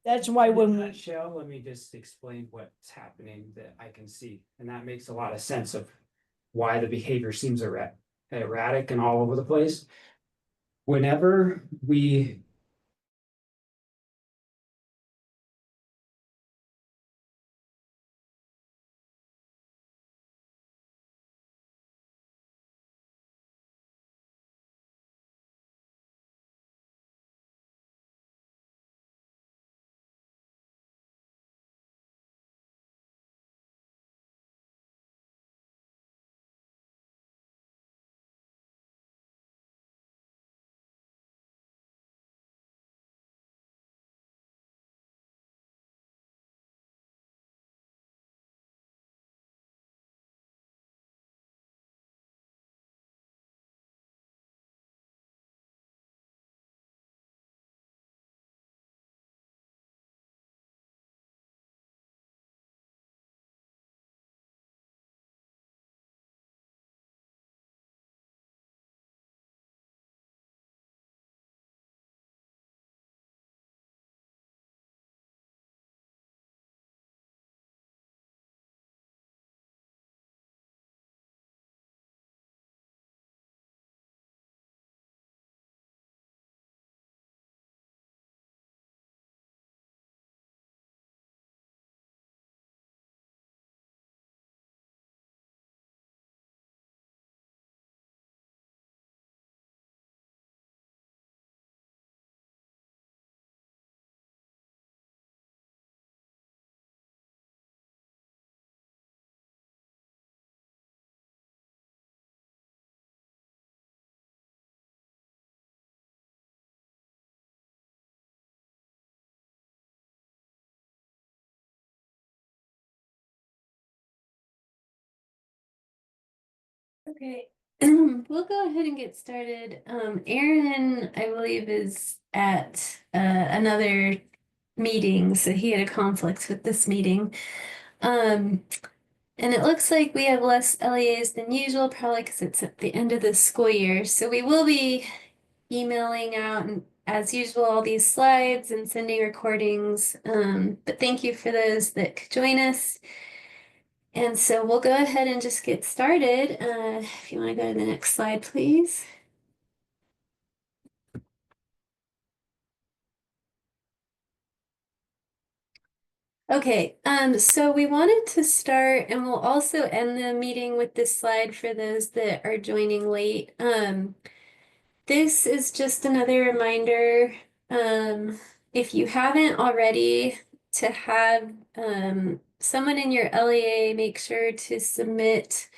That's why In a when, nutshell, let me just explain what's happening that I can see, and that makes a lot of sense of why the behavior seems erratic and all over the place. Whenever we Okay, we'll go ahead and get started. Aaron, I believe, is at another meeting, so he had a conflict with this meeting. And it looks like we have less LEAs than usual, probably because it's at the end of the school year. So we will be emailing out, as usual, all these slides and sending recordings. But thank you for those that could join us. And so we'll go ahead and just get started. If you want to go to the next slide, please. Okay, so we wanted to start, and we'll also end the meeting with this slide for those that are joining late. This is just another reminder, if you haven't already, to have someone in your LEA make sure to submit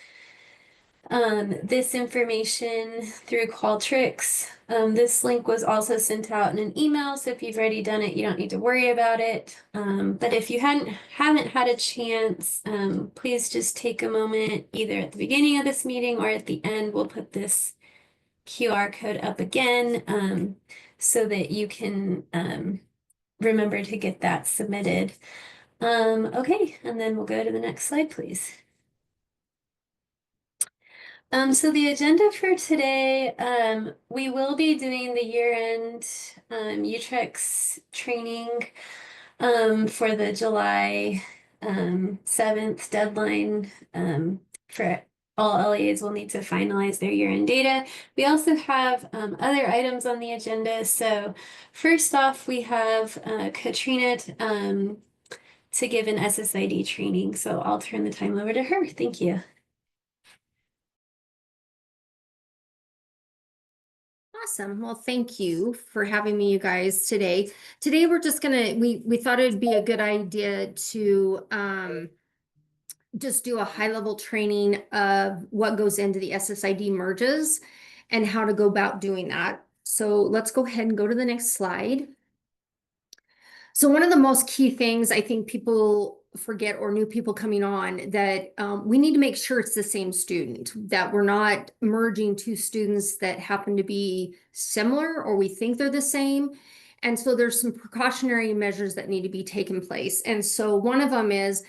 this information through Qualtrics. This link was also sent out in an email, so if you've already done it, you don't need to worry about it. But if you haven't had a chance, please just take a moment, either at the beginning of this meeting or at the end. We'll put this QR code up again, so that you can remember to get that submitted. Okay, and then we'll go to the next slide, please. So the agenda for today, we will be doing the year-end UTREX training for the July 7th deadline. For all LEAs will need to finalize their year-end data. We also have other items on the agenda. So first off, we have Katrina to give an SSID training. So I'll turn the time over to her. Thank you. Awesome. Well, thank you for having me, you guys, today. Today, we're just we thought it'd be a good idea to just do a high-level training of what goes into the SSID merges and how to go about doing that. So let's go ahead and go to the next slide. So one of the most key things I think people forget, or new people coming on, that we need to make sure it's the same student, that we're not merging two students that happen to be similar or we think they're the same. And so there's some precautionary measures that need to be taken place. And so one of them is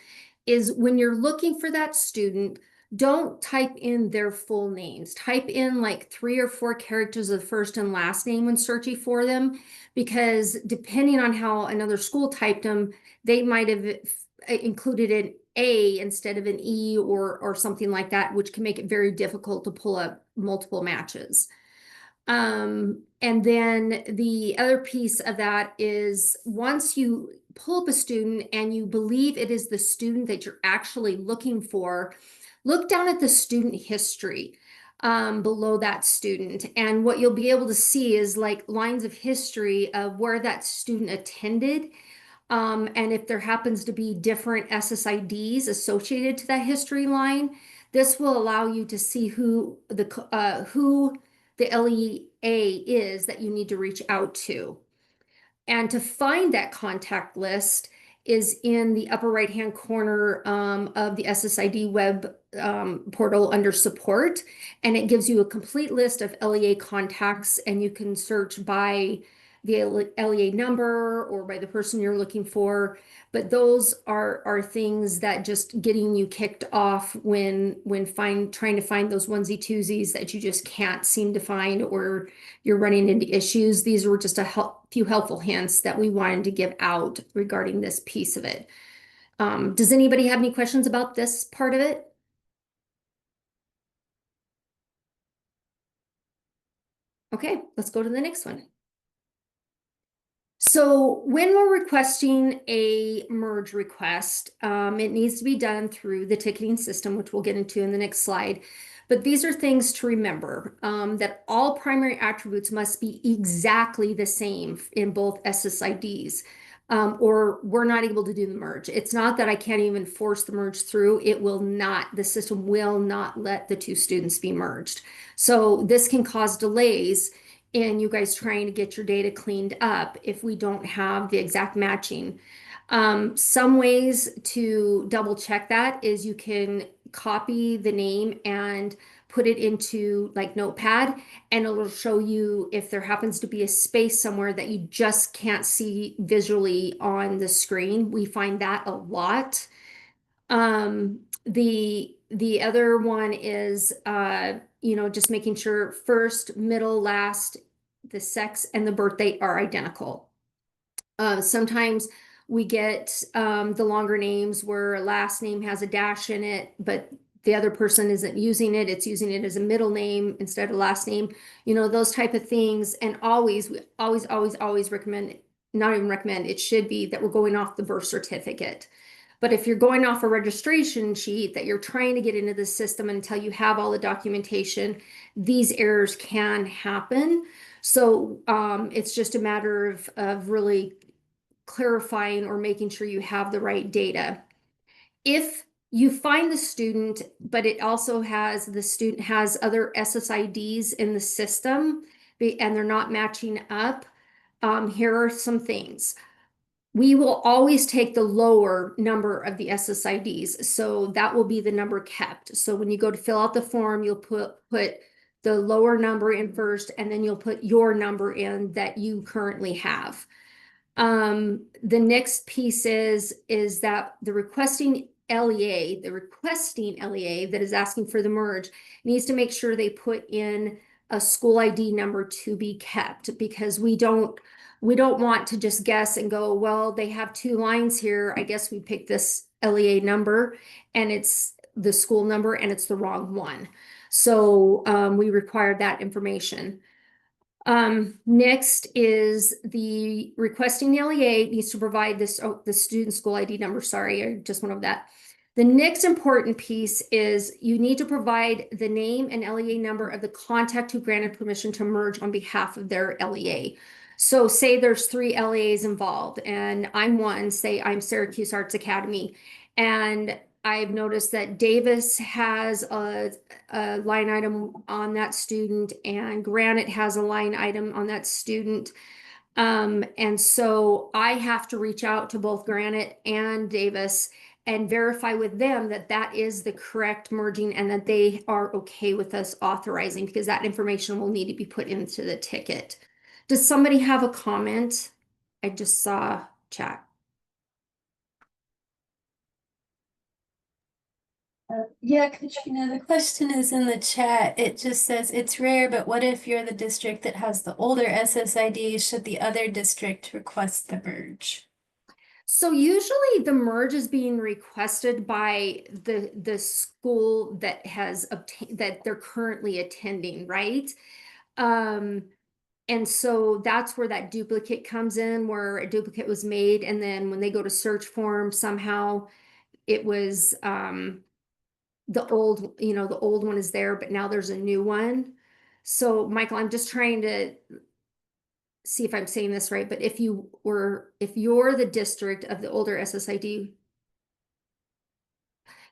when you're looking for that student, don't type in their full names. Type in like 3 or 4 characters of first and last name when searching for them, because depending on how another school typed them, they might have included an A instead of an E or something like that, which can make it very difficult to pull up multiple matches. And then the other piece of that is once you pull up a student and you believe it is the student that you're actually looking for, look down at the student history below that student. And what you'll be able to see is like lines of history of where that student attended. And if there happens to be different SSIDs associated to that history line, this will allow you to see who the LEA is that you need to reach out to. And to find that contact list is in the upper right-hand corner of the SSID web portal under support. And it gives you a complete list of LEA contacts, and you can search by the LEA number or by the person you're looking for. But those are things that just getting you kicked off when trying to find those onesie twosies that you just can't seem to find, or you're running into issues. These were just a few helpful hints that we wanted to give out regarding this piece of it. Does anybody have any questions about this part of it? Okay, let's go to the next one. So when we're requesting a merge request, it needs to be done through the ticketing system, which we'll get into in the next slide. But these are things to remember, that all primary attributes must be exactly the same in both SSIDs, or we're not able to do the merge. It's not that I can't even force the merge through. The system will not let the two students be merged. So this can cause delays and you guys trying to get your data cleaned up if we don't have the exact matching. Some ways to double check that is you can copy the name and put it into like Notepad, and it'll show you if there happens to be a space somewhere that you just can't see visually on the screen. We find that a lot. The other one is just making sure first, middle, last, the sex and the birth date are identical. Sometimes we get the longer names where a last name has a dash in it, but the other person isn't using it. It's using it as a middle name instead of last name, those type of things. And we always recommend, not even recommend, it should be that we're going off the birth certificate. But if you're going off a registration sheet that you're trying to get into the system until you have all the documentation, these errors can happen. So it's just a matter of really clarifying or making sure you have the right data. If you find the student, but the student has other SSIDs in the system and they're not matching up, here are some things. We will always take the lower number of the SSIDs. So that will be the number kept. So when you go to fill out the form, you'll put the lower number in first, and then you'll put your number in that you currently have. The next piece is that the requesting LEA that is asking for the merge needs to make sure they put in a school ID number to be kept, because we don't want to just guess and go, well, they have 2 lines here, I guess we pick this LEA number and it's the school number and it's the wrong one. So we require that information. Next is the requesting the LEA needs to provide the student school ID number. Sorry, I just went over that. The next important piece is you need to provide the name and LEA number of the contact who granted permission to merge on behalf of their LEA. So say there's 3 LEAs involved and I'm one, say I'm Syracuse Arts Academy, and I've noticed that Davis has a line item on that student and Granite has a line item on that student. And so I have to reach out to both Granite and Davis and verify with them that that is the correct merging and that they are okay with us authorizing, because that information will need to be put into the ticket. Does somebody have a comment? I just saw chat. Yeah, Katrina, the question is in the chat. It just says it's rare, but what if you're the district that has the older SSID? Should the other district request the merge? So usually the merge is being requested by the school that has obtained that they're currently attending, right? Um, and so that's where that duplicate comes in, where a duplicate was made, and then when they go to search form, somehow it was the old, the old one is there, but now there's a new one. So Michael, I'm just trying to see if I'm saying this right, but if you're the district of the older SSID,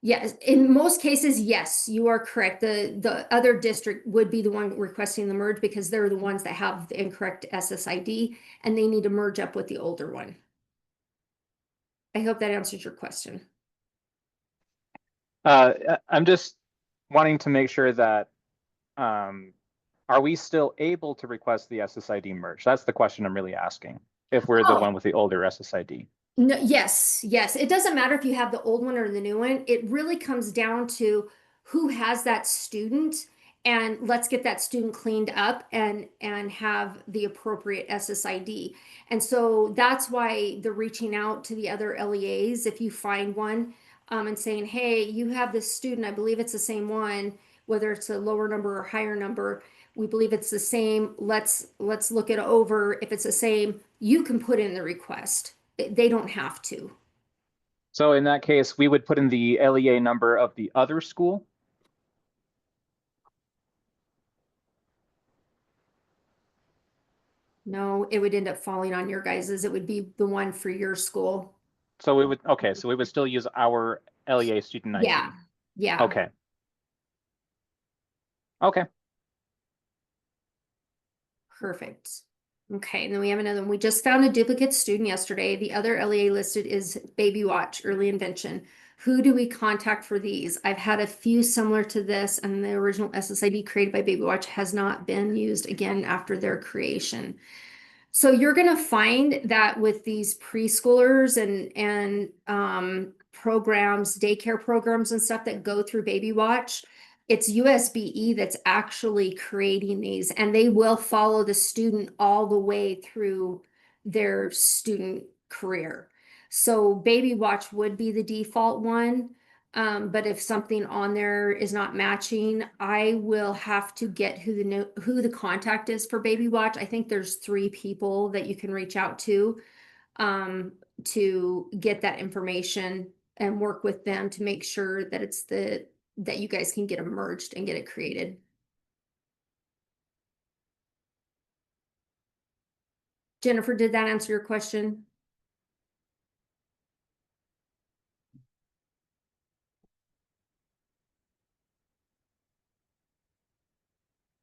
yes, in most cases, yes, you are correct. The other district would be the one requesting the merge because they're the ones that have the incorrect SSID and they need to merge up with the older one. I hope that answers your question. I'm just wanting to make sure that are we still able to request the SSID merge? That's the question I'm really asking. If we're the Oh. one with the older SSID. No, yes, yes. It doesn't matter if you have the old one or the new one. It really comes down to who has that student, and let's get that student cleaned up and have the appropriate SSID. And so that's why they're reaching out to the other LEAs if you find one, and saying, hey, you have this student, I believe it's the same one, whether it's a lower number or higher number. We believe it's the same. Let's look it over. If it's the same, you can put in the request. They don't have to. So in that case, we would put in the LEA number of the other school. No, it would end up falling on your guys's. It would be the one for your school. So we would, okay, so we would still use our LEA student ID. Yeah. Yeah. Okay. Okay. Perfect. Okay, and then we have another one. We just found a duplicate student yesterday. The other LEA listed is Baby Watch, Early Invention. Who do we contact for these? I've had a few similar to this, and the original SSID created by Baby Watch has not been used again after their creation. So you're going to find that with these preschoolers and programs, daycare programs and stuff that go through Baby Watch, it's USB-E that's actually creating these, and they will follow the student all the way through their student career. So Baby Watch would be the default one. But if something on there is not matching, I will have to get who the contact is for Baby Watch. I think there's 3 people that you can reach out um, to get that information and work with them to make sure that that you guys can get them merged and get it created. Jennifer, did that answer your question?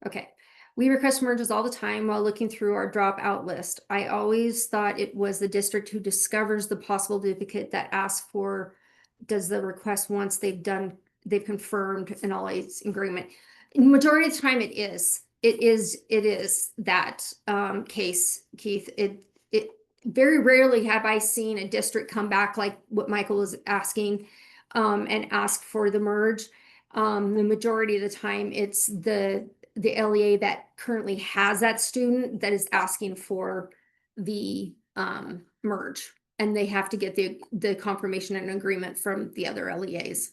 Okay. We request merges all the time while looking through our dropout list. I always thought it was the district who discovers the possible duplicate that asks for, does the request once they've confirmed an all aids agreement. In majority of the time it is. It is that case, Keith. It very rarely have I seen a district come back like what Michael was asking and ask for the merge. The majority of the time it's the LEA that currently has that student that is asking for the merge, and they have to get the confirmation and agreement from the other LEAs.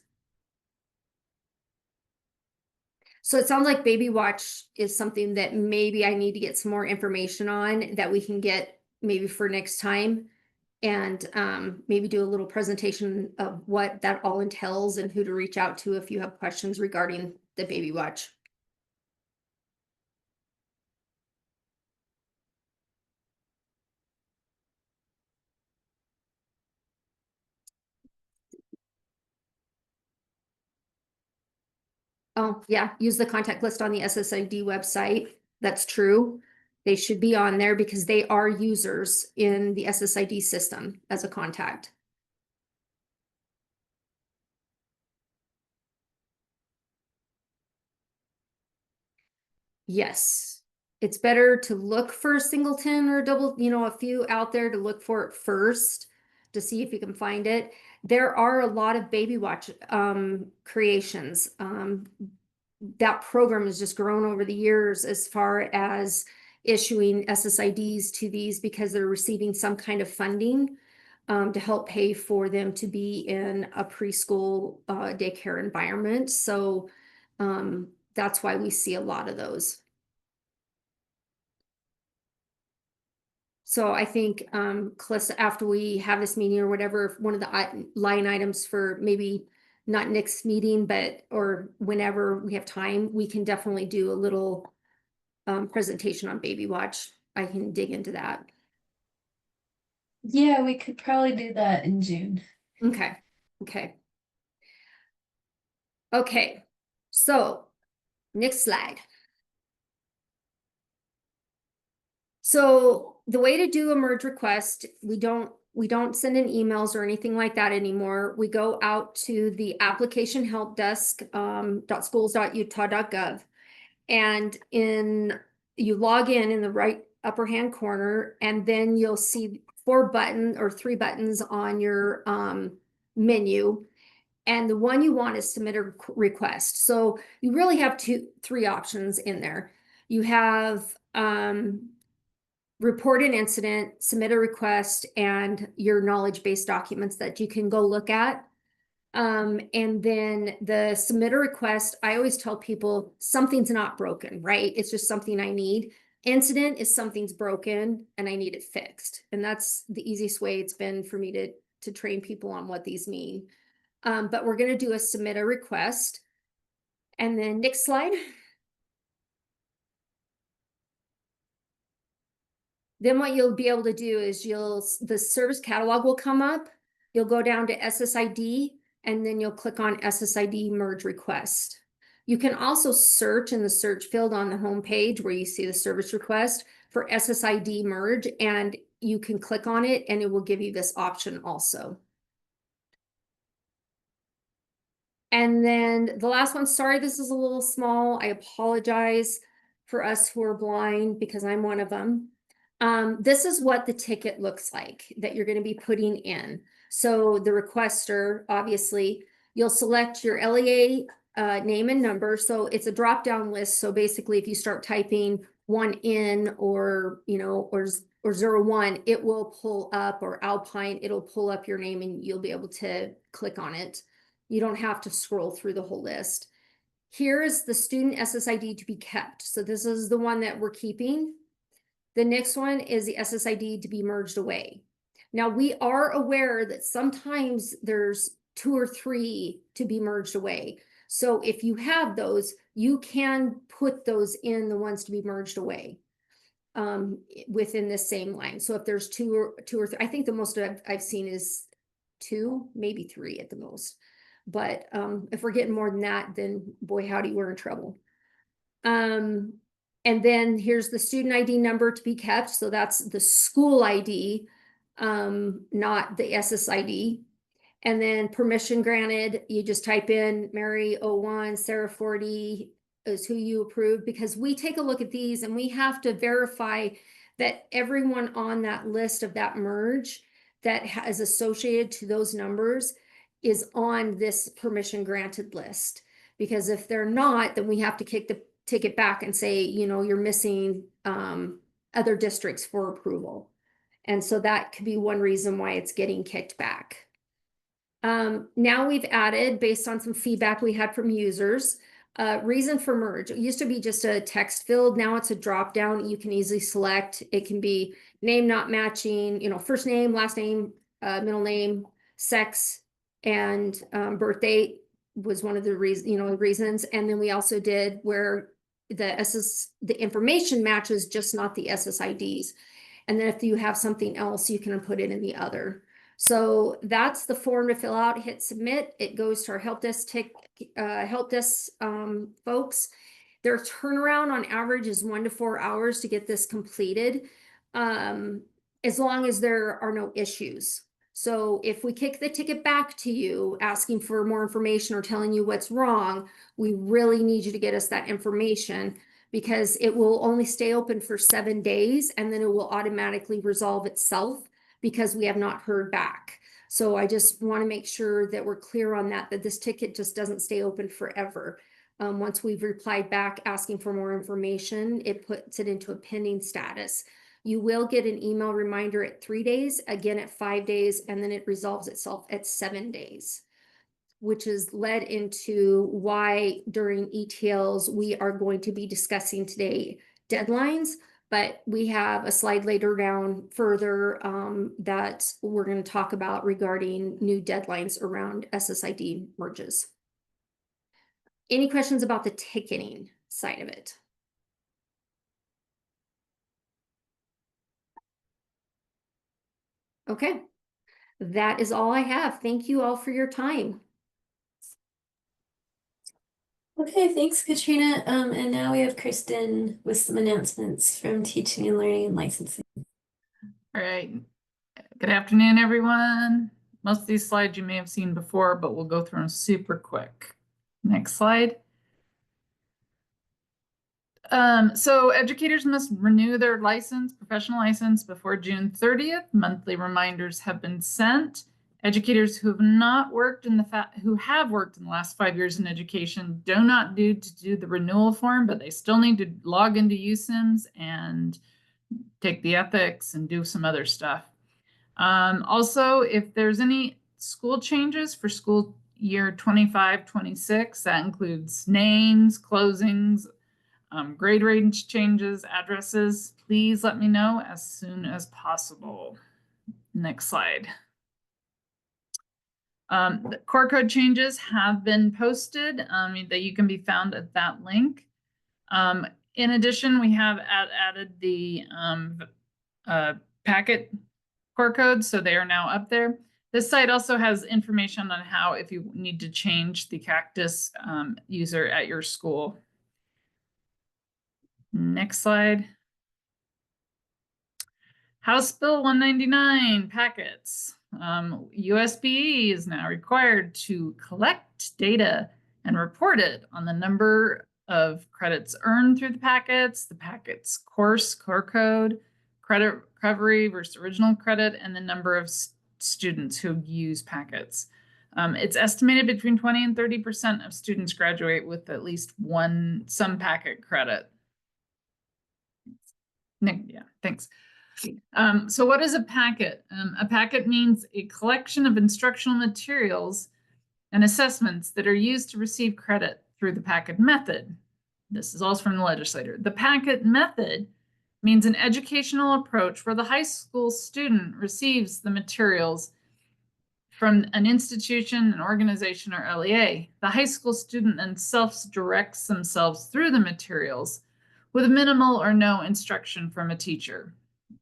So it sounds like Baby Watch is something that maybe I need to get some more information on that we can get maybe for next time, and maybe do a little presentation of what that all entails and who to reach out to if you have questions regarding the Baby Watch. Oh, yeah, use the contact list on the SSID website. That's true. They should be on there because they are users in the SSID system as a contact. Yes, it's better to look for a singleton or a double, a few out there to look for it first. to see if you can find it. There are a lot of Baby Watch creations. That program has just grown over the years as far as issuing SSIDs to these because they're receiving some kind of funding to help pay for them to be in a preschool daycare environment. So that's why we see a lot of those. So I think, Calista, after we have this meeting or whatever, one of the line items for maybe not next meeting, but or whenever we have time, we can definitely do a little presentation on Baby Watch. I can dig into that. Yeah, we could probably do that in June. Okay, okay. Okay, so next slide. So the way to do a merge request, we don't send in emails or anything like that anymore. We go out to the application help desk, .schools.utah.gov, and you log in the right upper hand corner, and then you'll see 3 buttons on your menu. And the one you want is submit a request. So you really have 3 options in there. You have report an incident, submit a request, and your knowledge-based documents that you can go look at. And then the submit a request, I always tell people something's not broken, right? It's just something I need. Incident is something's broken and I need it fixed. And that's the easiest way it's been for me to train people on what these mean. But we're going to do a submit a request. And then next slide. Then what you'll be able to do is the service catalog will come up. You'll go down to SSID and then you'll click on SSID merge request. You can also search in the search field on the home page where you see the service request for SSID merge, and you can click on it and it will give you this option also. And then the last one, sorry, this is a little small. I apologize for us who are blind because I'm one of them. This is what the ticket looks like that you're going to be putting in. So the requester, obviously, you'll select your LEA name and number. So it's a drop-down list. So basically, if you start typing 1N or 01, it will pull up, or Alpine, it'll pull up your name and you'll be able to click on it. You don't have to scroll through the whole list. Here is the student SSID to be kept. So this is the one that we're keeping. The next one is the SSID to be merged away. Now, we are aware that sometimes there's 2 or 3 to be merged away. So if you have those, you can put those in the ones to be merged away within this same line. So if there's 2 or 3, I think the most I've seen is 2, maybe 3 at the most. But if we're getting more than that, then boy, howdy, we're in trouble. And then here's the student ID number to be kept. So that's the school ID, not the SSID. And then permission granted, you just type in Mary 01, Sarah 40 is who you approved, because we take a look at these and we have to verify that everyone on that list of that merge that is associated to those numbers is on this permission granted list. Because if they're not, then we have to kick the ticket back and say, you're missing other districts for approval. And so that could be one reason why it's getting kicked back. Now we've added, based on some feedback we had from users, reason for merge. It used to be just a text field. Now it's a drop down. You can easily select. It can be name not matching, first name, last name, middle name, sex, and birth date was one of the reasons. And then we also did where the information matches, just not the SSIDs. And then if you have something else, you can put it in the other. So that's the form to fill out. Hit submit. It goes to our help desk folks. Their turnaround on average is 1 to 4 hours to get this completed, as long as there are no issues. So if we kick the ticket back to you asking for more information or telling you what's wrong, we really need you to get us that information, because it will only stay open for 7 days and then it will automatically resolve itself because we have not heard back. So I just want to make sure that we're clear on that, that this ticket just doesn't stay open forever. Once we've replied back asking for more information, it puts it into a pending status. You will get an email reminder at 3 days, again at 5 days, and then it resolves itself at 7 days, which is led into why during ETLs we are going to be discussing today deadlines, but we have a slide later down further that we're going to talk about regarding new deadlines around SSID merges. Any questions about the ticketing side of it? Okay, that is all I have. Thank you all for your time. Okay, thanks, Katrina. And now we have Kristen with some announcements from Teaching and Learning and Licensing. All right. Good afternoon, everyone. Most of these slides you may have seen before, but we'll go through them super quick. Next slide. So educators must renew their professional license before June 30th. Monthly reminders have been sent. Educators who have not worked in who have worked in the last 5 years in education do not need to do the renewal form, but they still need to log into USIMS and take the ethics and do some other stuff. Also, if there's any school changes for school year 25-26, that includes names, closings, grade range changes, addresses, please let me know as soon as possible. Next slide. The core code changes have been posted that you can be found at that link. In addition, we have added the packet core codes, so they are now up there. This site also has information on how, if you need to change the Cactus user at your school. Next slide. House Bill 199 packets. USB is now required to collect data and report it on the number of credits earned through the packet's core code, credit recovery versus original credit, and the number of students who use packets. It's estimated between 20 and 30% of students graduate with at least some packet credit. Yeah, thanks. So what is a packet? A packet means a collection of instructional materials and assessments that are used to receive credit through the packet method. This is also from the legislator. The packet method means an educational approach where the high school student receives the materials from an institution, an organization, or LEA. The high school student then self-directs themselves through the materials with minimal or no instruction from a teacher.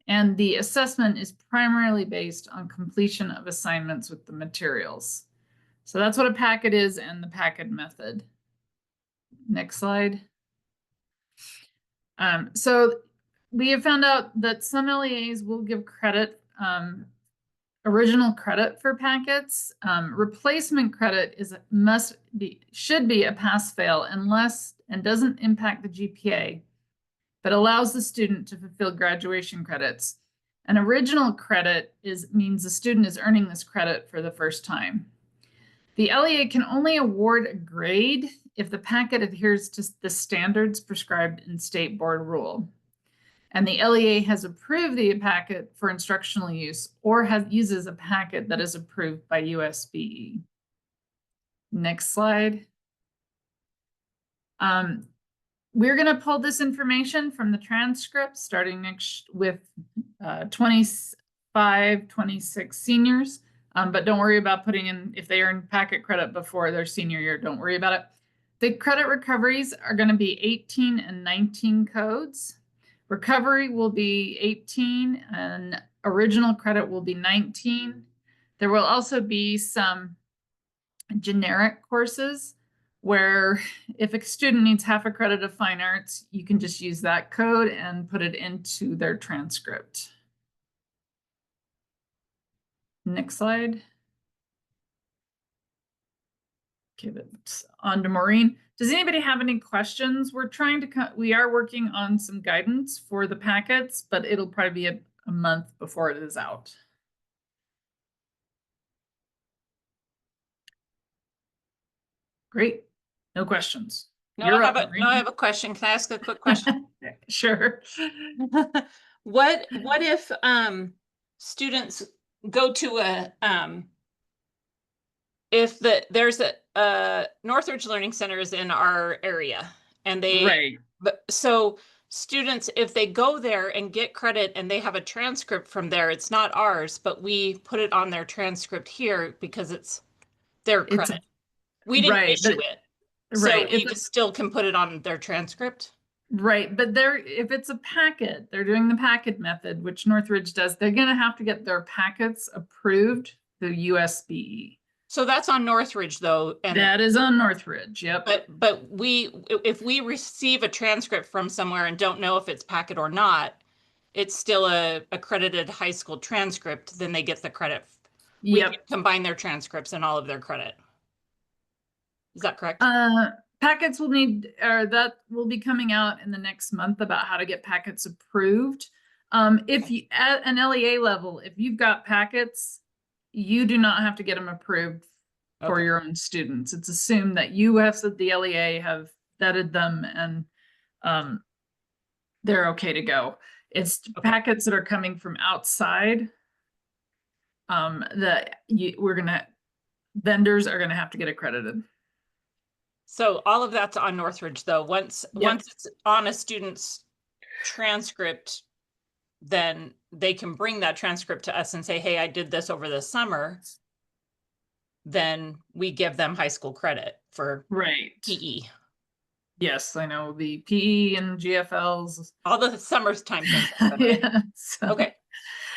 And the assessment is primarily based on completion of assignments with the materials. So that's what a packet is and the packet method. Next slide. So we have found out that some LEAs will give credit, original credit for packets. Replacement credit should be a pass-fail unless and doesn't impact the GPA, but allows the student to fulfill graduation credits. An original credit means the student is earning this credit for the first time. The LEA can only award a grade if the packet adheres to the standards prescribed in state board rule. And the LEA has approved the packet for instructional use or uses a packet that is approved by USBE. Next slide. We're going to pull this information from the transcript starting next with 25, 26 seniors. But don't worry about putting in, if they earn packet credit before their senior year, don't worry about it. The credit recoveries are going to be 18 and 19 codes. Recovery will be 18 and original credit will be 19. There will also be some generic courses where if a student needs half a credit of fine arts, you can just use that code and put it into their transcript. Next slide. Give it on to Maureen. Does anybody have any questions? We are working on some guidance for the packets, but it'll probably be a month before it is out. Great. No questions. No, You're I up, have a, Maureen. no, I have a question. Can I ask a quick question? Sure. What if students go to if there's a Northridge Learning Center is in our area and Right. but so students, if they go there and get credit and they have a transcript from there, it's not ours, but we put it on their transcript here because it's their It's credit. We didn't right, issue but it. So right. we just still can put it on their transcript. Right, but if it's a packet, they're doing the packet method, which Northridge does, they're gonna have to get their packets approved through USBE. So that's on Northridge though, and That is on Northridge, yep. but if we receive a transcript from somewhere and don't know if it's packet or not, it's still a accredited high school transcript, then they get the credit. We Yep. can combine their transcripts and all of their credit. Is that correct? Packets will need, or that will be coming out in the next month about how to get packets approved. If you, at an LEA level, if you've got packets, you do not have to get them approved for Okay. your own students. It's assumed that you have said the LEA have vetted them and they're okay to go. It's packets that are coming from outside that vendors are gonna have to get accredited. So all of that's on Northridge though. Once Yep. it's on a student's transcript, then they can bring that transcript to us and say, hey, I did this over the summer. Then we give them high school credit for Right. PE. Yes, I know the PE and GFLs. All the summertime things. Happen, right? Yeah, so, Okay.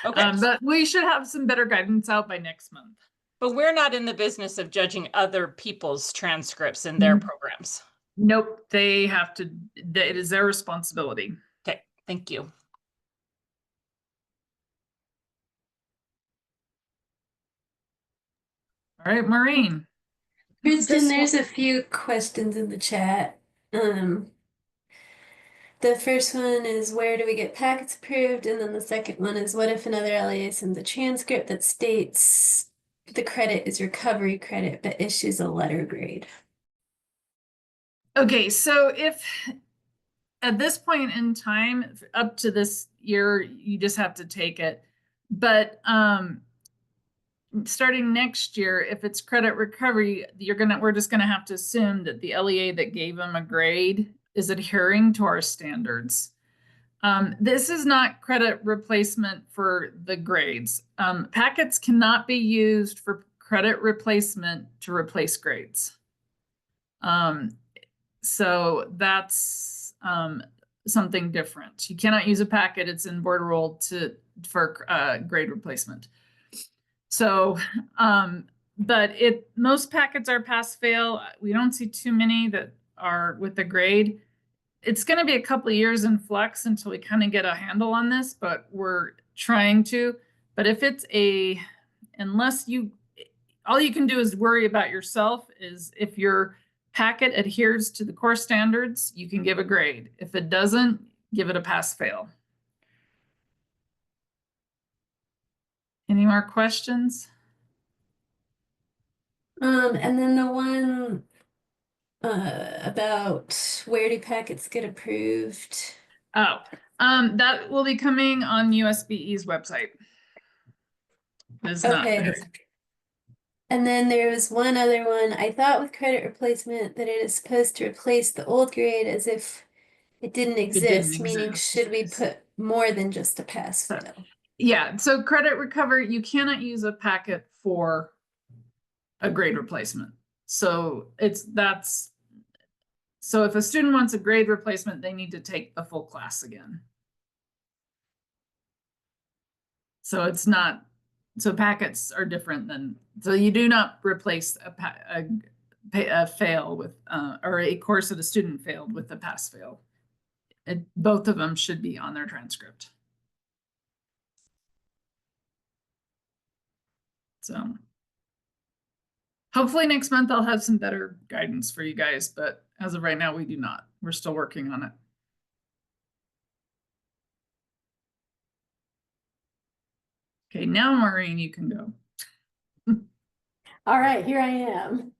Okay. but we should have some better guidance out by next month. But we're not in the business of judging other people's transcripts in their programs. Nope, they have to, it is their responsibility. Okay, thank you. All right, Maureen. Kristen, there's a few questions in the chat. The first one is where do we get packets approved? And then the second one is what if another LEA sends a transcript that states the credit is recovery credit but issues a letter grade? Okay, so if at this point in time, up to this year, you just have to take it. But starting next year, if it's credit recovery, we're just gonna have to assume that the LEA that gave them a grade is adhering to our standards. This is not credit replacement for the grades. Packets cannot be used for credit replacement to replace grades. So that's something different. You cannot use a packet, it's in board rule for grade replacement. So, but most packets are pass fail. We don't see too many that are with the grade. It's going to be a couple of years in flux until we kind of get a handle on this, but we're trying to. But if it's all you can do is worry about yourself is if your packet adheres to the core standards, you can give a grade. If it doesn't, give it a pass fail. Any more questions? And then the one about where do packets get approved? Oh, that will be coming on USBE's website. It's Okay. not. And then there was one other one. I thought with credit replacement that it is supposed to replace the old grade as if it didn't exist, meaning exist. should we put more than just a pass So- fail? Yeah, so credit recovery, you cannot use a packet for a grade replacement. So so if a student wants a grade replacement, they need to take the full class again. So it's not, so packets are different so you do not replace a fail with, or a course that a student failed with a pass fail. Both of them should be on their transcript. So hopefully next month I'll have some better guidance for you guys, but as of right now, we do not. We're still working on it. Okay, now Maureen, you can go. All right, here I am.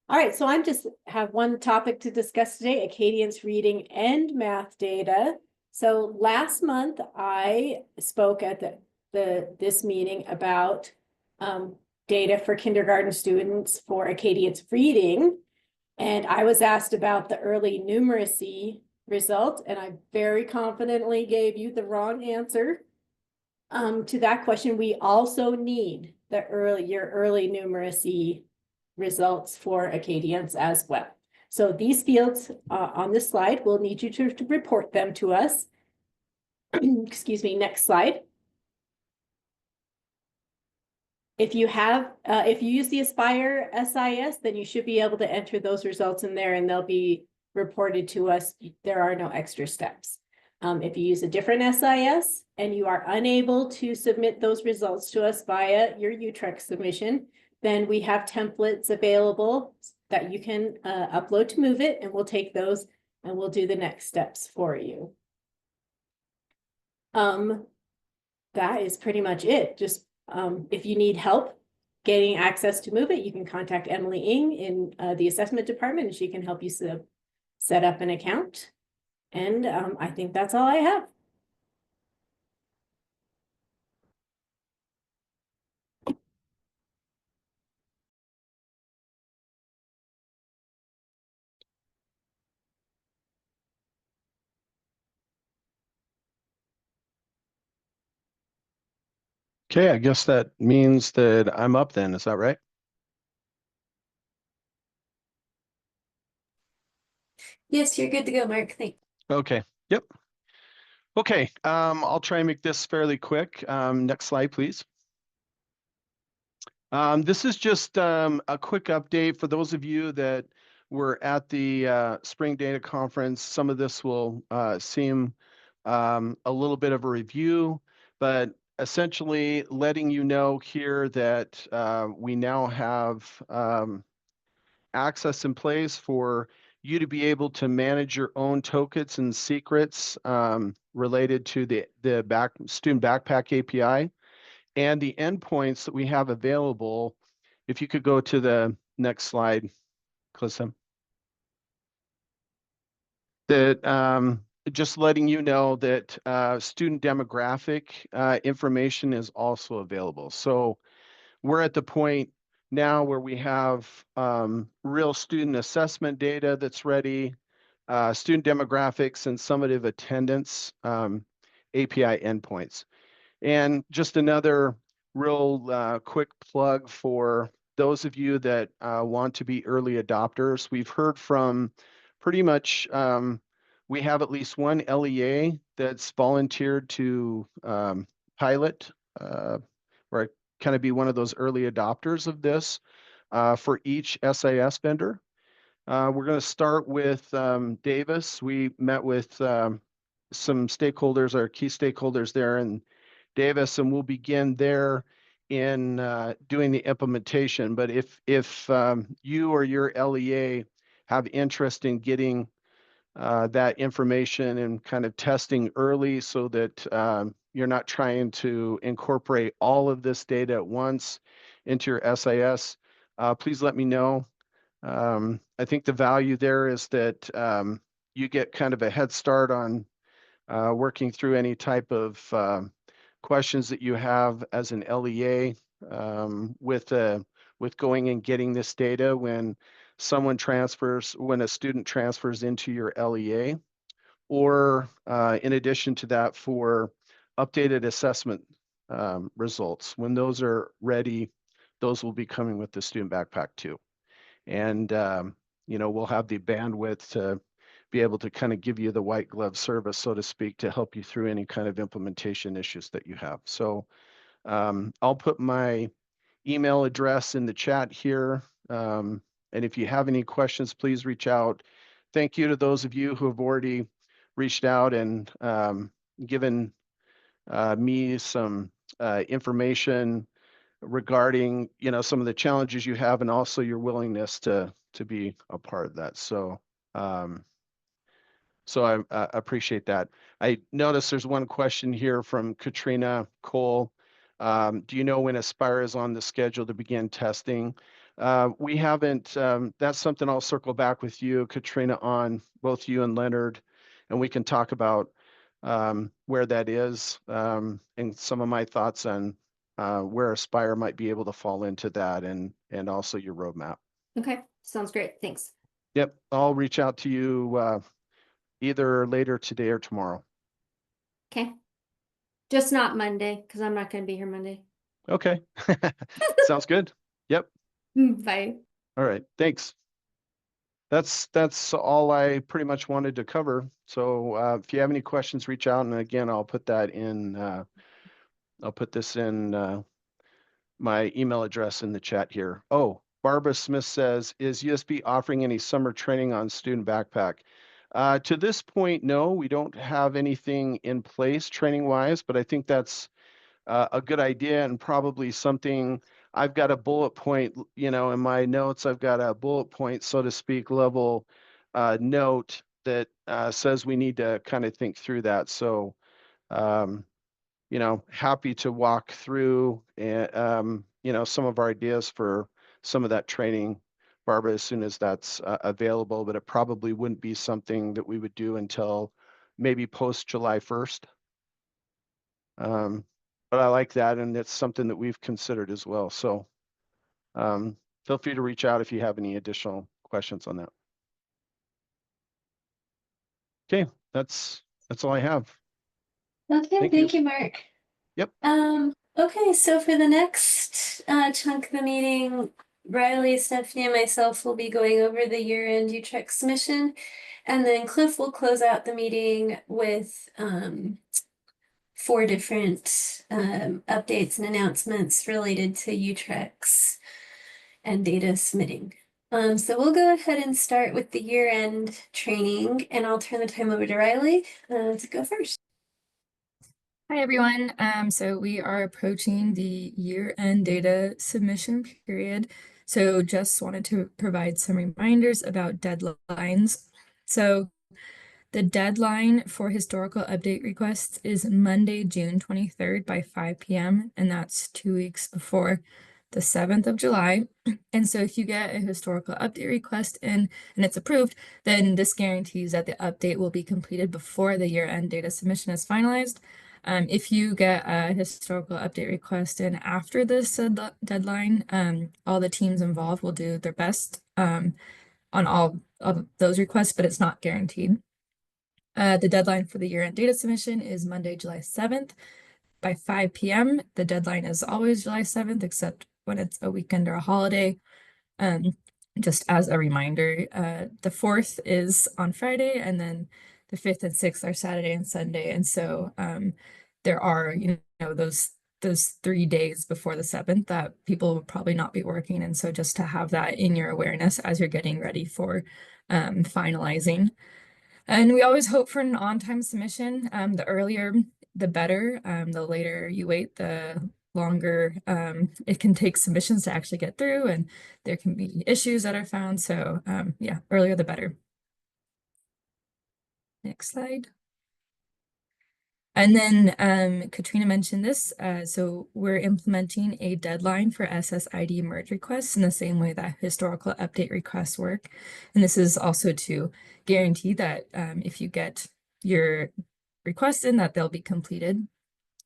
All right, so I'm just have one topic to discuss today, Acadians reading and math data. So last month I spoke at this meeting about data for kindergarten students for Acadians reading. And I was asked about the early numeracy result, and I very confidently gave you the wrong answer. To that question, we also need your early numeracy results for Acadians as well. So these fields on this slide, we'll need you to report them to us. Excuse me, next slide. If you use the Aspire SIS, then you should be able to enter those results in there and they'll be reported to us. There are no extra steps. If you use a different SIS and you are unable to submit those results to us via your UTREC submission, then we have templates available that you can upload to Move It, and we'll take those and we'll do the next steps for you. That is pretty much it. Just if you need help getting access to Move It, you can contact Emily Ng in the assessment department, and she can help you set up an account. And I think that's all I have. Okay, I guess that means that I'm up then. Is that right? Yes, you're good to go, Mark. Thanks. Okay, yep. Okay, I'll try and make this fairly quick. Next slide, please. This is just a quick update for those of you that were at the Spring Data Conference. Some of this will seem a little bit of a review, but essentially letting you know here that we now have access in place for you to be able to manage your own tokens and secrets related to the student backpack API and the endpoints that we have available. If you could go to the next slide, Calissa. That just letting you know that student demographic information is also available. So we're at the point now where we have real student assessment data that's ready, student demographics and summative attendance API endpoints. And just another real quick plug for those of you that want to be early adopters. We've heard from pretty much, we have at least one LEA that's volunteered to pilot or kind of be one of those early adopters of this for each SIS vendor. We're going to start with Davis. We met with some stakeholders, our key stakeholders there in Davis, and we'll begin there in doing the implementation. But if you or your LEA have interest in getting that information and kind of testing early so that you're not trying to incorporate all of this data at once into your SIS, please let me know. I think the value there is that you get kind of a head start on working through any type of questions that you have as an LEA with going and getting this data when a student transfers into your LEA, or in addition to that for updated assessment results. When those are ready, those will be coming with the student backpack too. And we'll have the bandwidth to be able to kind of give you the white glove service, so to speak, to help you through any kind of implementation issues that you have. So I'll put my email address in the chat here. And if you have any questions, please reach out. Thank you to those of you who have already reached out and given me some information regarding some of the challenges you have and also your willingness to be a part of that. So I appreciate that. I noticed there's one question here from Katrina Cole. Do you know when Aspire is on the schedule to begin testing? We haven't, that's something I'll circle back with you, Katrina, on, both you and Leonard, and we can talk about where that is, and some of my thoughts on where Aspire might be able to fall into that, and also your roadmap. Okay, sounds great. Thanks. Yep, I'll reach out to you either later today or tomorrow. Okay. Just not Monday, because I'm not going to be here Monday. Okay, sounds good. Yep. Bye. All right, thanks. That's all I pretty much wanted to cover. So if you have any questions, reach out. And again, I'll put that in, I'll put this in my email address in the chat here. Oh, Barbara Smith says, is USB offering any summer training on student backpack? To this point, no, we don't have anything in place training wise, but I think that's a good idea and probably something. I've got a bullet point, you know, in my notes, I've got a bullet point, so to speak, level note that says we need to kind of think through that. So, you know, happy to walk through, you know, some of our ideas for some of that training, Barbara, as soon as that's available, but it probably wouldn't be something that we would do until maybe post July 1st. But I like that, and it's something that we've considered as well. So feel free to reach out if you have any additional questions on that. Okay, that's all I have. Okay, Thank thank you. you, Mark. Yep. Okay, so for the next chunk of the meeting, Riley, Stephanie, and myself will be going over the year-end UTREC submission, and then Cliff will close out the meeting with 4 different updates and announcements related to UTRECs and data submitting. So we'll go ahead and start with the year-end training, and I'll turn the time over to Riley to go first. Hi, everyone. So we are approaching the year-end data submission period. So just wanted to provide some reminders about deadlines. So the deadline for historical update requests is Monday, June 23rd by 5 p.m. And that's 2 weeks before the 7th of July. And so if you get a historical update request in and it's approved, then this guarantees that the update will be completed before the year-end data submission is finalized. If you get a historical update request in after this deadline, all the teams involved will do their best on all of those requests, but it's not guaranteed. The deadline for the year-end data submission is Monday, July 7th by 5 p.m. The deadline is always July 7th, except when it's a weekend or a holiday. Just as a reminder, the 4th is on Friday, and then the 5th and 6th are Saturday and Sunday. And so there are, those 3 days before the 7th that people will probably not be working. And so just to have that in your awareness as you're getting ready for finalizing. And we always hope for an on-time submission. The earlier, the better. The later you wait, the longer it can take submissions to actually get through, and there can be issues that are found. So yeah, earlier the better. Next slide. And then Katrina mentioned this, so we're implementing a deadline for SSID merge requests in the same way that historical update requests work. And this is also to guarantee that if you get your requests in, that they'll be completed.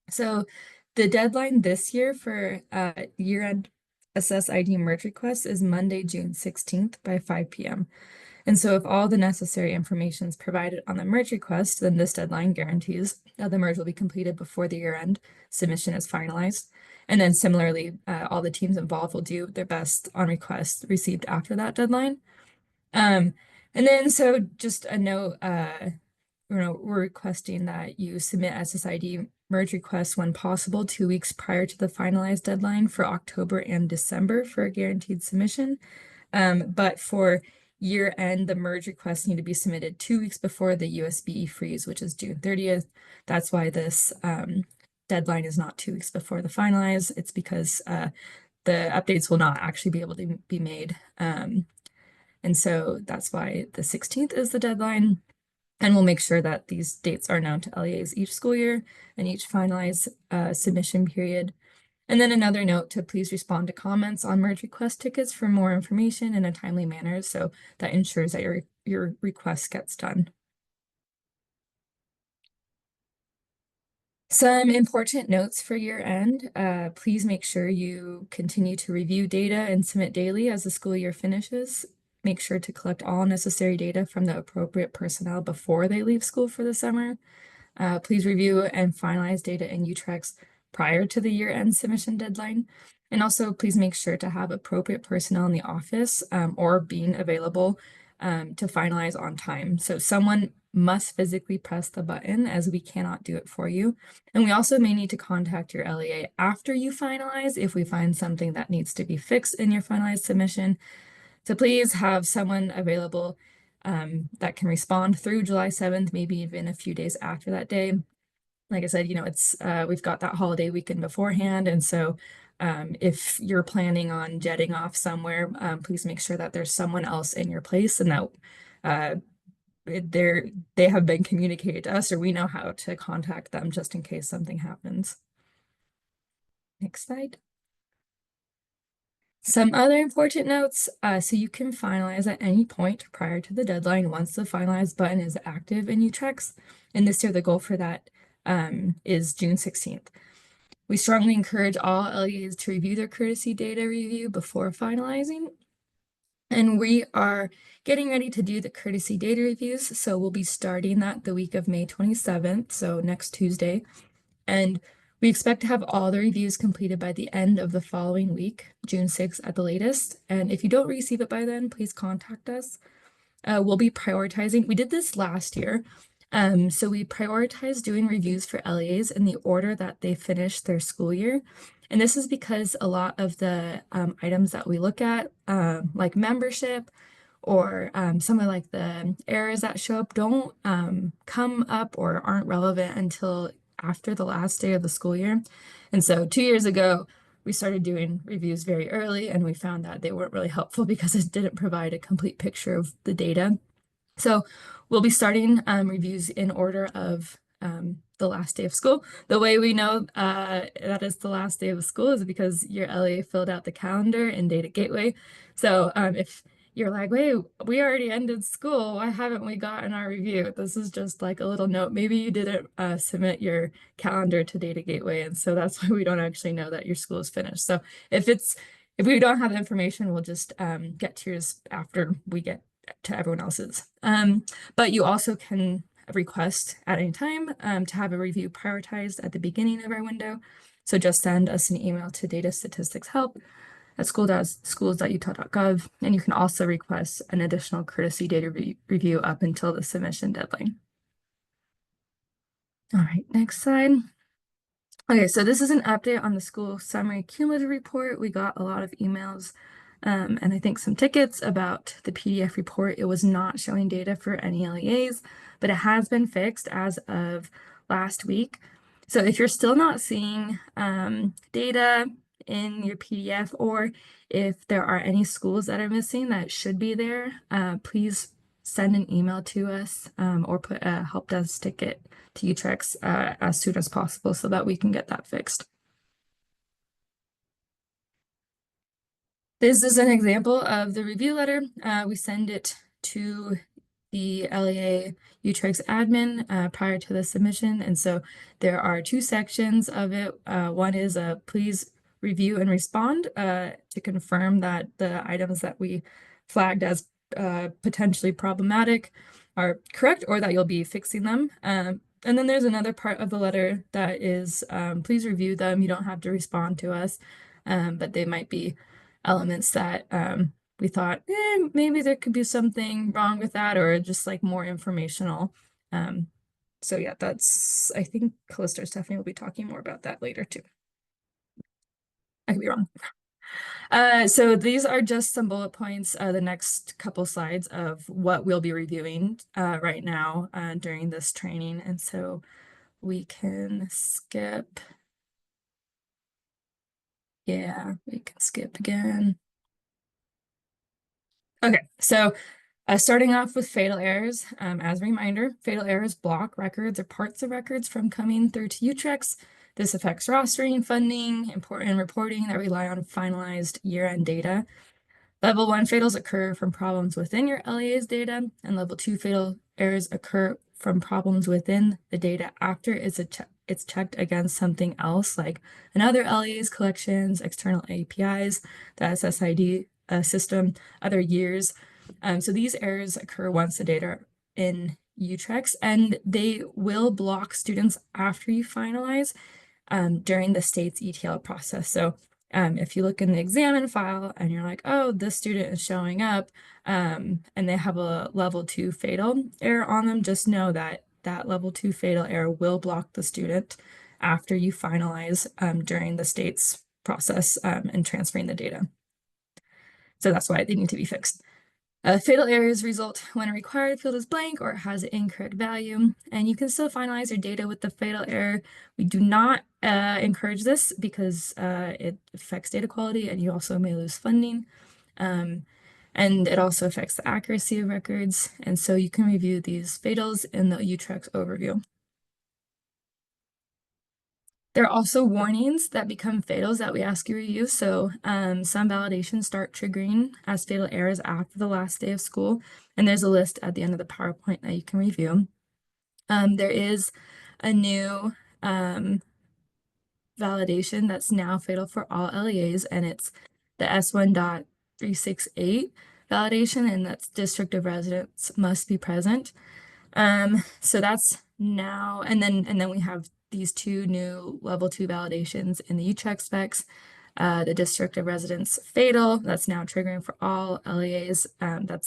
So the deadline this year for year-end SSID merge requests is Monday, June 16th by 5 p.m. And so if all the necessary information is provided on the merge request, then this deadline guarantees that the merge will be completed before the year-end submission is finalized. And then similarly, all the teams involved will do their best on requests received after that deadline. And then so just a note, we're requesting that you submit SSID merge requests when possible 2 weeks prior to the finalized deadline for October and December for a guaranteed submission. But for year end, the merge requests need to be submitted 2 weeks before the USB freeze, which is June 30th. That's why this deadline is not 2 weeks before the finalize. It's because the updates will not actually be able to be made. And so that's why the 16th is the deadline. And we'll make sure that these dates are known to LEAs each school year and each finalized submission period. And then another note to please respond to comments on merge request tickets for more information in a timely manner. So that ensures that your request gets done. Some important notes for year end. Please make sure you continue to review data and submit daily as the school year finishes. Make sure to collect all necessary data from the appropriate personnel before they leave school for the summer. Please review and finalize data in UTREX prior to the year-end submission deadline. And also please make sure to have appropriate personnel in the office or being available to finalize on time. So someone must physically press the button, as we cannot do it for you. And we also may need to contact your LEA after you finalize if we find something that needs to be fixed in your finalized submission. So please have someone available that can respond through July 7th, maybe even a few days after that day. Like I said, it's we've got that holiday weekend beforehand. And so if you're planning on jetting off somewhere, please make sure that there's someone else in your place and that they have been communicated to us, or we know how to contact them just in case something happens. Next slide. Some other important notes, so you can finalize at any point prior to the deadline once the finalize button is active in UTREX. And this year, the goal for that is June 16th. We strongly encourage all LEAs to review their courtesy data review before finalizing. And we are getting ready to do the courtesy data reviews. So we'll be starting that the week of May 27th, so next Tuesday. And we expect to have all the reviews completed by the end of the following week, June 6th at the latest. And if you don't receive it by then, please contact us. We'll be prioritizing. We did this last year. So we prioritized doing reviews for LEAs in the order that they finished their school year. And this is because a lot of the items that we look at, like membership or some of like the errors that show up don't come up or aren't relevant until after the last day of the school year. And so 2 years ago, we started doing reviews very early and we found that they weren't really helpful because it didn't provide a complete picture of the data. So we'll be starting reviews in order of the last day of school. The way we know that is the last day of school is because your LEA filled out the calendar in Data Gateway. So if you're like, wait, we already ended school, why haven't we gotten our review? This is just like a little note. Maybe you didn't submit your calendar to Data Gateway, and so that's why we don't actually know that your school is finished. So if we don't have the information, we'll just get to yours after we get to everyone else's. But you also can request at any time to have a review prioritized at the beginning of our window. So just send us an email to datastatisticshhelp@schools.utah.gov, and you can also request an additional courtesy data review up until the submission deadline. All right, next slide. Okay, so this is an update on the school summary cumulative report. We got a lot of emails and I think some tickets about the PDF report. It was not showing data for any LEAs, but it has been fixed as of last week. So if you're still not seeing data in your PDF, or if there are any schools that are missing that should be there, please send an email to us or put a help desk ticket to UTREX as soon as possible so that we can get that fixed. This is an example of the review letter. We send it to the LEA UTREX admin prior to the submission. And so there are two sections of it. One is please review and respond to confirm that the items that we flagged as potentially problematic are correct, or that you'll be fixing them. And then there's another part of the letter that is please review them. You don't have to respond to us, but they might be elements that we thought maybe there could be something wrong with that, or just like more informational. So yeah, that's, I think Calista or Stephanie will be talking more about that later too. I could be wrong. So these are just some bullet points, the next couple slides of what we'll be reviewing right now during this training. And so we can skip. Yeah, we can skip again. Okay, so starting off with fatal errors, as a reminder, fatal errors block records or parts of records from coming through to UTREX. This affects rostering, funding, important reporting that rely on finalized year-end data. Level 1 fatals occur from problems within your LEA's data, and level 2 fatal errors occur from problems within the data after it's checked against something else, like another LEA's collections, external APIs, the SSID system, other years. So these errors occur once the data are in UTREX, and they will block students after you finalize during the state's ETL process. So if you look in the examine file and you're like, oh, this student is showing up and they have a level 2 fatal error on them, just know that that level 2 fatal error will block the student after you finalize during the state's process and transferring the data. So that's why they need to be fixed. Fatal errors result when a required field is blank or has an incorrect value, and you can still finalize your data with the fatal error. We do not encourage this because it affects data quality and you also may lose funding. And it also affects the accuracy of records. And so you can review these fatals in the UTREX overview. There are also warnings that become fatals that we ask you to review. So some validations start triggering as fatal errors after the last day of school. And there's a list at the end of the PowerPoint that you can review. There is a new validation that's now fatal for all LEAs, and it's the S1.368 validation, and that's district of residence must be present. So that's now, and then we have these two new level 2 validations in the UTREX specs. The district of residence fatal, that's now triggering for all LEAs. That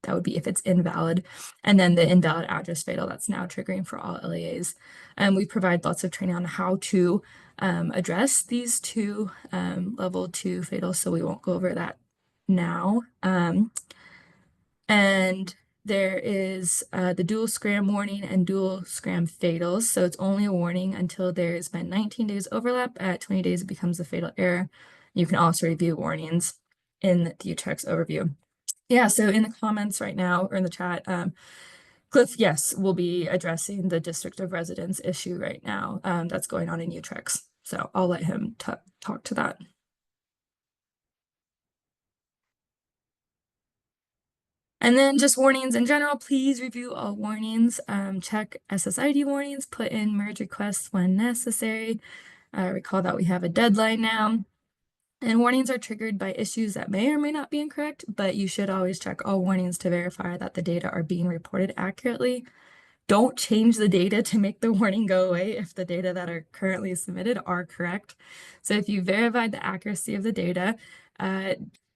would be if it's invalid. And then the invalid address fatal, that's now triggering for all LEAs. We provide lots of training on how to address these two level 2 fatals, so we won't go over that now. And there is the dual scram warning and dual scram fatals. So it's only a warning until there's been 19 days overlap. At 20 days, it becomes a fatal error. You can also review warnings in the UTREX overview. Yeah, so in the comments right now or in the chat, Cliff, yes, will be addressing the district of residence issue right now that's going on in UTREX. So I'll let him talk to that. And then just warnings in general, please review all warnings, check SSID warnings, put in merge requests when necessary. Recall that we have a deadline now. And warnings are triggered by issues that may or may not be incorrect, but you should always check all warnings to verify that the data are being reported accurately. Don't change the data to make the warning go away if the data that are currently submitted are correct. So if you verified the accuracy of the data,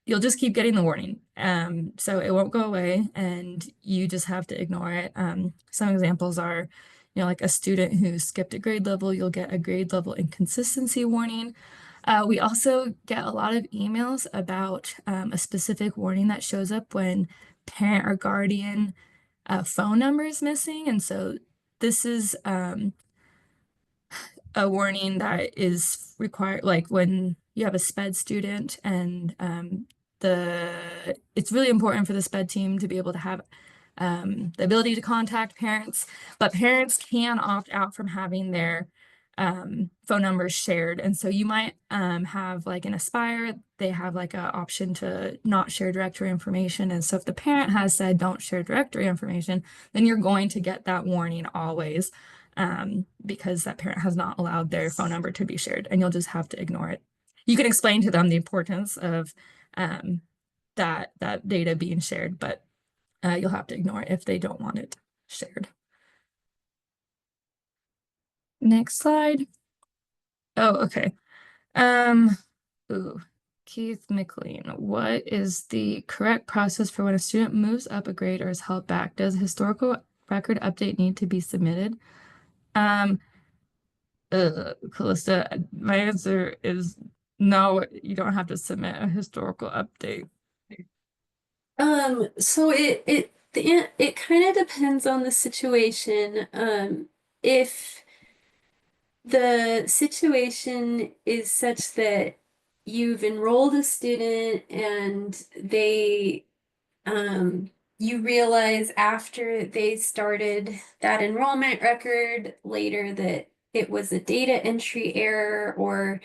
you'll just keep getting the warning. So it won't go away and you just have to ignore it. Some examples are, like a student who skipped a grade level, you'll get a grade level inconsistency warning. We also get a lot of emails about a specific warning that shows up when parent or guardian phone number is missing. And so this is a warning that is required, like when you have a SPED student and it's really important for the SPED team to be able to have the ability to contact parents, but parents can opt out from having their phone numbers shared. And so you might have like in Aspire, they have like an option to not share directory information. And so if the parent has said don't share directory information, then you're going to get that warning always because that parent has not allowed their phone number to be shared, and you'll just have to ignore it. You can explain to them the importance of that data being shared, but you'll have to ignore it if they don't want it shared. Next slide. Oh, okay. Ooh, Keith McLean, what is the correct process for when a student moves up a grade or is held back? Does a historical record update need to be submitted? Calista, my answer is no, you don't have to submit a historical update. So it kind of depends on the situation. If the situation is such that you've enrolled a student and you realize after they started that enrollment record later that it was a data entry error or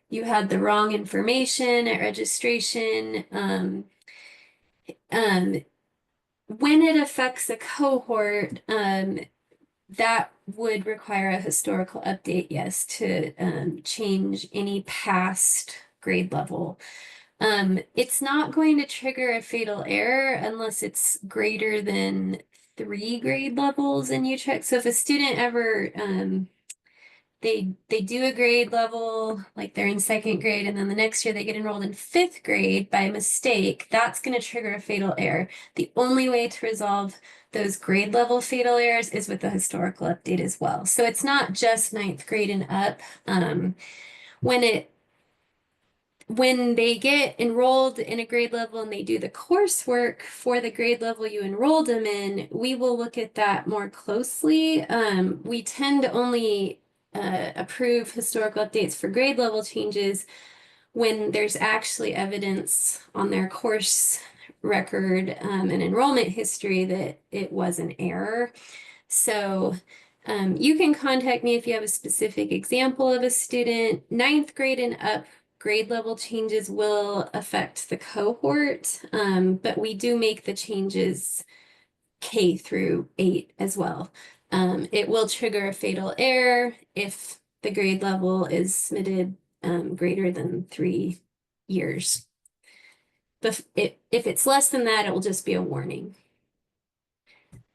you had the wrong information at registration. When it affects a cohort, that would require a historical update, yes, to change any past grade level. It's not going to trigger a fatal error unless it's greater than 3 grade levels in UTREC. So if a student ever they do a grade level, like they're in 2nd grade, and then the next year they get enrolled in 5th grade by mistake, that's going to trigger a fatal error. The only way to resolve those grade level fatal errors is with the historical update as well. So it's not just 9th grade and up. When they get enrolled in a grade level and they do the coursework for the grade level you enrolled them in, we will look at that more closely. We tend to only approve historical updates for grade level changes when there's actually evidence on their course record and enrollment history that it was an error. So you can contact me if you have a specific example of a student. 9th grade and up grade level changes will affect the cohort, but we do make the changes K through 8 as well. It will trigger a fatal error if the grade level is submitted greater than 3 years. But if it's less than that, it will just be a warning.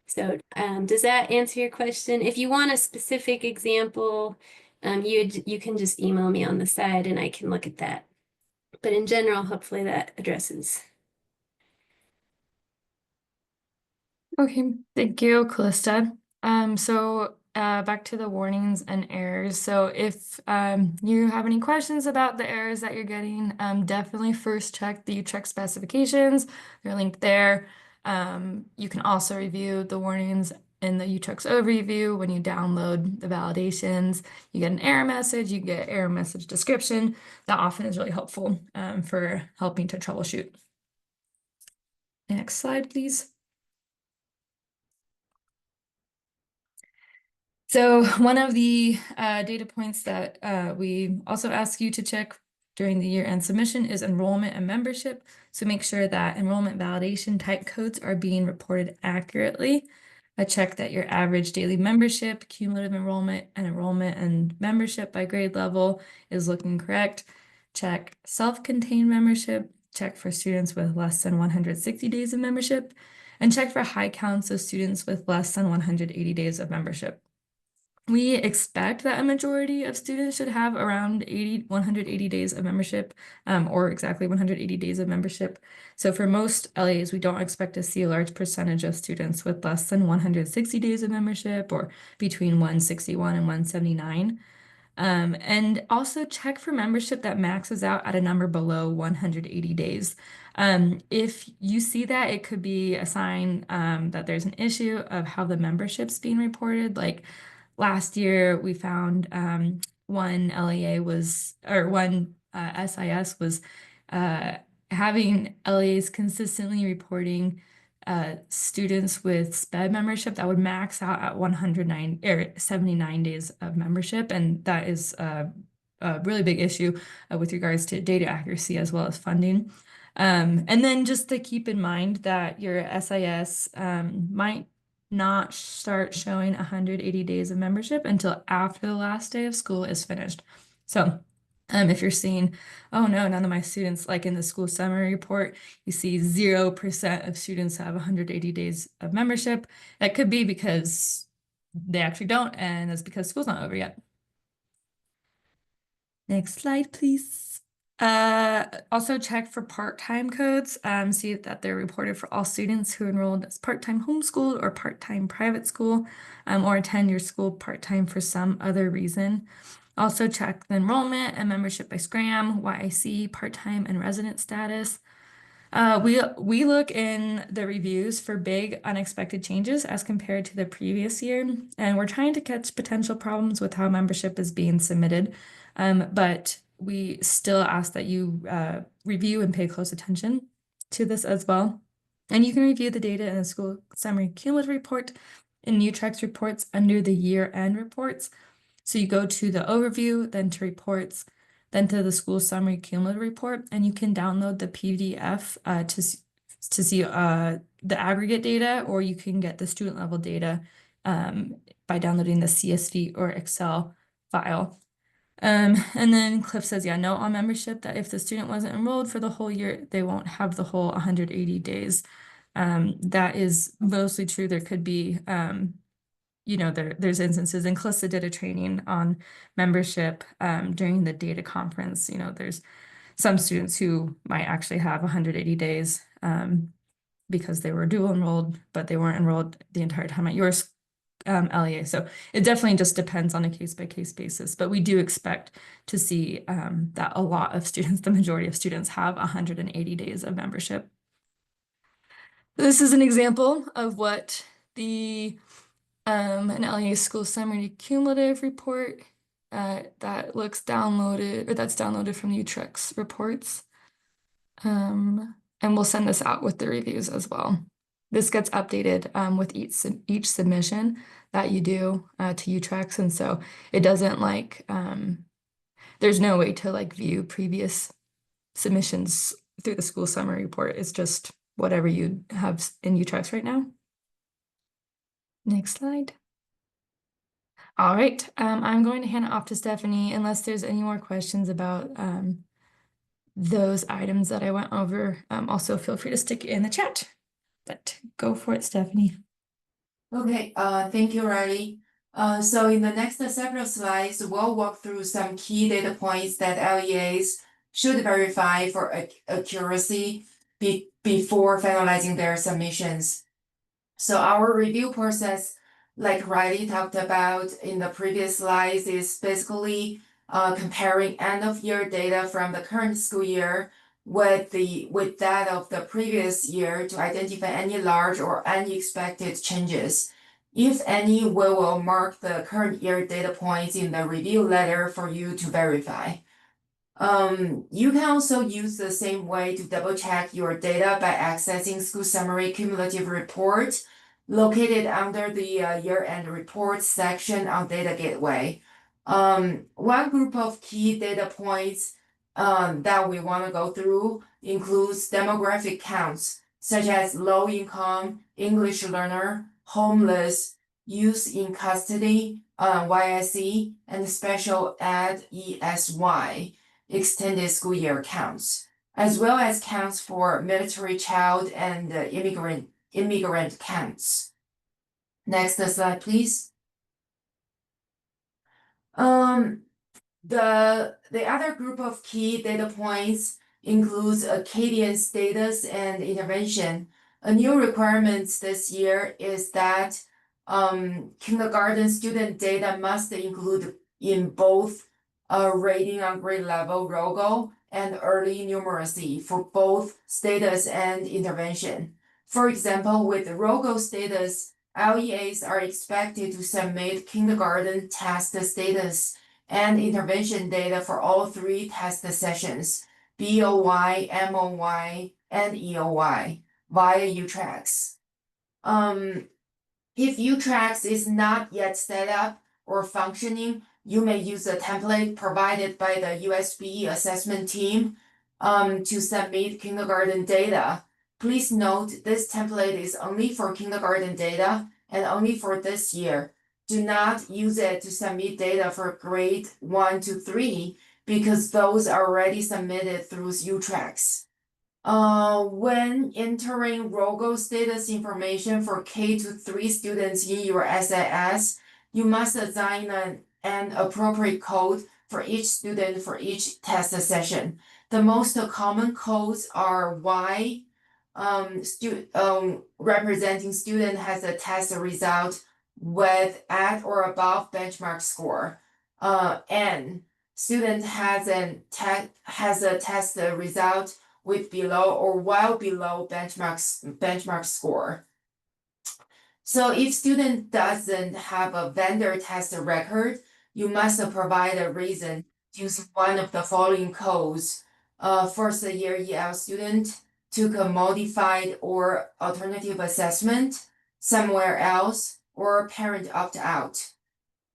So does that answer your question? If you want a specific example, you can just email me on the side and I can look at that. But in general, hopefully that addresses. Okay, thank you, Callista. Back to the warnings and errors. So if you have any questions about the errors that you're getting, definitely first check the UTREC specifications. They're linked there. You can also review the warnings in the UTREC's overview. When you download the validations, you get an error message, you get error message description. That often is really helpful for helping to troubleshoot. Next slide, please. So one of the data points that we also ask you to check during the year-end submission is enrollment and membership. So make sure that enrollment validation type codes are being reported accurately. Check that your average daily membership, cumulative enrollment and membership by grade level is looking correct. Check self-contained membership. Check for students with less than 160 days of membership. And check for high counts of students with less than 180 days of membership. We expect that a majority of students should have around 180 days of membership, or exactly 180 days of membership. So for most LEAs, we don't expect to see a large percentage of students with less than 160 days of membership or between 161 and 179. And also check for membership that maxes out at a number below 180 days. If you see that, it could be a sign that there's an issue of how the membership's being reported. Like last year, we found one LEA was, or one SIS was having LEAs consistently reporting students with SPED membership that would max out at 109 or 79 days of membership. And that is a really big issue with regards to data accuracy as well as funding. And then just to keep in mind that your SIS might not start showing 180 days of membership until after the last day of school is finished. So if you're seeing, oh no, none of my students, like in the school summary report, you see 0% of students have 180 days of membership. That could be because they actually don't, and it's because school's not over yet. Next slide, please. Also check for part-time codes. See that they're reported for all students who enrolled as part-time homeschooled or part-time private school, or attend your school part-time for some other reason. Also check the enrollment and membership by SCRAM, YIC, part-time and resident status. We look in the reviews for big unexpected changes as compared to the previous year, and we're trying to catch potential problems with how membership is being submitted. But we still ask that you review and pay close attention to this as well. And you can review the data in the school summary cumulative report in UTREC's reports under the year-end reports. So you go to the overview, then to reports, then to the school summary cumulative report, and you can download the PDF to see the aggregate data, or you can get the student level data by downloading the CSV or Excel file. And then Cliff says, yeah, note on membership that if the student wasn't enrolled for the whole year, they won't have the whole 180 days. That is mostly true. There could be, there's instances, and Calista did a training on membership during the data conference. There's some students who might actually have 180 days because they were dual enrolled, but they weren't enrolled the entire time at yours. LEA. So it definitely just depends on a case-by-case basis, but we do expect to see that a lot of students, the majority of students, have 180 days of membership. This is an example of what an LEA school summary cumulative report that looks downloaded, or that's downloaded from Utrecht's reports. And we'll send this out with the reviews as well. This gets updated with each submission that you do to Utrecht, and so it doesn't there's no way to view previous submissions through the school summary report. It's just whatever you have in Utrecht right now. Next slide. All right, I'm going to hand it off to Stephanie unless there's any more questions about those items that I went over. Also, feel free to stick it in the chat. But go for it, Stephanie. Okay, thank you, Riley. So in the next several slides, we'll walk through some key data points that LEAs should verify for accuracy before finalizing their submissions. So our review process, like Riley talked about in the previous slides, is basically comparing end of year data from the current school year with that of the previous year to identify any large or unexpected changes. If any, we will mark the current year data points in the review letter for you to verify. You can also use the same way to double check your data by accessing School Summary Cumulative Report located under the year-end reports section on Data Gateway. One group of key data points that we want to go through includes demographic counts, such as low income, English learner, homeless, youth in custody, YSE, and special ed ESY, extended school year counts, as well as counts for military child and immigrant counts. Next slide, please. The other group of key data points includes Acadian status and intervention. A new requirement this year is that kindergarten student data must include in both rating on grade level ROGO and early numeracy for both status and intervention. For example, with ROGO status, LEAs are expected to submit kindergarten test status and intervention data for all 3 test sessions, BOY, MOY, and EOY, via Utrecht. If Utrecht is not yet set up or functioning, you may use a template provided by the USB assessment team to submit kindergarten data. Please note this template is only for kindergarten data and only for this year. Do not use it to submit data for grade 1 to 3 because those are already submitted through Utrecht. When entering ROGO status information for K to 3 students in your SIS, you must assign an appropriate code for each student for each test session. The most common codes are Y, representing student has a test result with at or above benchmark score. N, student has a test result with below or well below benchmark score. So if student doesn't have a vendor test record, you must provide a reason using one of the following codes. First year EL student took a modified or alternative assessment somewhere else, or parent opt out.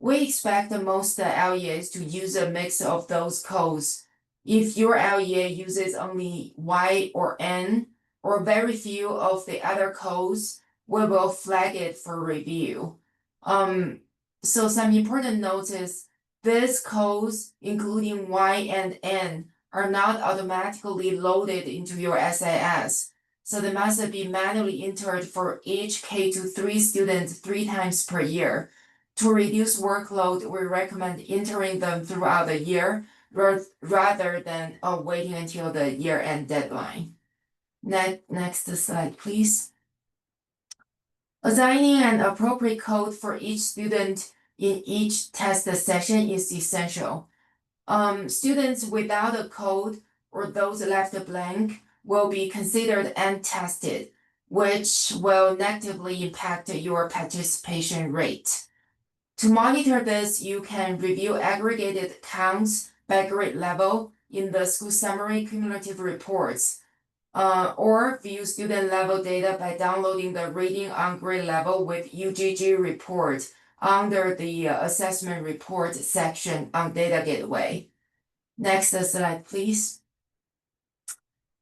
We expect most LEAs to use a mix of those codes. If your LEA uses only Y or N, or very few of the other codes, we will flag it for review. So some important notes is these codes, including Y and N, are not automatically loaded into your SIS. So they must be manually entered for each K-3 student 3 times per year. To reduce workload, we recommend entering them throughout the year rather than waiting until the year-end deadline. Next slide, please. Assigning an appropriate code for each student in each test session is essential. Students without a code or those left blank will be considered untested, which will negatively impact your participation rate. To monitor this, you can review aggregated counts by grade level in the school summary cumulative reports, or view student level data by downloading the rating on grade level with UGG report under the assessment report section on Data Gateway. Next slide, please.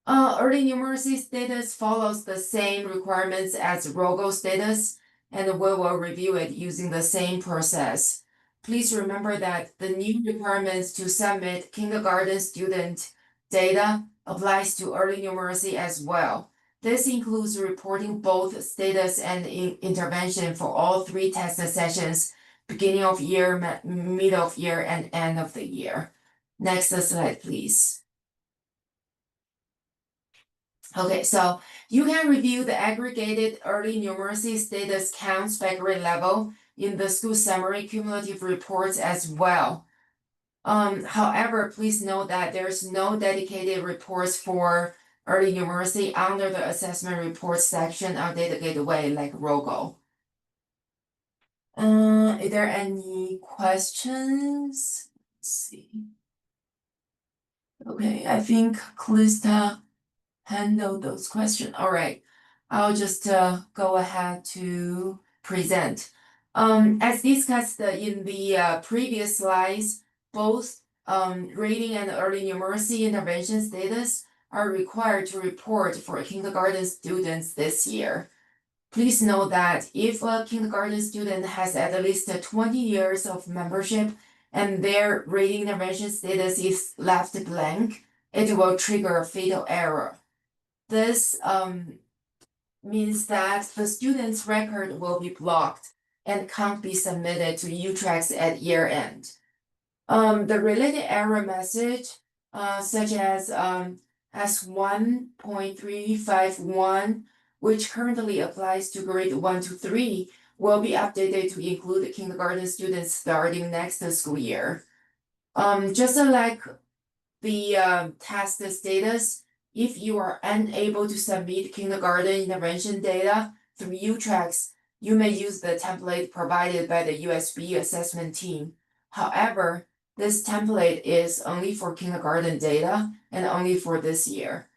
Early numeracy status follows the same requirements as ROGO status, and we will review it using the same process. Please remember that the new requirements to submit kindergarten student data applies to early numeracy as well. This includes reporting both status and intervention for all 3 test sessions, beginning of year, middle of year, and end of the year. Next slide, please. Okay, so you can review the aggregated early numeracy status counts by grade level in the school summary cumulative reports as well. However, please note that there's no dedicated reports for early numeracy under the assessment reports section of Data Gateway like ROGO. Are there any questions? Let's see. Okay, I think Calista handle those questions. All right, I'll just go ahead to present. As discussed in the previous slides, both reading and early numeracy intervention status are required to report for kindergarten students this year. Please note that if a kindergarten student has at least 20 years of membership and their reading intervention status is left blank, it will trigger a fatal error. This means that the student's record will be blocked and can't be submitted to UTRAX at year end. The related error message, such as S1.351, which currently applies to grade 1 to 3, will be updated to include kindergarten students starting next school year. Just like the test status, if you are unable to submit kindergarten intervention data through UTRAX, you may use the template provided by the USB assessment team. However, this template is only for kindergarten data and only for this year.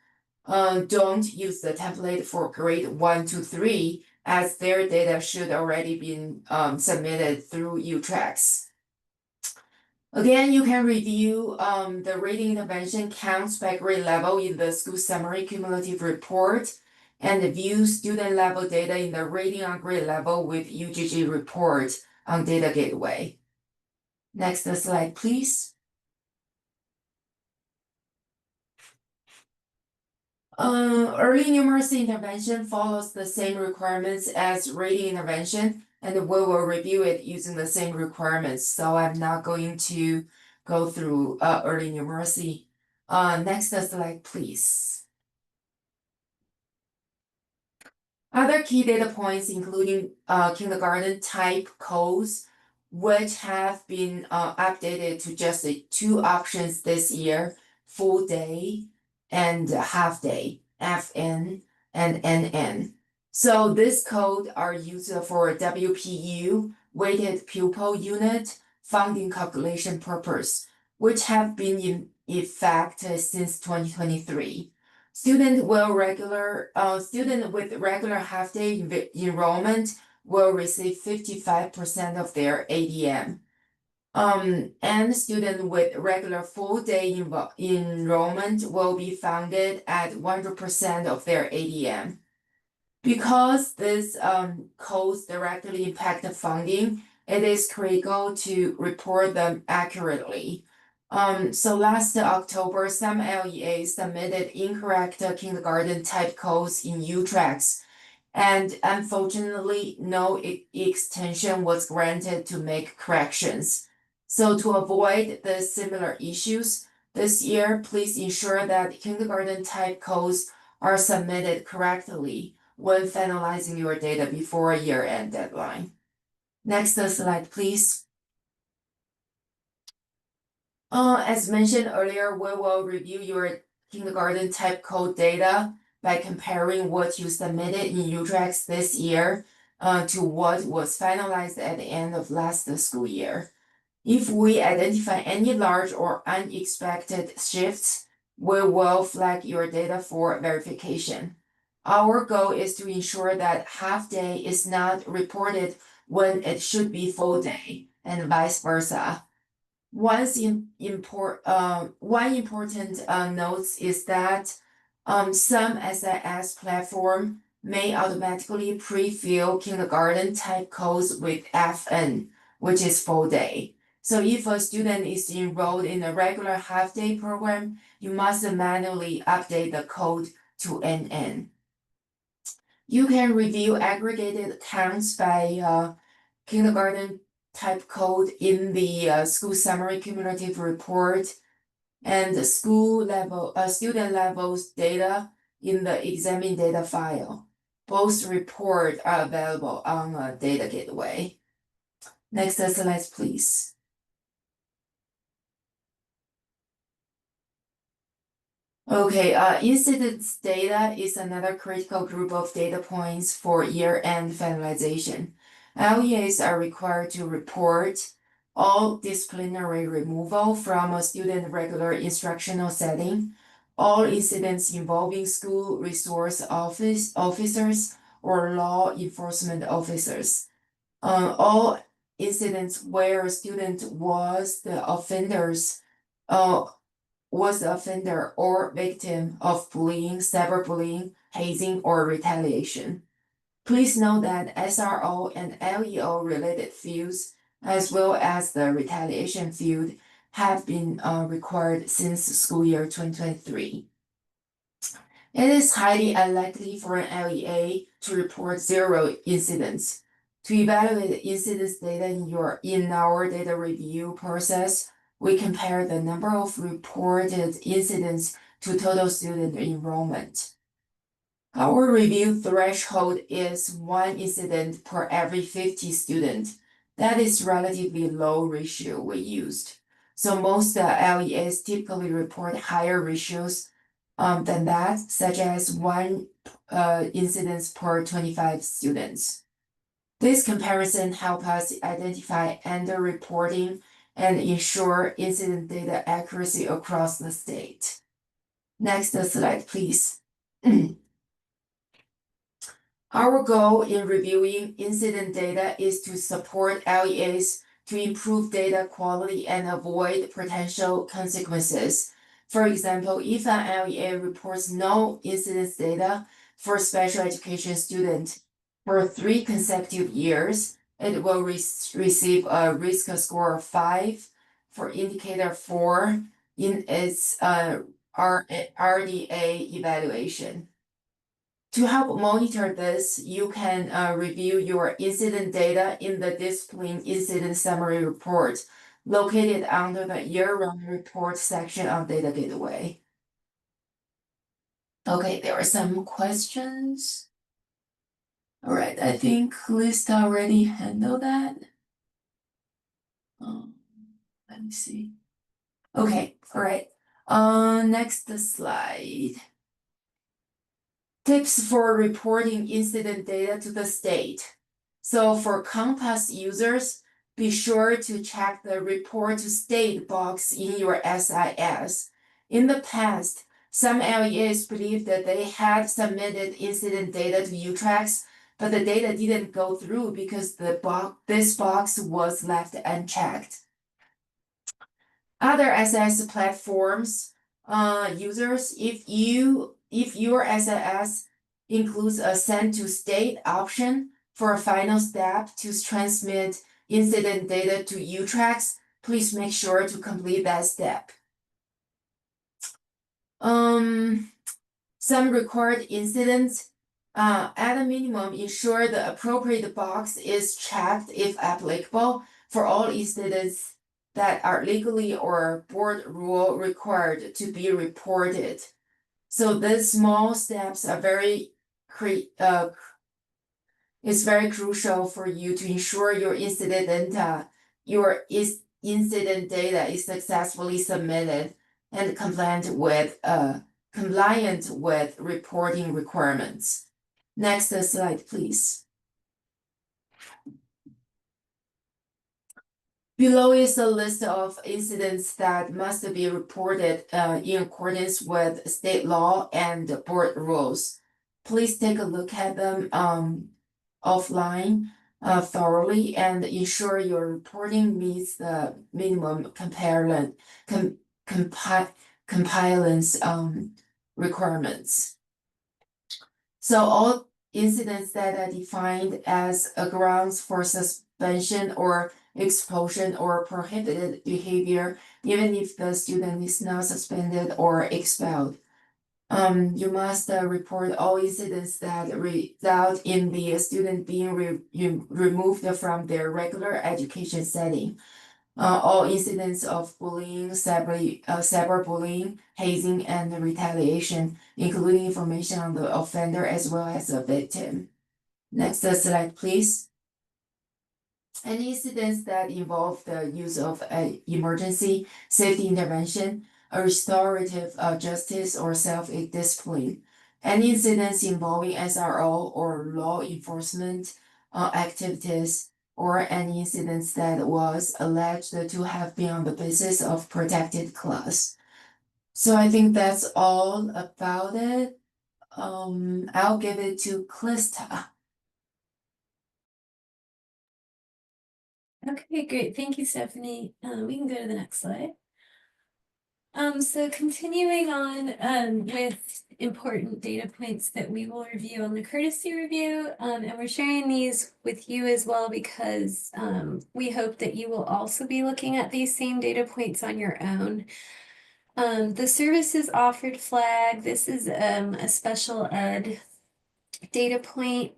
Don't use the template for grade 1 to 3 as their data should already been submitted through UTRAX. Again, you can review the reading intervention counts by grade level in the school summary cumulative report and view student level data in the rating on grade level with UGG report on Data Gateway. Next slide, please. Early numeracy intervention follows the same requirements as reading intervention, and we will review it using the same requirements. So I'm not going to go through early numeracy. Next slide, please. Other key data points including kindergarten type codes, which have been updated to just 2 options this year: full day and half day, FN and NN. So this code are used for WPU, weighted pupil unit, funding calculation purpose, which have been in effect since 2023. Student with regular half-day enrollment will receive 55% of their ADM. And student with regular full day enrollment will be funded at 100% of their ADM. Because this codes directly impact the funding, it is critical to report them accurately. So last October, some LEAs submitted incorrect kindergarten type codes in U-Tracks. And unfortunately, no extension was granted to make corrections. So to avoid the similar issues, this year, please ensure that kindergarten type codes are submitted correctly when finalizing your data before a year-end deadline. Next slide, please. As mentioned earlier, we will review your kindergarten type code data by comparing what you submitted in U-Tracks this year to what was finalized at the end of last school year. If we identify any large or unexpected shifts, we will flag your data for verification. Our goal is to ensure that half day is not reported when it should be full day and vice versa. One important note is that some SIS platform may automatically pre-fill kindergarten type codes with FN, which is full day. So if a student is enrolled in a regular half-day program, you must manually update the code to NN. You can review aggregated counts by kindergarten type code in the school summary cumulative report and the student levels data in the examine data file. Both reports are available on a data gateway. Next slide, please. Okay, incidence data is another critical group of data points for year-end finalization. LEAs are required to report all disciplinary removal from a student regular instructional setting, all incidents involving school resource officers or law enforcement officers, all incidents where a student was the offender or victim of bullying, cyberbullying, hazing, or retaliation. Please note that SRO and LEO related fields, as well as the retaliation field, have been required since school year 2023. It is highly unlikely for an LEA to report 0 incidents. To evaluate the incidence data in our data review process, we compare the number of reported incidents to total student enrollment. Our review threshold is 1 incident per every 50 students. That is relatively low ratio we used. So most LEAs typically report higher ratios than that, such as 1 incidents per 25 students. This comparison helps us identify underreporting and ensure incident data accuracy across the state. Next slide, please. Our goal in reviewing incident data is to support LEAs to improve data quality and avoid potential consequences. For example, if an LEA reports no incidence data for special education student for 3 consecutive years, it will receive a risk score of 5 for indicator 4 in its RDA evaluation. To help monitor this, you can review your incident data in the Discipline Incident Summary Report located under the year-round report section of Data Gateway. Okay, there are some questions. All right, I think Lista already handled that. Let me see. Okay, all right. Next slide. Tips for reporting incident data to the state. So for Compass users, be sure to check the report to state box in your SIS. In the past, some LEAs believed that they had submitted incident data to U-Tracks, but the data didn't go through because this box was left unchecked. Other SS platforms, users, if your SS includes a send to state option for a final step to transmit incident data to UTracks, please make sure to complete that step. Some record incidents, at a minimum, ensure the appropriate box is checked if applicable for all incidents that are legally or board rule required to be reported. So these small steps are it's very crucial for you to ensure your incident data is successfully submitted and compliant with reporting requirements. Next slide, please. Below is a list of incidents that must be reported in accordance with state law and board rules. Please take a look at them offline thoroughly and ensure your reporting meets the minimum compliance requirements. So all incidents that are defined as a grounds for suspension or expulsion or prohibited behavior, even if the student is not suspended or expelled. You must report all incidents that result in the student being removed from their regular education setting. All incidents of bullying, cyberbullying, hazing, and retaliation, including information on the offender as well as the victim. Next slide, please. Any incidents that involve the use of emergency safety intervention, a restorative justice, or self-discipline. Any incidents involving SRO or law enforcement activities, or any incidents that was alleged to have been on the basis of protected class. So I think that's all about it. I'll give it to Klista. Okay, great. Thank you, Stephanie. We can go to the next slide. So continuing on with important data points that we will review on the courtesy review, and we're sharing these with you as well because we hope that you will also be looking at these same data points on your own. The services offered flag, this is a special ed data point.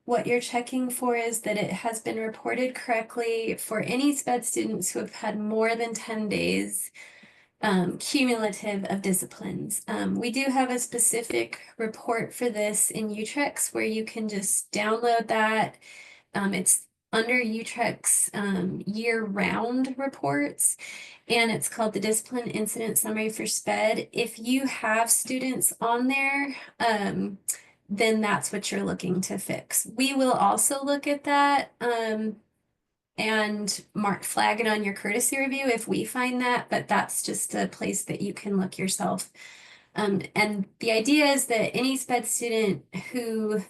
What you're checking for is that it has been reported correctly for any SPED students who have had more than 10 days cumulative of disciplines. We do have a specific report for this in Utrex where you can just download that. It's under Utrex year-round reports, and it's called the Discipline Incident Summary for SPED. If you have students on there, then that's what you're looking to fix. We will also look at that and flag it on your courtesy review if we find that, but that's just a place that you can look yourself. And the idea is that any SPED student who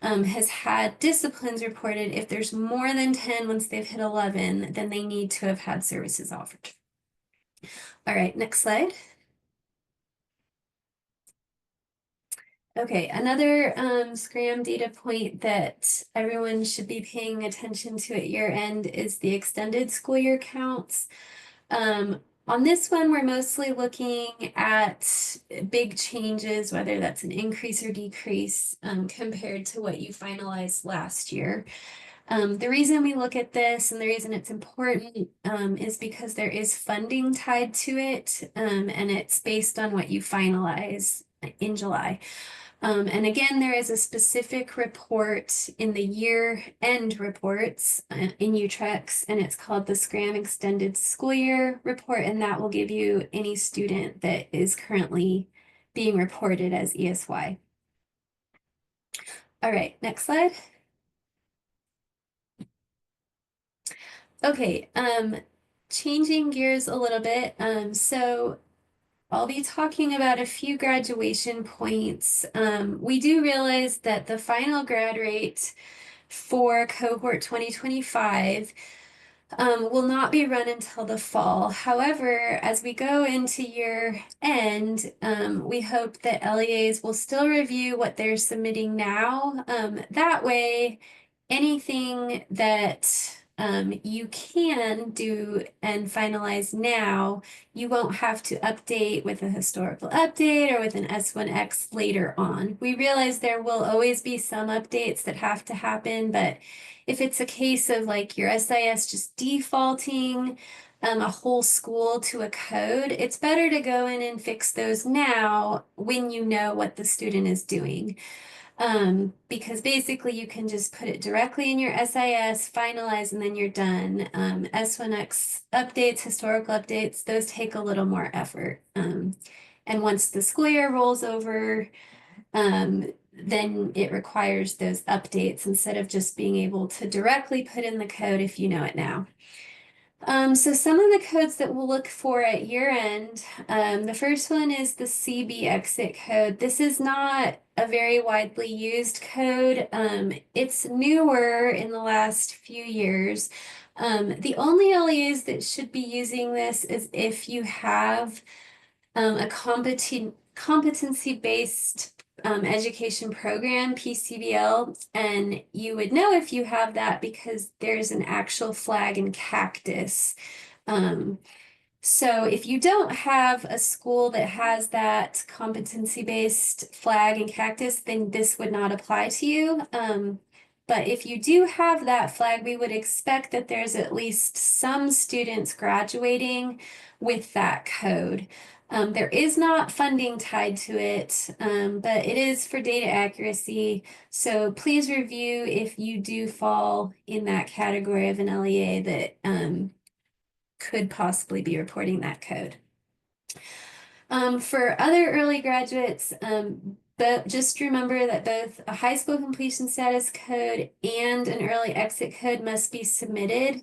has had disciplines reported, if there's more than 10 once they've hit 11, then they need to have had services offered. All right, next slide. Okay, another SCRAM data point that everyone should be paying attention to at year end is the extended school year counts. On this one, we're mostly looking at big changes, whether that's an increase or decrease compared to what you finalized last year. The reason we look at this and the reason it's important is because there is funding tied to it, and it's based on what you finalize in July. And again, there is a specific report in the year-end reports in Utrex, and it's called the SCRAM Extended School Year Report, and that will give you any student that is currently being reported as ESY. All right, next slide. Okay, changing gears a little bit. So I'll be talking about a few graduation points. We do realize that the final grad rate for cohort 2025 will not be run until the fall. However, as we go into year end, we hope that LEAs will still review what they're submitting now. That way, anything that you can do and finalize now, you won't have to update with a historical update or with an S1X later on. We realize there will always be some updates that have to happen, but if it's a case of like your SIS just defaulting a whole school to a code, it's better to go in and fix those now when you know what the student is doing. Because basically you can just put it directly in your SIS, finalize, and then you're done. S1X updates, historical updates, those take a little more effort. And once the school year rolls over, then it requires those updates instead of just being able to directly put in the code if you know it now. So some of the codes that we'll look for at year end, the first one is the CB exit code. This is not a very widely used code. It's newer in the last few years. The only LEAs that should be using this is if you have a competency-based education program, PCBL, and you would know if you have that because there's an actual flag in Cactus. So if you don't have a school that has that competency-based flag in Cactus, then this would not apply to you. But if you do have that flag, we would expect that there's at least some students graduating with that code. There is not funding tied to it, but it is for data accuracy. So please review if you do fall in that category of an LEA that could possibly be reporting that code. For other early graduates, but just remember that both a high school completion status code and an early exit code must be submitted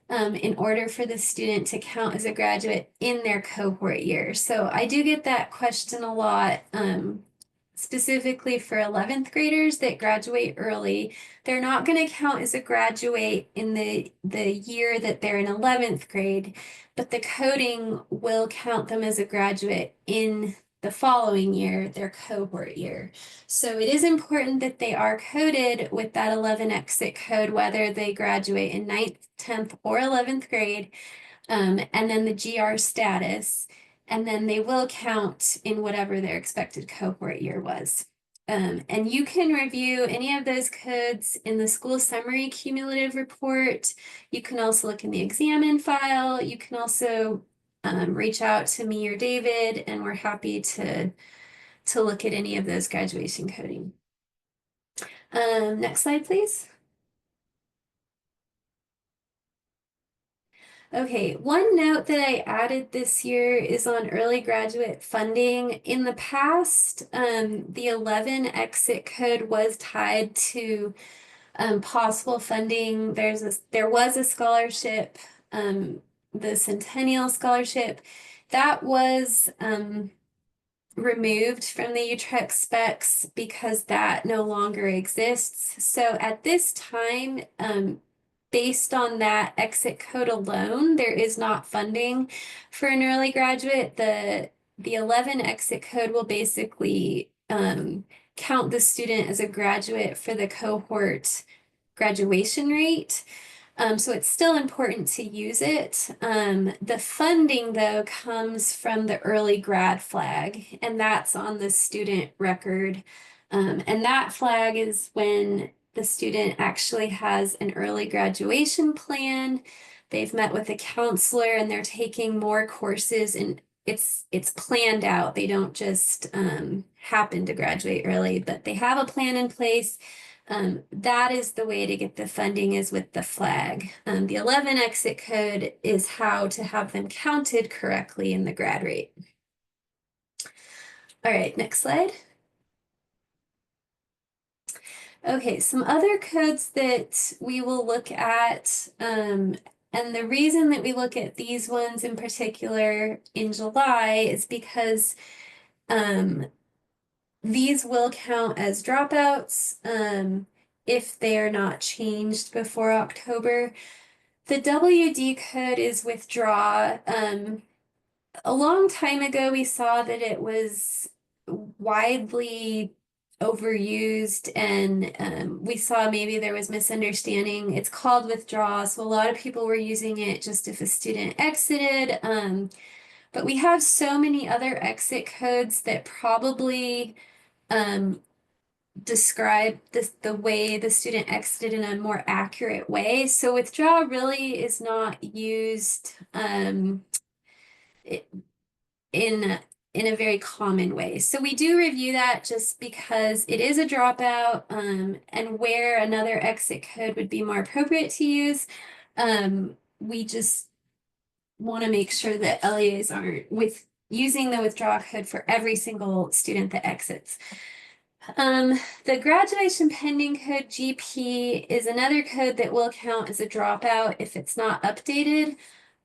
in order for the student to count as a graduate in their cohort year. So I do get that question a lot, specifically for 11th graders that graduate early. They're not going to count as a graduate in the year that they're in 11th grade, but the coding will count them as a graduate in the following year, their cohort year. So it is important that they are coded with that 11 exit code, whether they graduate in 9th, 10th, or 11th grade, and then the GR status, and then they will count in whatever their expected cohort year was. And you can review any of those codes in the school summary cumulative report. You can also look in the examine file. You can also reach out to me or David, and we're happy to look at any of those graduation coding. Next slide, please. Okay, one note that I added this year is on early graduate funding. In the past, the 11 exit code was tied to possible funding. There was a scholarship, the Centennial Scholarship, that was removed from the Utrecht specs because that no longer exists. So at this time, based on that exit code alone, there is not funding for an early graduate. The 11 exit code will basically count the student as a graduate for the cohort graduation rate. So it's still important to use it. The funding, though, comes from the early grad flag, and that's on the student record. And that flag is when the student actually has an early graduation plan. They've met with a counselor and they're taking more courses, and it's planned out. They don't just happen to graduate early, but they have a plan in place. That is the way to get the funding, is with the flag. The 11 exit code is how to have them counted correctly in the grad rate. All right, next slide. Okay, some other codes that we will look at, and the reason that we look at these ones in particular in July is because these will count as dropouts if they are not changed before October. The WD code is withdraw. A long time ago, we saw that it was widely overused, and we saw maybe there was misunderstanding. It's called withdraw, so a lot of people were using it just if a student exited. But we have so many other exit codes that probably describe the way the student exited in a more accurate way. So withdraw really is not used in in a very common way. So we do review that just because it is a dropout, and where another exit code would be more appropriate to use. We just want to make sure that LEAs aren't using the withdraw code for every single student that exits. The graduation pending code GP is another code that will count as a dropout if it's not updated.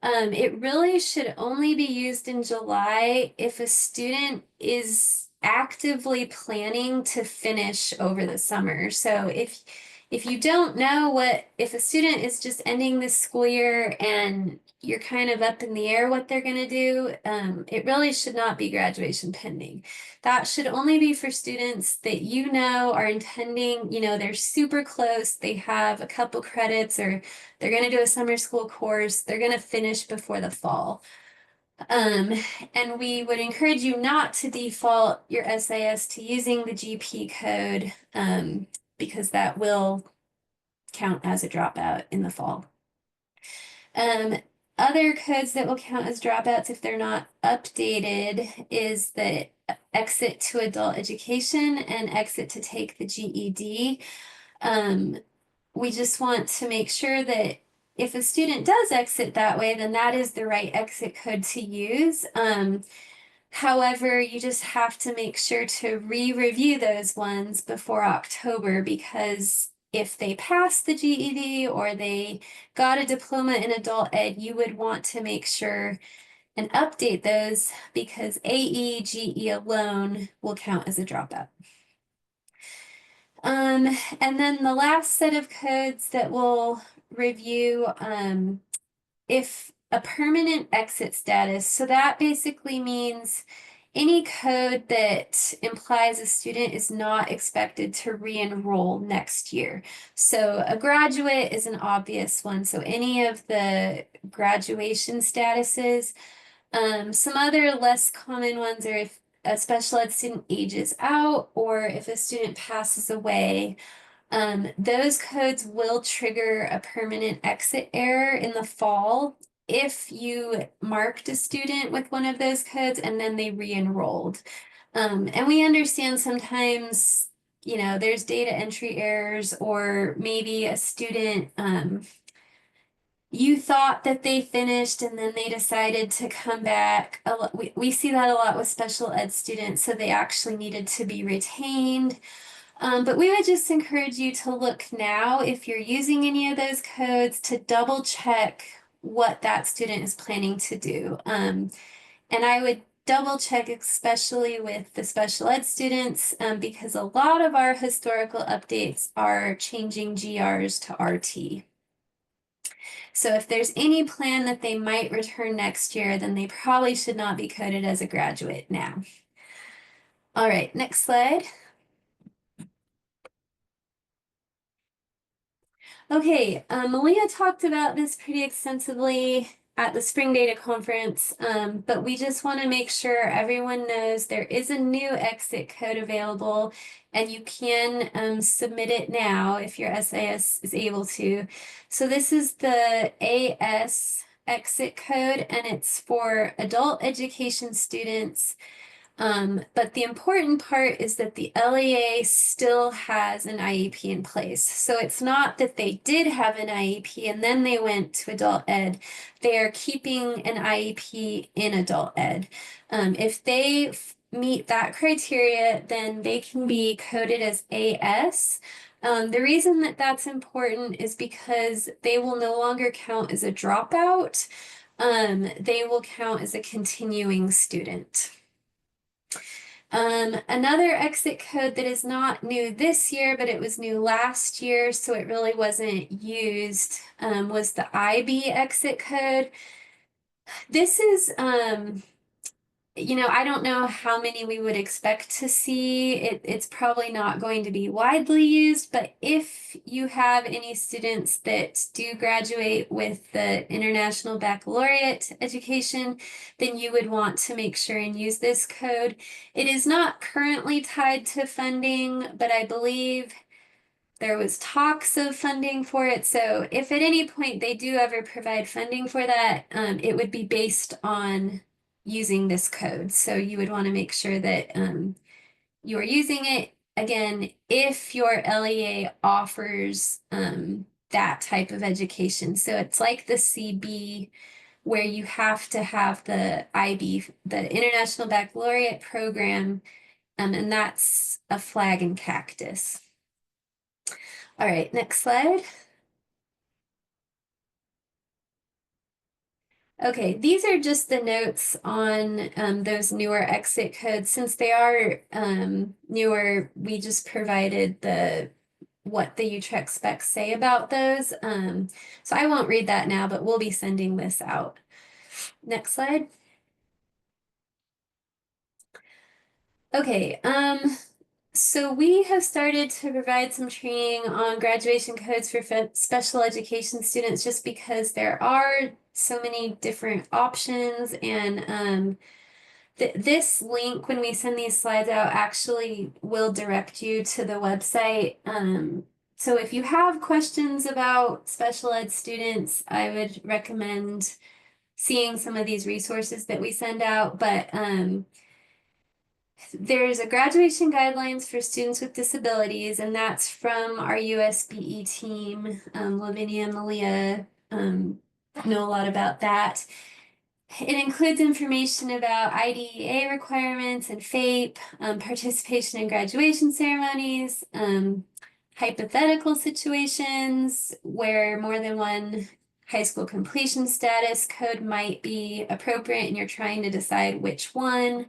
It really should only be used in July if a student is actively planning to finish over the summer. So if you don't know if a student is just ending this school year and you're kind of up in the air what they're going to do, it really should not be graduation pending. That should only be for students that you know are intending, they're super close, they have a couple credits, or they're going to do a summer school course, they're going to finish before the fall. And we would encourage you not to default your SIS to using the GP code, because that will count as a dropout in the fall. Other codes that will count as dropouts if they're not updated is the exit to adult education and exit to take the GED. We just want to make sure that if a student does exit that way, then that is the right exit code to use. However, you just have to make sure to re-review those ones before October, because if they pass the GED or they got a diploma in adult ed, you would want to make sure and update those, because AE, GE alone will count as a dropout. And then the last set of codes that we'll review, if a permanent exit status, so that basically means any code that implies a student is not expected to re-enroll next year. So a graduate is an obvious one. So any of the graduation statuses. Some other less common ones are if a special ed student ages out, or if a student passes away. Those codes will trigger a permanent exit error in the fall if you marked a student with one of those codes and then they re-enrolled. And we understand sometimes, there's data entry errors, or maybe a student, you thought that they finished and then they decided to come back. We see that a lot with special ed students, so they actually needed to be retained. But we would just encourage you to look now, if you're using any of those codes, to double check what that student is planning to do. And I would double check especially with the special ed students, because a lot of our historical updates are changing GRs to RT. So if there's any plan that they might return next year, then they probably should not be coded as a graduate now. All right, next slide. Okay, Malia talked about this pretty extensively at the Spring Data Conference, but we just want to make sure everyone knows there is a new exit code available, and you can submit it now if your SIS is able to. So this is the AS exit code, and it's for adult education students. But the important part is that the LEA still has an IEP in place. So it's not that they did have an IEP and then they went to adult ed. They are keeping an IEP in adult ed. If they meet that criteria, then they can be coded as AS. The reason that that's important is because they will no longer count as a dropout. They will count as a continuing student. Another exit code that is not new this year, but it was new last year, so it really wasn't used, was the IB exit code. This is, I don't know how many we would expect to see. It's probably not going to be widely used, but if you have any students that do graduate with the International Baccalaureate education, then you would want to make sure and use this code. It is not currently tied to funding, but I believe there was talks of funding for it. So if at any point they do ever provide funding for that, it would be based on using this code. So you would want to make sure that you are using it. Again, if your LEA offers that type of education. So it's like the CB where you have to have the IB, the International Baccalaureate program, and that's a flag and cactus. All right, next slide. Okay, these are just the notes on those newer exit codes. Since they are newer, we just provided what the Utrecht specs say about those. So I won't read that now, but we'll be sending this out. Next slide. Okay, so we have started to provide some training on graduation codes for special education students just because there are so many different options, and this link, when we send these slides out, actually will direct you to the website. So if you have questions about special ed students, I would recommend seeing some of these resources that we send out, but there's a graduation guidelines for students with disabilities, and that's from our USBE team. Lavinia and Malia know a lot about that. It includes information about IDEA requirements and FAPE, participation in graduation ceremonies, hypothetical situations where more than one high school completion status code might be appropriate and you're trying to decide which one.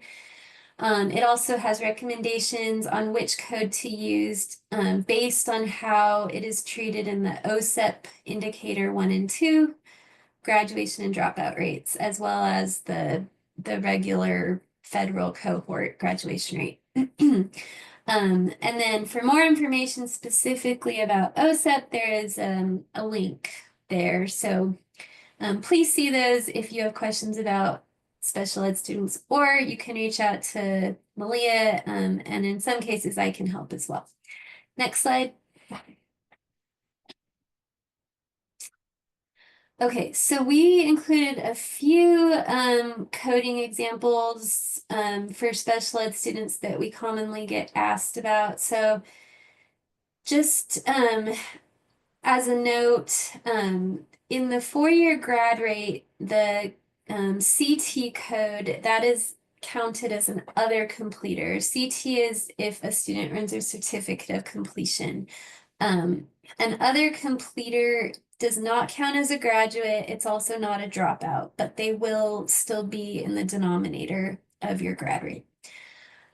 It also has recommendations on which code to use based on how it is treated in the OSEP indicator 1 and 2, graduation and dropout rates, as well as the regular federal cohort graduation rate. And then for more information specifically about OSEP, there is a link there. So please see those if you have questions about special ed students, or you can reach out to Malia, and in some cases I can help as well. Next slide. Okay, so we included a few coding examples for special ed students that we commonly get asked about. So just as a note, in the 4-year grad rate, the CT code, that is counted as an other completer. CT is if a student earns a certificate of completion. An other completer does not count as a graduate. It's also not a dropout, but they will still be in the denominator of your grad rate.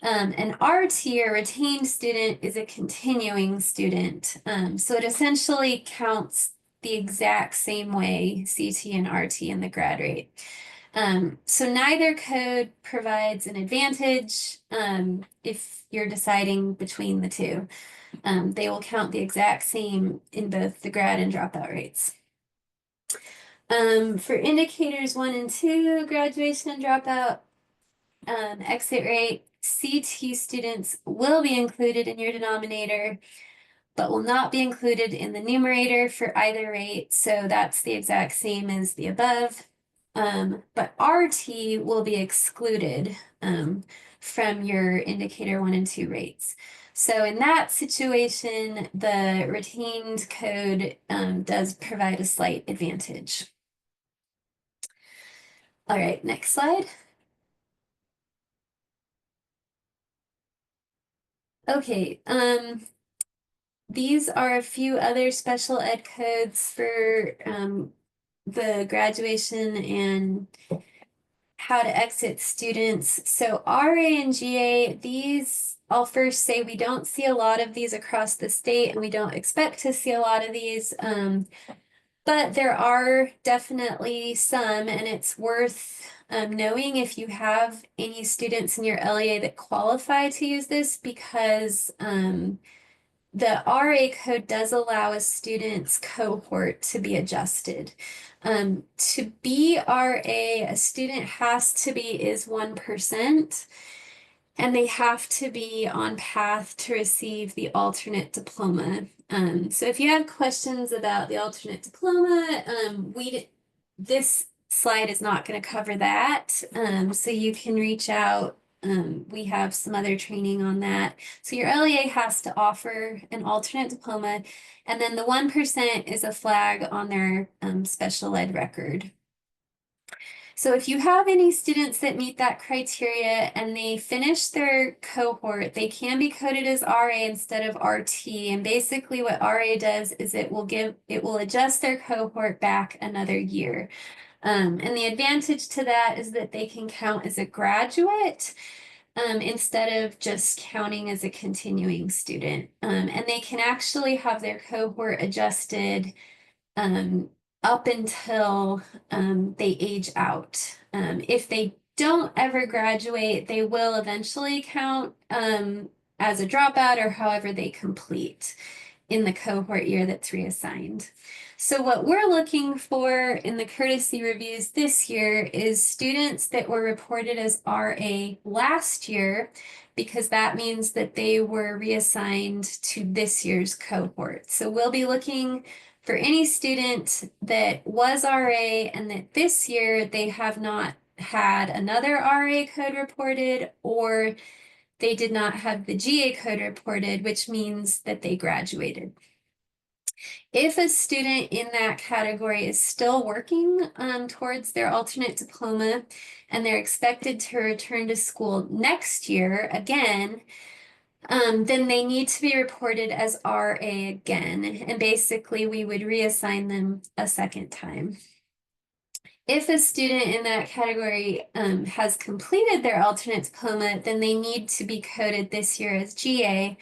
An RT, or retained student, is a continuing student. So it essentially counts the exact same way CT and RT in the grad rate. So neither code provides an advantage if you're deciding between the two. They will count the exact same in both the grad and dropout rates. For indicators 1 and 2, graduation and dropout exit rate, CT students will be included in your denominator, but will not be included in the numerator for either rate. So that's the exact same as the above. But RT will be excluded from your indicator 1 and 2 rates. So in that situation, the retained code does provide a slight advantage. All right, next slide. Okay, these are a few other special ed codes for the graduation and how to exit students. So RA and GA, these, I'll first say we don't see a lot of these across the state, and we don't expect to see a lot of these. But there are definitely some, and it's worth knowing if you have any students in your LEA that qualify to use this, because the RA code does allow a student's cohort to be adjusted. To be RA, a student has to be is 1%, and they have to be on path to receive the alternate diploma. So if you have questions about the alternate diploma, this slide is not going to cover that. So you can reach out. We have some other training on that. So your LEA has to offer an alternate diploma, and then the 1% is a flag on their special ed record. So if you have any students that meet that criteria and they finish their cohort, they can be coded as RA instead of RT. And basically what RA does is it will adjust their cohort back another year. And the advantage to that is that they can count as a graduate instead of just counting as a continuing student. And they can actually have their cohort adjusted up until they age out. If they don't ever graduate, they will eventually count as a dropout, or however they complete in the cohort year that's reassigned. So what we're looking for in the courtesy reviews this year is students that were reported as RA last year, because that means that they were reassigned to this year's cohort. So we'll be looking for any student that was RA and that this year they have not had another RA code reported, or they did not have the GA code reported, which means that they graduated. If a student in that category is still working towards their alternate diploma and they're expected to return to school next year again, then they need to be reported as RA again. And basically we would reassign them a second time. If a student in that category has completed their alternate diploma, then they need to be coded this year as GA,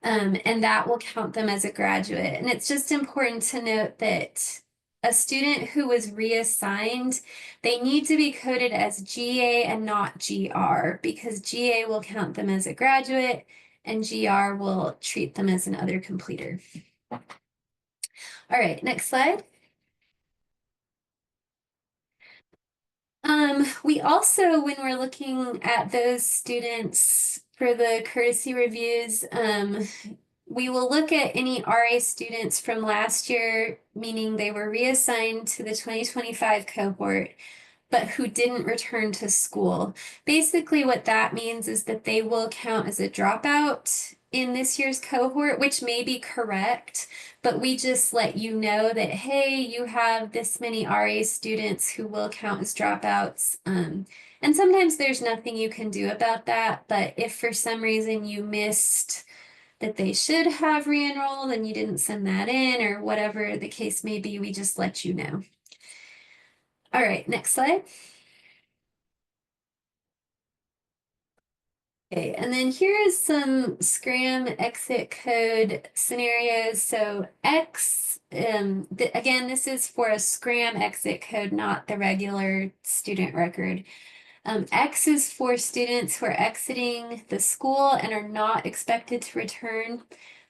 and that will count them as a graduate. And it's just important to note that a student who was reassigned, they need to be coded as GA and not GR, because GA will count them as a graduate and GR will treat them as an other completer. All right, next slide. We also, when we're looking at those students for the courtesy reviews, we will look at any RA students from last year, meaning they were reassigned to the 2025 cohort, but who didn't return to school. Basically, what that means is that they will count as a dropout in this year's cohort, which may be correct, but we just let you know that, hey, you have this many RA students who will count as dropouts. And sometimes there's nothing you can do about that, but if for some reason you missed that they should have re-enrolled and you didn't send that in, or whatever the case may be, we just let you know. All right, next slide. Okay, and then here is some Scram exit code scenarios. So X, again, this is for a Scram exit code, not the regular student record. X is for students who are exiting the school and are not expected to return.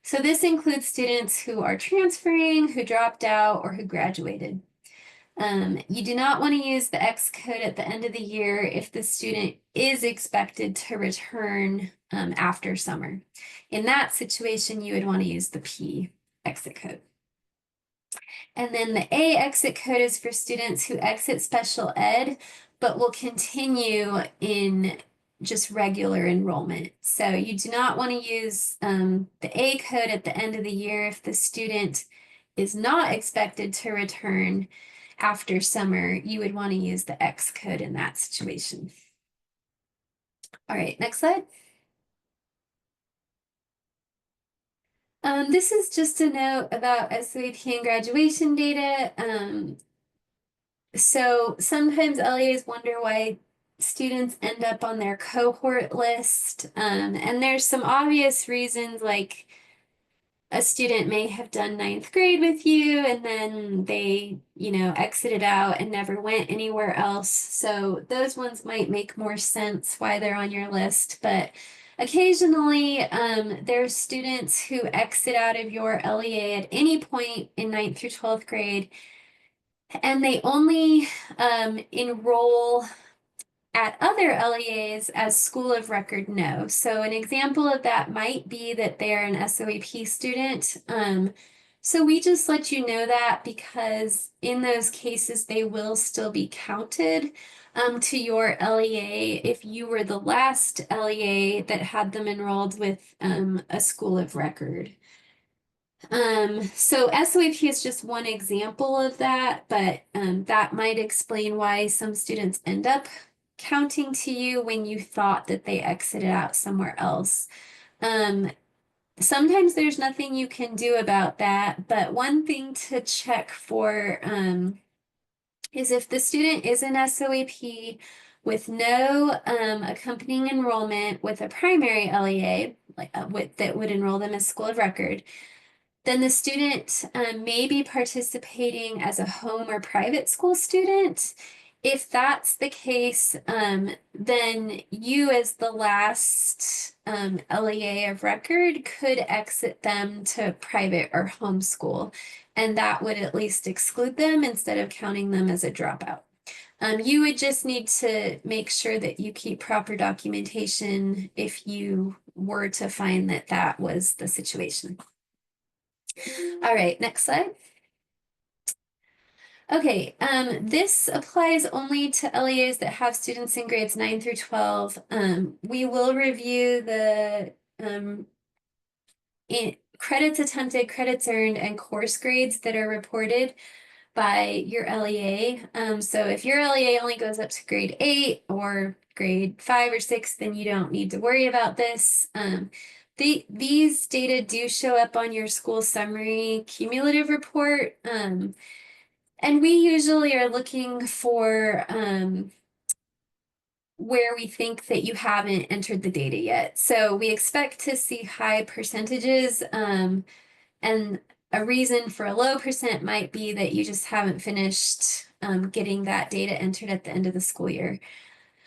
So this includes students who are transferring, who dropped out, or who graduated. You do not want to use the X code at the end of the year if the student is expected to return after summer. In that situation, you would want to use the P exit code. And then the A exit code is for students who exit special ed, but will continue in just regular enrollment. So you do not want to use the A code at the end of the year if the student is not expected to return after summer. You would want to use the X code in that situation. All right, next slide. This is just a note about SOAP and graduation data. So sometimes LEAs wonder why students end up on their cohort list. And there's some obvious reasons, like a student may have done ninth grade with you and then they, exited out and never went anywhere else. So those ones might make more sense why they're on your list. But occasionally, there's students who exit out of your LEA at any point in 9th through 12th grade, and they only enroll at other LEAs as school of record no. So an example of that might be that they're an SOAP student. So we just let you know that because in those cases, they will still be counted to your LEA if you were the last LEA that had them enrolled with a school of record. So SOAP is just one example of that, but that might explain why some students end up counting to you when you thought that they exited out somewhere else. Sometimes there's nothing you can do about that, but one thing to check for is if the student is an SOAP with no accompanying enrollment with a primary LEA, that would enroll them as school of record, then the student may be participating as a home or private school student. If that's the case, then you as the last LEA of record could exit them to private or homeschool, and that would at least exclude them instead of counting them as a dropout. You would just need to make sure that you keep proper documentation if you were to find that that was the situation. All right, next slide. Okay, this applies only to LEAs that have students in grades 9 through 12. We will review the credits attempted, credits earned, and course grades that are reported by your LEA. So if your LEA only goes up to grade 8 or grade 5 or 6, then you don't need to worry about this. These data do show up on your school summary cumulative report. And we usually are looking for where we think that you haven't entered the data yet. So we expect to see high percentages, and a reason for a low percent might be that you just haven't finished getting that data entered at the end of the school year.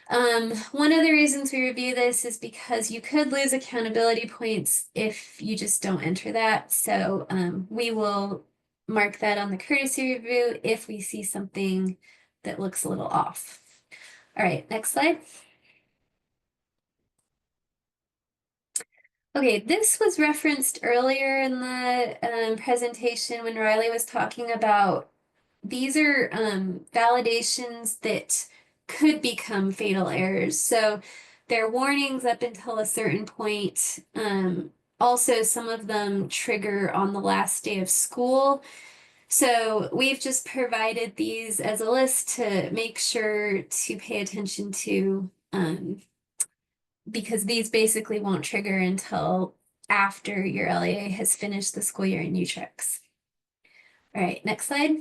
One of the reasons we review this is because you could lose accountability points if you just don't enter that. So we will mark that on the courtesy review if we see something that looks a little off. All right, next slide. Okay, this was referenced earlier in the presentation when Riley was talking about these are validations that could become fatal errors. So they're warnings up until a certain point. Also, some of them trigger on the last day of school. So we've just provided these as a list to make sure to pay attention to, because these basically won't trigger until after your LEA has finished the school year in UTREX. All right, next slide.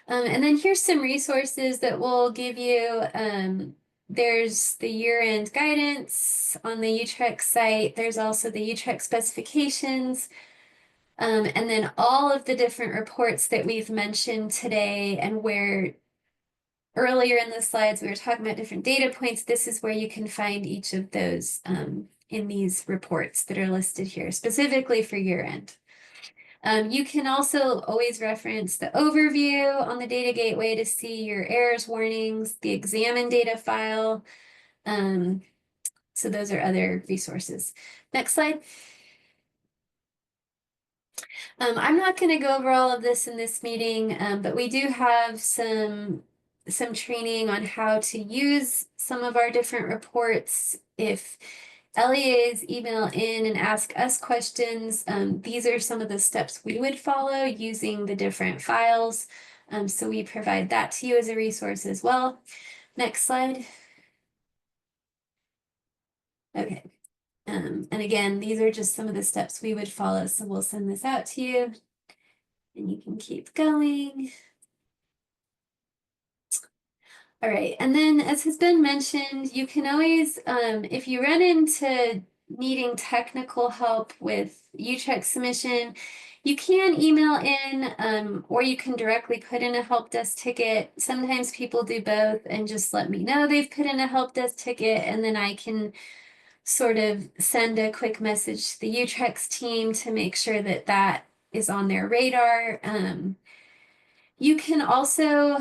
And then here's some resources that we'll give you. There's the year-end guidance on the UTREX site. There's also the UTREX specifications. And then all of the different reports that we've mentioned today, and where earlier in the slides we were talking about different data points, this is where you can find each of those in these reports that are listed here, specifically for year-end. You can also always reference the overview on the data gateway to see your errors, warnings, the examine data file. So those are other resources. Next slide. I'm not going to go over all of this in this meeting, but we do have some training on how to use some of our different reports. If LEAs email in and ask us questions, these are some of the steps we would follow using the different files. So we provide that to you as a resource as well. Next slide. Okay. And again, these are just some of the steps we would follow. So we'll send this out to you and you can keep going. All right, and then as has been mentioned, you can always, if you run into needing technical help with UTREC submission, you can email in, or you can directly put in a help desk ticket. Sometimes people do both and just let me know they've put in a help desk ticket, and then I can sort of send a quick message to the UTREX team to make sure that that is on their radar. You can also,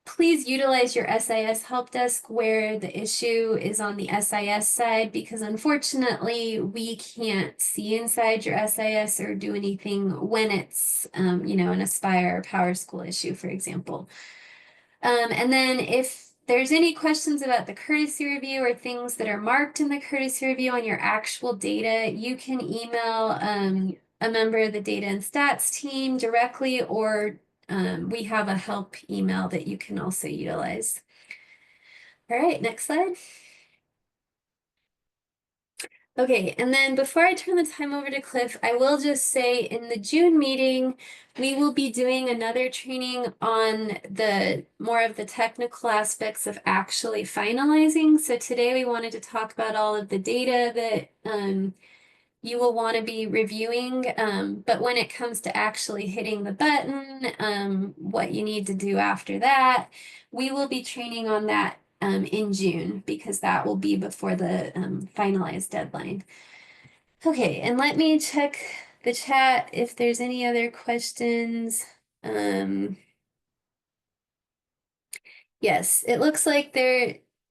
please utilize your SIS help desk where the issue is on the SIS side, because unfortunately we can't see inside your SIS or do anything when it's, you know, an Aspire or Power School issue, for example. And then if there's any questions about the courtesy review or things that are marked in the courtesy review on your actual data, you can email a member of the data and stats team directly, or we have a help email that you can also utilize. All right, next slide. Okay, and then before I turn the time over to Cliff, I will just say in the June meeting, we will be doing another training on the more of the technical aspects of actually finalizing. So today we wanted to talk about all of the data that you will want to be reviewing, but when it comes to actually hitting the button, what you need to do after that, we will be training on that in June, because that will be before the finalized deadline. Okay, and let me check the chat if there's any other questions. Yes, it looks like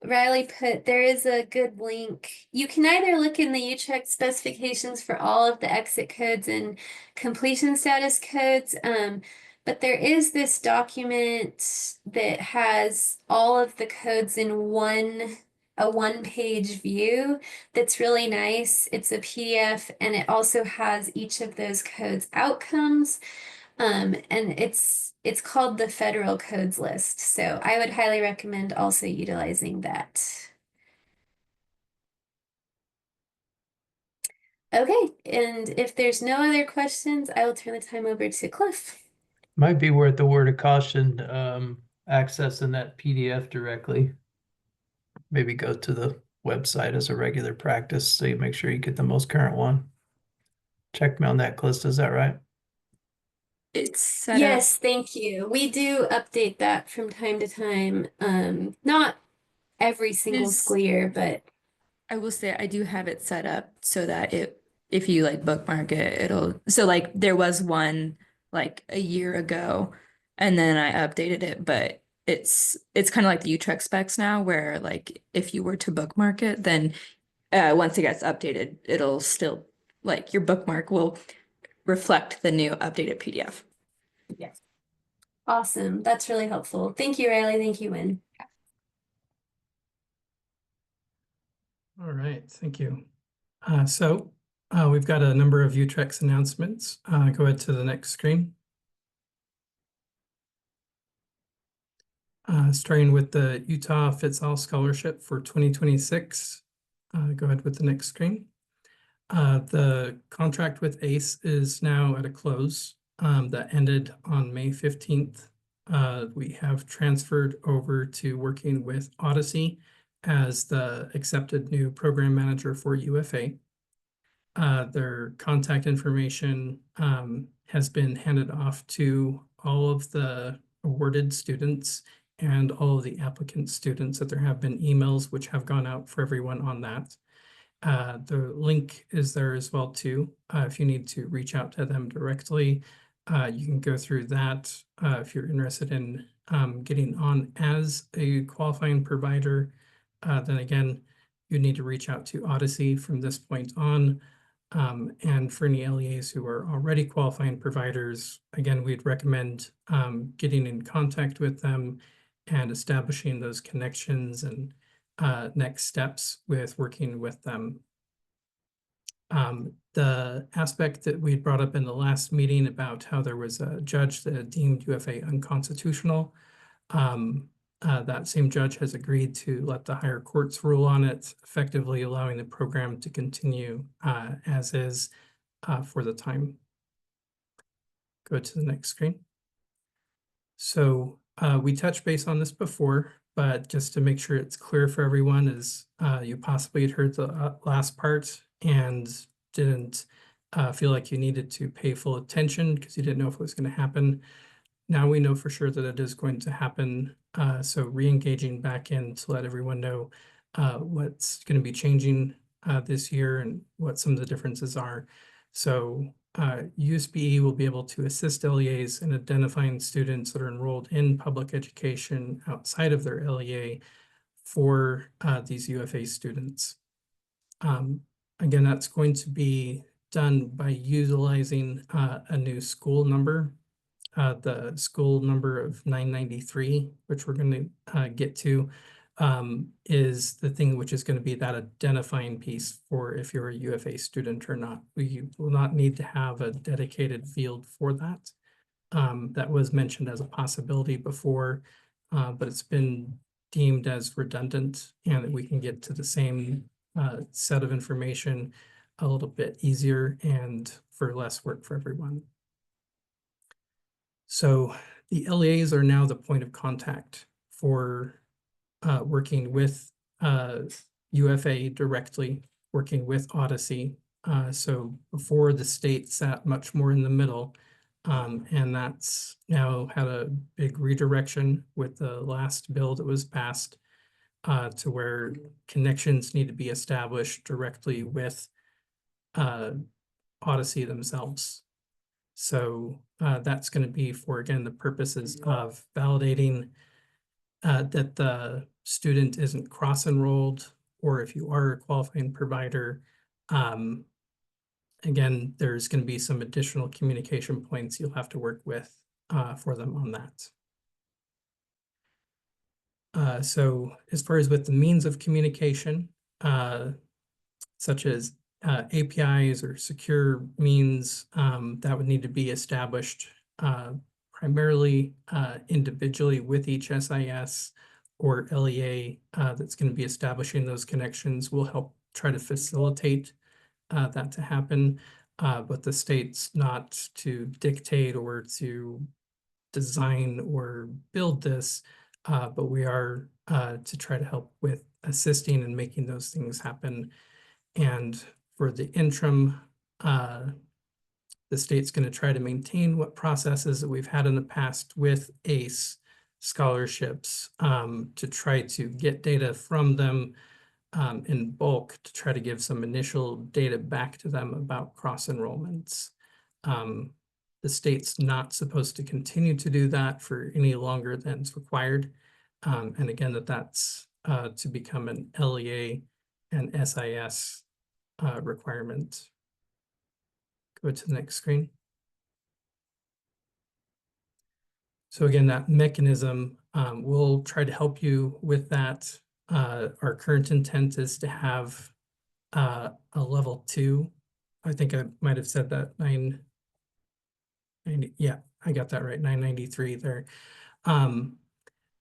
Riley put, there is a good link. You can either look in the UTREC specifications for all of the exit codes and completion status codes, but there is this document that has all of the codes in a one-page view that's really nice. It's a PDF, and it also has each of those codes outcomes. And it's called the Federal Codes List. So I would highly recommend also utilizing that. Okay, and if there's no other questions, I will turn the time over to Cliff. Might be worth a word of caution, accessing that PDF directly. Maybe go to the website as a regular practice, so you make sure you get the most current one. Check me on that, Calista, is that right? It's set up. Yes, thank you. We do update that from time to time. Not every single is- school year, but I will say I do have it set up so that if you like bookmark it, it'll, so like there was one like a year ago and then I updated it, but it's kind of like the UTREC specs now, where like if you were to bookmark it, then once it gets updated, it'll still, like, your bookmark will reflect the new updated PDF. yes. Awesome. That's really helpful. Thank you, Riley. Thank you, Wynn. All right, thank you. We've got a number of UTREX announcements. Go ahead to the next screen. Starting with the Utah Fits All Scholarship for 2026. Go ahead with the next screen. The contract with ACE is now at a close that ended on May 15th. We have transferred over to working with Odyssey as the accepted new program manager for UFA. Their contact information has been handed off to all of the awarded students and all of the applicant students, that there have been emails which have gone out for everyone on that. The link is there as well too. If you need to reach out to them directly, you can go through that. If you're interested in getting on as a qualifying provider, then again, you need to reach out to Odyssey from this point on. And for any LEAs who are already qualifying providers, again, we'd recommend getting in contact with them and establishing those connections and next steps with working with them. The aspect that we brought up in the last meeting about how there was a judge that deemed UFA unconstitutional, that same judge has agreed to let the higher courts rule on it, effectively allowing the program to continue as is for the time. Go to the next screen. So We touched base on this before, but just to make sure it's clear for everyone is you possibly had heard the last part and didn't feel like you needed to pay full attention because you didn't know if it was going to happen. Now we know for sure that it is going to happen. So re-engaging back in to let everyone know what's going to be changing this year and what some of the differences are. So USBE will be able to assist LEAs in identifying students that are enrolled in public education outside of their LEA for these UFA students. Again, that's going to be done by utilizing a new school number. The school number of 993, which we're going to get to, is the thing which is going to be that identifying piece for if you're a UFA student or not. We will not need to have a dedicated field for that. That was mentioned as a possibility before, but it's been deemed as redundant and that we can get to the same set of information a little bit easier and for less work for everyone. So the LEAs are now the point of contact for working with UFA directly, working with Odyssey. So before the state sat much more in the middle, and that's now had a big redirection with the last bill that was passed to where connections need to be established directly with Odyssey themselves. So that's going to be for, again, the purposes of validating that the student isn't cross-enrolled, or if you are a qualifying provider, again, there's going to be some additional communication points you'll have to work with for them on that. So as far as with the means of communication, such as APIs or secure means that would need to be established primarily individually with each SIS or LEA that's going to be establishing those connections will help try to facilitate that to happen. But the state's not to dictate or to design or build this, but we are to try to help with assisting and making those things happen. And for the interim, the state's going to try to maintain what processes that we've had in the past with ACE scholarships to try to get data from them in bulk to try to give some initial data back to them about cross enrollments. The state's not supposed to continue to do that for any longer than is required. And again, that's to become an LEA and SIS requirement. Go to the next screen. So again, that mechanism will try to help you with that. Our current intent is to have a level 2. I think I might have said that 990. Yeah, I got that right. 993 there.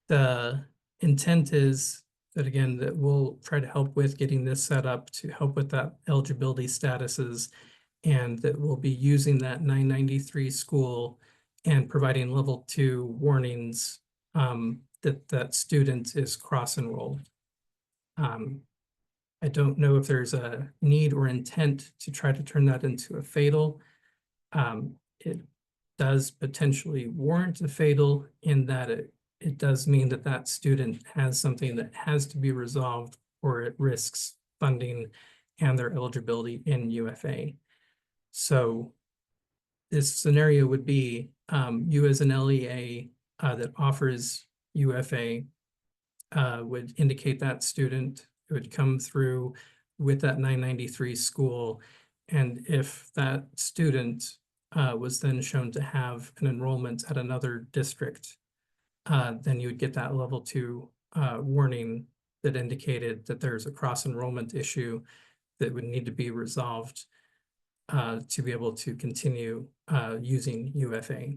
The intent is that, again, that we'll try to help with getting this set up to help with that eligibility statuses, and that we'll be using that 993 school and providing level 2 warnings that that student is cross-enrolled. I don't know if there's a need or intent to try to turn that into a fatal. It does potentially warrant a fatal in that it does mean that that student has something that has to be resolved or it risks funding and their eligibility in UFA. So this scenario would be you as an LEA that offers UFA would indicate that student. It would come through with that 993 school. And if that student was then shown to have an enrollment at another district, then you would get that level 2 warning that indicated that there's a cross-enrollment issue that would need to be resolved to be able to continue using UFA.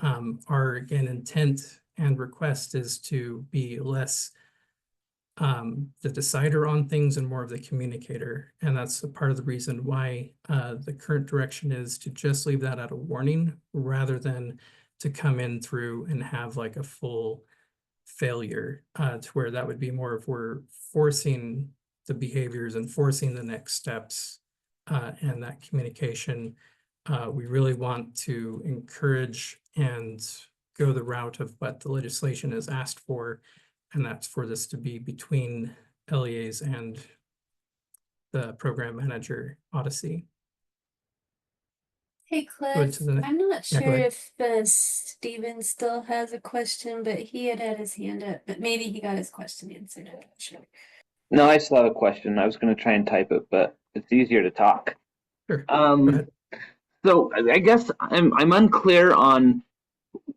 Our, again, intent and request is to be less the decider on things and more of the communicator. And that's a part of the reason why the current direction is to just leave that at a warning rather than to come in through and have like a full failure, to where that would be more of we're forcing the behaviors and forcing the next steps, and that communication. We really want to encourage and go the route of what the legislation has asked for, and that's for this to be between LEAs and the program manager, Odyssey. Hey Go ahead Cliff, to the I'm not yeah, go sure ahead. if Steven still has a question, but he had his hand up, but maybe he got his question answered. I'm not sure. No, I still have a question. I was going to try and type it, but it's easier to talk. Sure. Go ahead. So I guess I'm unclear on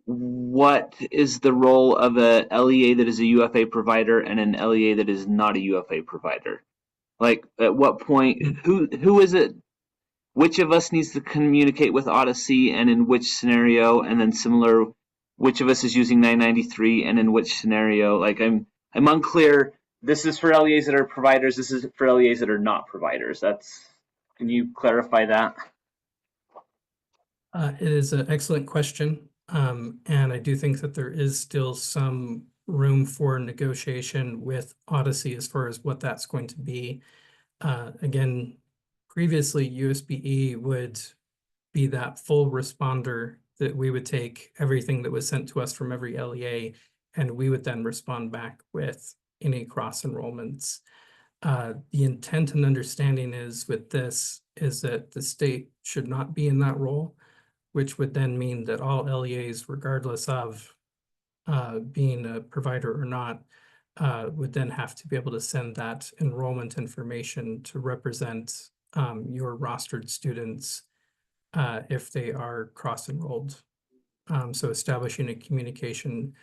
what is the role of a LEA that is a UFA provider and an LEA that is not a UFA provider. Like, at what point, who is it? Which of us needs to communicate with Odyssey, and in which scenario? And then similar, which of us is using 993 and in which scenario? Like, I'm unclear. This is for LEAs that are providers. This is for LEAs that are not providers. Can you clarify that? It is an excellent question. And I do think that there is still some room for negotiation with Odyssey as far as what that's going to be. Again, previously USB-E would be that full responder that we would take everything that was sent to us from every LEA, and we would then respond back with any cross enrollments. The intent and understanding is with this is that the state should not be in that role, which would then mean that all LEAs, regardless of being a provider or not, would then have to be able to send that enrollment information to represent your rostered students if they are cross-enrolled. So establishing a communication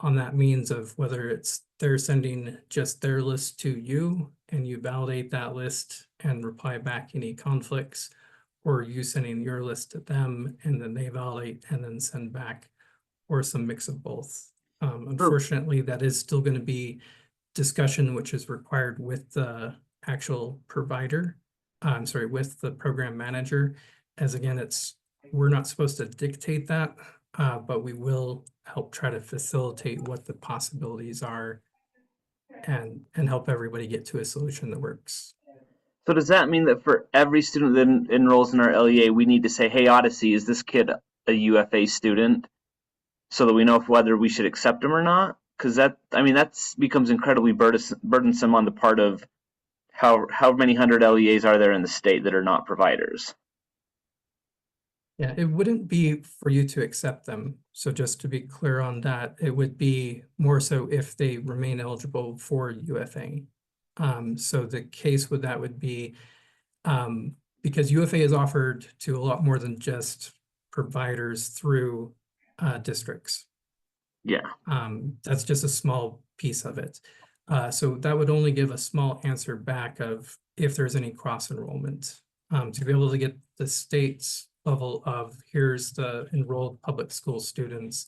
on that means of whether it's they're sending just their list to you and you validate that list and reply back any conflicts, or you sending your list to them and then they validate and then send back, or some mix of both. Unfortunately, that is still going to be discussion which is required with the actual provider. I'm sorry, with the program manager, as again, we're not supposed to dictate that, but we will help try to facilitate what the possibilities are and help everybody get to a solution that works. So does that mean that for every student that enrolls in our LEA, we need to say, hey, Odyssey, is this kid a UFA student? So that we know whether we should accept him or not? Because that becomes incredibly burdensome on the part of how many hundred LEAs are there in the state that are not providers? Yeah, it wouldn't be for you to accept them. So just to be clear on that, it would be more so if they remain eligible for UFA. So the case with that would be because UFA is offered to a lot more than just providers through districts. Yeah. That's just a small piece of it. So that would only give a small answer back of if there's any cross enrollment. To be able to get the state's level of here's the enrolled public school students,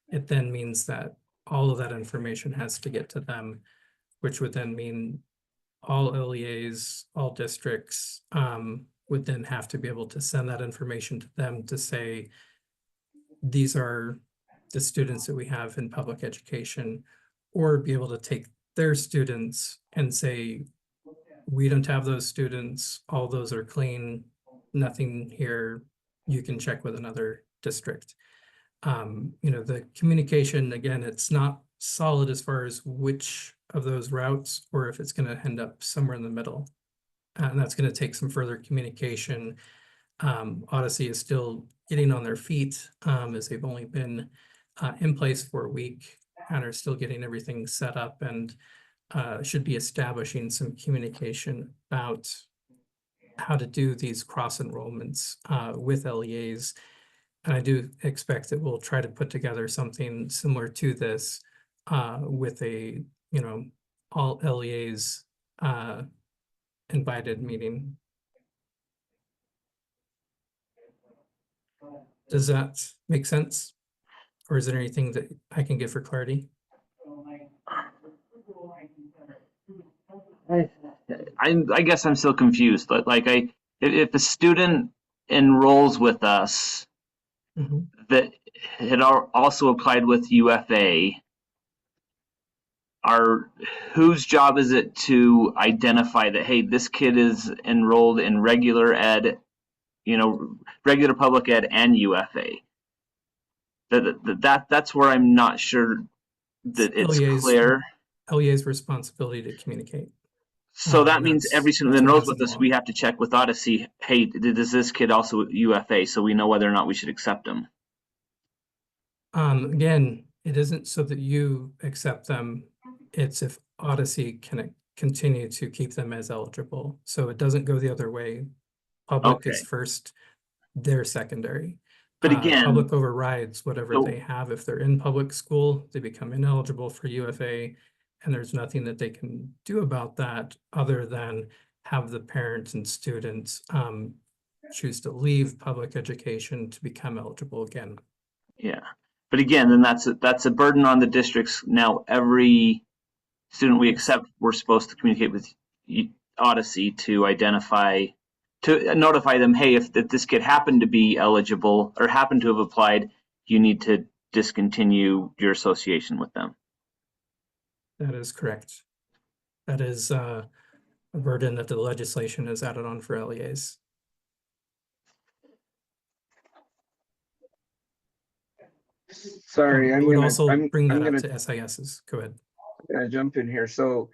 it then means that all of that information has to get to them, which would then mean all LEAs, all districts would then have to be able to send that information to them to say, these are the students that we have in public education, or be able to take their students and say, we don't have those students, all those are clean, nothing here, you can check with another district. The communication, again, it's not solid as far as which of those routes or if it's going to end up somewhere in the middle. And that's going to take some further communication. Odyssey is still getting on their feet as they've only been in place for a week and are still getting everything set up, and should be establishing some communication about how to do these cross enrollments with LEAs. And I do expect that we'll try to put together something similar to this with a, all LEAs invited meeting. Does that make sense? Or is there anything that I can give for clarity? I guess I'm still confused, but if a student enrolls with us, that had also applied with UFA, whose job is it to identify that, hey, this kid is enrolled in regular ed, regular public ed and UFA? That's where I'm not sure that it's clear. LEA's responsibility to communicate. So that And means every student that that's what enrolls has with in us, law. we have to check with Odyssey, hey, does this kid also UFA, so we know whether or not we should accept them. Again, it isn't so that you accept them. It's if Odyssey can continue to keep them as eligible. So it doesn't go the other way. Public is Okay. first, they're secondary. But again, Public overrides whatever so- they have. If they're in public school, they become ineligible for UFA, and there's nothing that they can do about that other than have the parents and students choose to leave public education to become eligible again. Yeah, but again, then that's a burden on the districts. Now every student we accept, we're supposed to communicate with Odyssey to notify them, hey, if this kid happened to be eligible or happened to have applied, you need to discontinue your association with them. That is correct. That is a burden that the legislation has added on for LEAs. Sorry, It I'm would gonna also bring I'm that up gonna to SISs. Go ahead. jump in here. So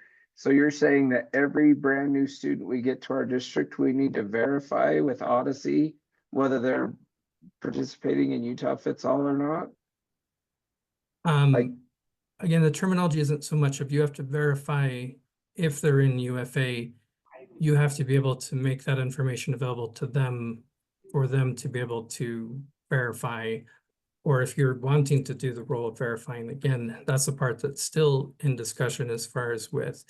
you're saying that every brand new student we get to our district, we need to verify with Odyssey whether they're participating in Utah Fits All or not? Again, the terminology isn't so much of you have to verify if they're in UFA. You have to be able to make that information available to them for them to be able to verify. Or if you're wanting to do the role of verifying, again, that's the part that's still in discussion as far as with,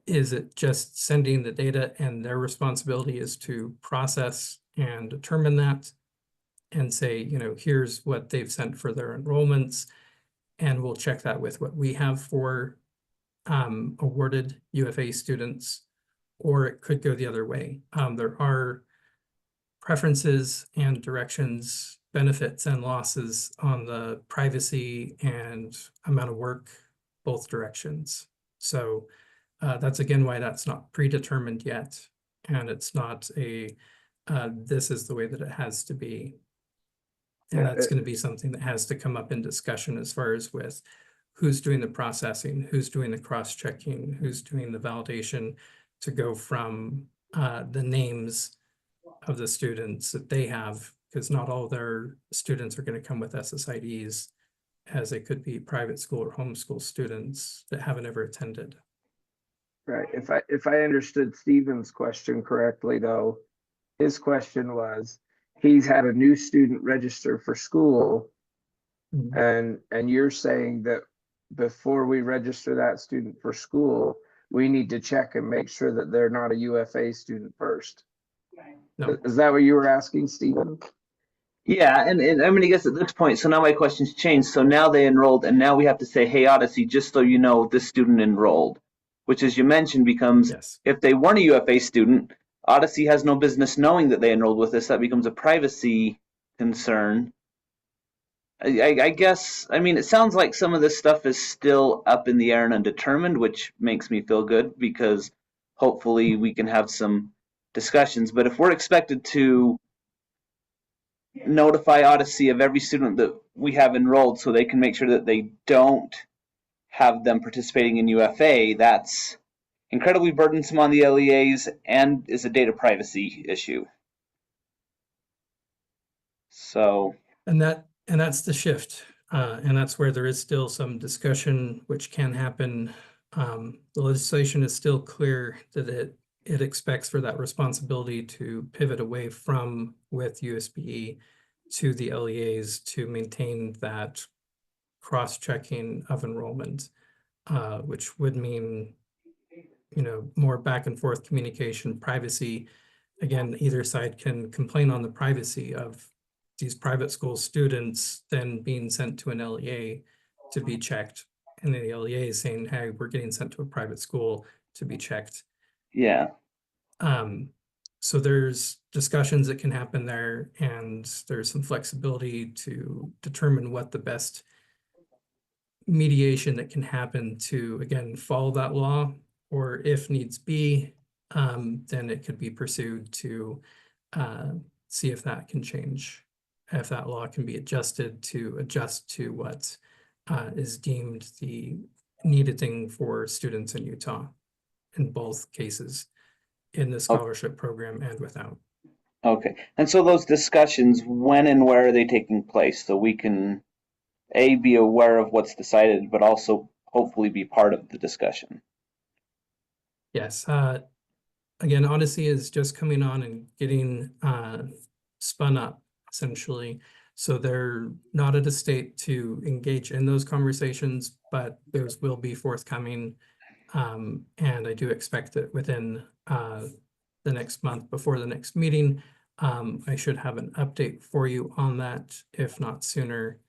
is it just sending the data and their responsibility is to process and determine that and say, here's what they've sent for their enrollments. And we'll check that with what we have for awarded UFA students, or it could go the other way. There are preferences and directions, benefits and losses on the privacy and amount of work, both directions. So that's again why that's not predetermined yet. And it's not this is the way that it has to be. And that's going to be something that has to come up in discussion as far as with who's doing the processing, who's doing the cross-checking, who's doing the validation to go from the names of the students that they have, because not all their students are going to come with SSIDs, as they could be private school or homeschool students that haven't ever attended. Right. If I understood Stephen's question correctly, though, his question was, he's had a new student register for school, and you're saying that before we register that student for school, we need to check and make sure that they're not a UFA student first. No. Is that what you were asking, Stephen? Yeah, and I mean, I guess at this point, so now my question's changed. So now they enrolled, and now we have to say, hey, Odyssey, just so you know, this student enrolled, which, as you mentioned, becomes, yes, if they weren't a UFA student, Odyssey has no business knowing that they enrolled with us. That becomes a privacy concern. I guess, I mean, it sounds like some of this stuff is still up in the air and undetermined, which makes me feel good because hopefully we can have some discussions. But if we're expected to notify Odyssey of every student that we have enrolled so they can make sure that they don't have them participating in UFA, that's incredibly burdensome on the LEAs and is a data privacy issue. So, and that's the shift, and that's where there is still some discussion which can happen. The legislation is still clear that it expects for that responsibility to pivot away from with USBE to the LEAs to maintain that cross-checking of enrollment, which would mean, more back and forth communication, privacy. Again, either side can complain on the privacy of these private school students then being sent to an LEA to be checked. And the LEA is saying, hey, we're getting sent to a private school to be checked. yeah. So there's discussions that can happen there, and there's some flexibility to determine what the best mediation that can happen to, again, follow that law, or if needs be, then it could be pursued to see if that can change, if that law can be adjusted to adjust to what is deemed the needed thing for students in Utah in both cases, in the scholarship program and without. Okay, and so those discussions, when and where are they taking place? So we can be aware of what's decided, but also hopefully be part of the discussion. Yes, again, Odyssey is just coming on and getting spun up, essentially. So they're not at a state to engage in those conversations, but those will be forthcoming. And I do expect that within the next month, before the next meeting, I should have an update for you on that, if not sooner,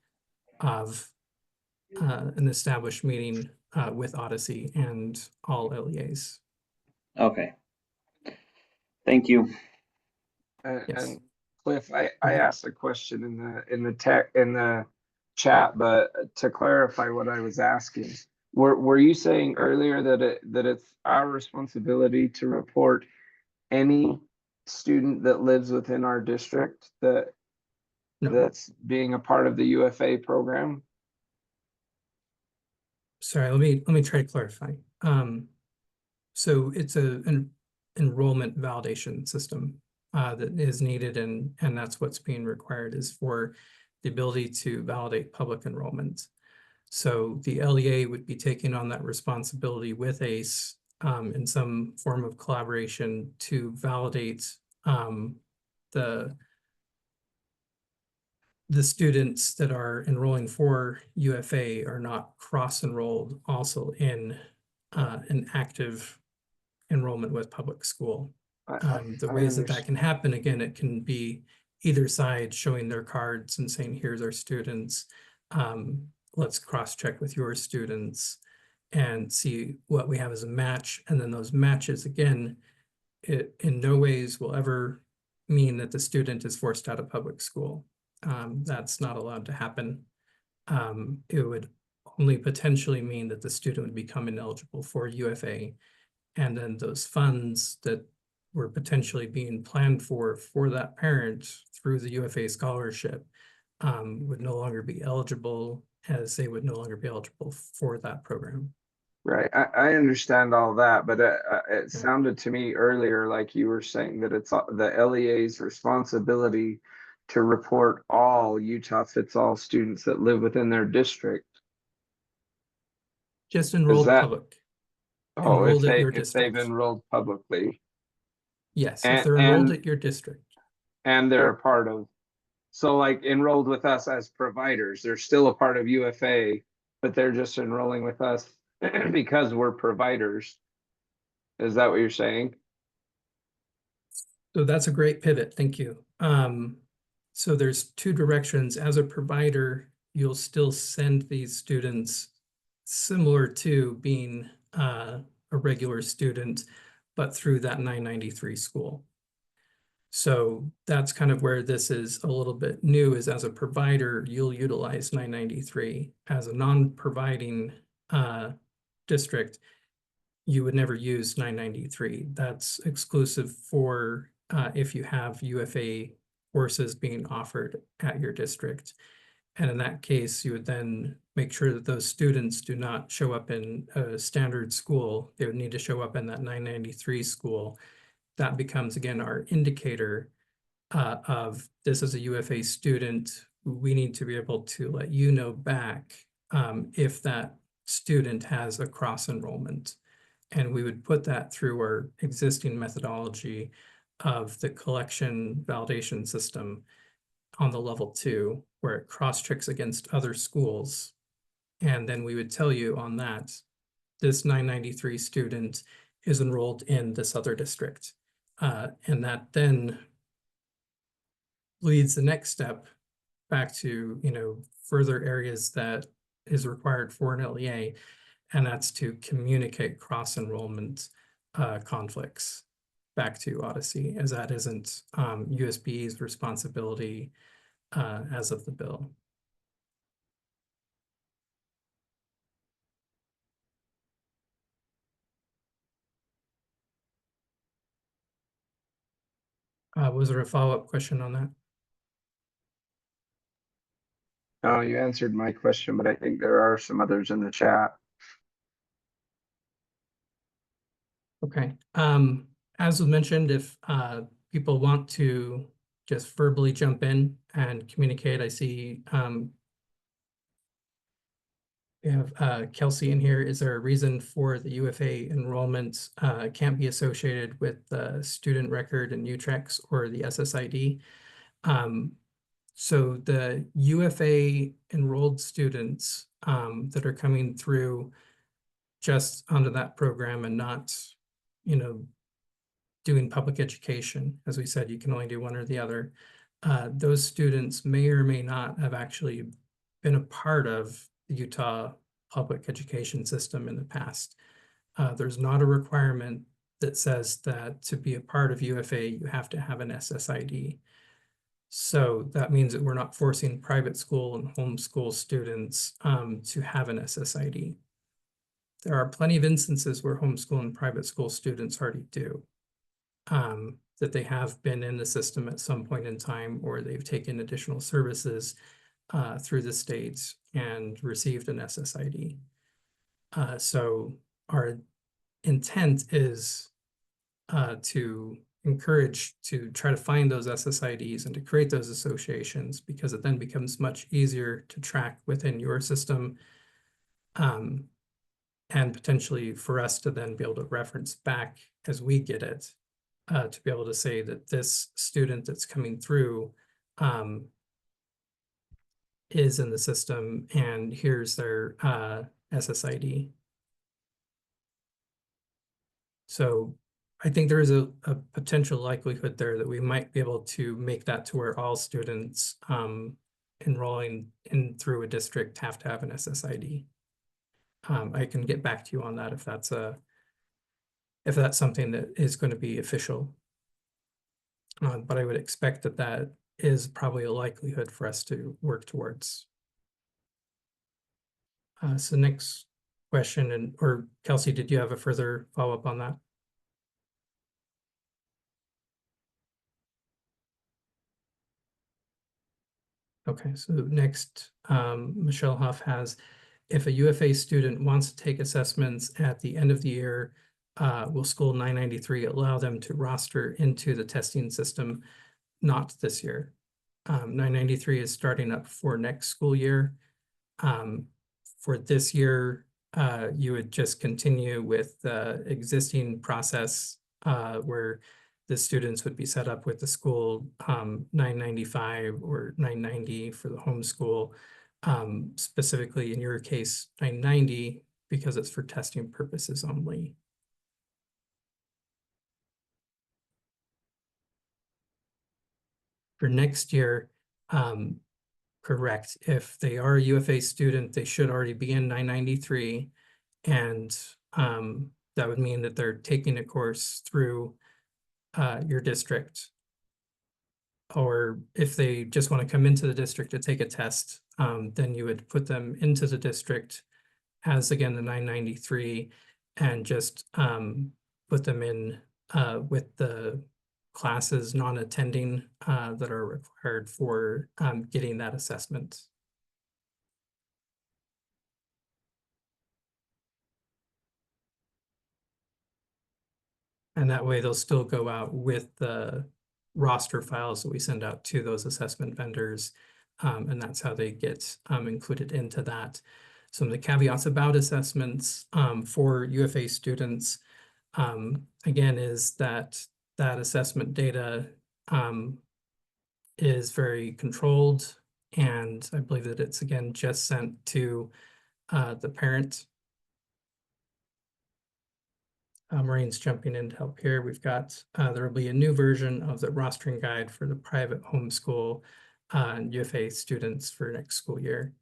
of an established meeting with Odyssey and all LEAs. Okay. Thank you. Yes. And Cliff, I asked a question in the chat, but to clarify what I was asking, were you saying earlier that it's our responsibility to report any student that lives within our district No. that's being a part of the UFA program? Sorry, let me try to clarify. So it's an enrollment validation system that is needed, and that's what's being required, is for the ability to validate public enrollment. So the LEA would be taking on that responsibility with ACE in some form of collaboration to validate the students that are enrolling for UFA are not cross-enrolled also in an active enrollment with public school. The I ways that understand. can happen, again, it can be either side showing their cards and saying, here's our students. Let's cross-check with your students and see what we have as a match. And then those matches, again, it in no ways will ever mean that the student is forced out of public school. That's not allowed to happen. It would only potentially mean that the student would become ineligible for UFA, and then those funds that were potentially being planned for that parent through the UFA scholarship would no longer be eligible, as they would no longer be eligible for that program. Right, I understand all that, but it sounded to me earlier like you were saying that it's the LEA's responsibility to report all Utah fits all students that live within their district. Just Is enrolled that, public. oh, Enrolled at your if they've district. enrolled publicly Yes, if they're enrolled at your district. and they're a part of, so like enrolled with us as providers, they're still a part of UFA, but they're just enrolling with us because we're providers. Is that what you're saying? So that's a great pivot. Thank you. So there's two directions. As a provider, you'll still send these students similar to being a regular student, but through that 993 school. So that's kind of where this is a little bit new, is as a provider, you'll utilize 993. As a non-providing district, you would never use 993. That's exclusive for if you have UFA courses being offered at your district. And in that case, you would then make sure that those students do not show up in a standard school. They would need to show up in that 993 school. That becomes, again, our indicator of this is a UFA student. We need to be able to let you know back if that student has a cross enrollment. And we would put that through our existing methodology of the collection validation system on the level 2, where it cross-checks against other schools. And then we would tell you on that, this 993 student is enrolled in this other district. And that then leads the next step back to, further areas that is required for an LEA, and that's to communicate cross-enrollment conflicts back to Odyssey, as that isn't USB's responsibility as of the bill. Was there a follow-up question on that? Oh, you answered my question, but I think there are some others in the chat. Okay. As was mentioned, if people want to just verbally jump in and communicate, I see we have Kelsey in here. Is there a reason for the UFA enrollment can't be associated with the student record and UTREX or the SSID? So the UFA enrolled students that are coming through just under that program and not, doing public education, as we said, you can only do one or the other. Those students may or may not have actually been a part of the Utah public education system in the past. There's not a requirement that says that to be a part of UFA, you have to have an SSID. So that means that we're not forcing private school and homeschool students to have an SSID. There are plenty of instances where homeschool and private school students already do. That they have been in the system at some point in time, or they've taken additional services through the states and received an SSID. So our intent is to encourage to try to find those SSIDs and to create those associations, because it then becomes much easier to track within your system, and potentially for us to then be able to reference back as we get it. To be able to say that this student that's coming through is in the system, and here's their SSID. So I think there is a potential likelihood there that we might be able to make that to where all students enrolling in through a district have to have an SSID. I can get back to you on that if that's something that is going to be official. But I would expect that that is probably a likelihood for us to work towards. So next question, or Kelsey, did you have a further follow-up on that? Okay, so next, Michelle Huff has, if a UFA student wants to take assessments at the end of the year, will School 993 allow them to roster into the testing system? Not this year. 993 is starting up for next school year. For this year, you would just continue with the existing process where the students would be set up with the school 995 or 990 for the homeschool. Specifically in your case, 990, because it's for testing purposes only. For next year, correct. If they are a UFA student, they should already be in 993. And that would mean that they're taking a course through your district. Or if they just want to come into the district to take a test, then you would put them into the district as, again, the 993, and just put them in with the classes non-attending that are required for getting that assessment. And that way they'll still go out with the roster files that we send out to those assessment vendors. And that's how they get included into that. Some of the caveats about assessments for UFA students, again, is that assessment data is very controlled. And I believe that it's, again, just sent to the parent. Maureen's jumping in to help here. We've got, there will be a new version of the rostering guide for the private homeschool and UFA students for next school year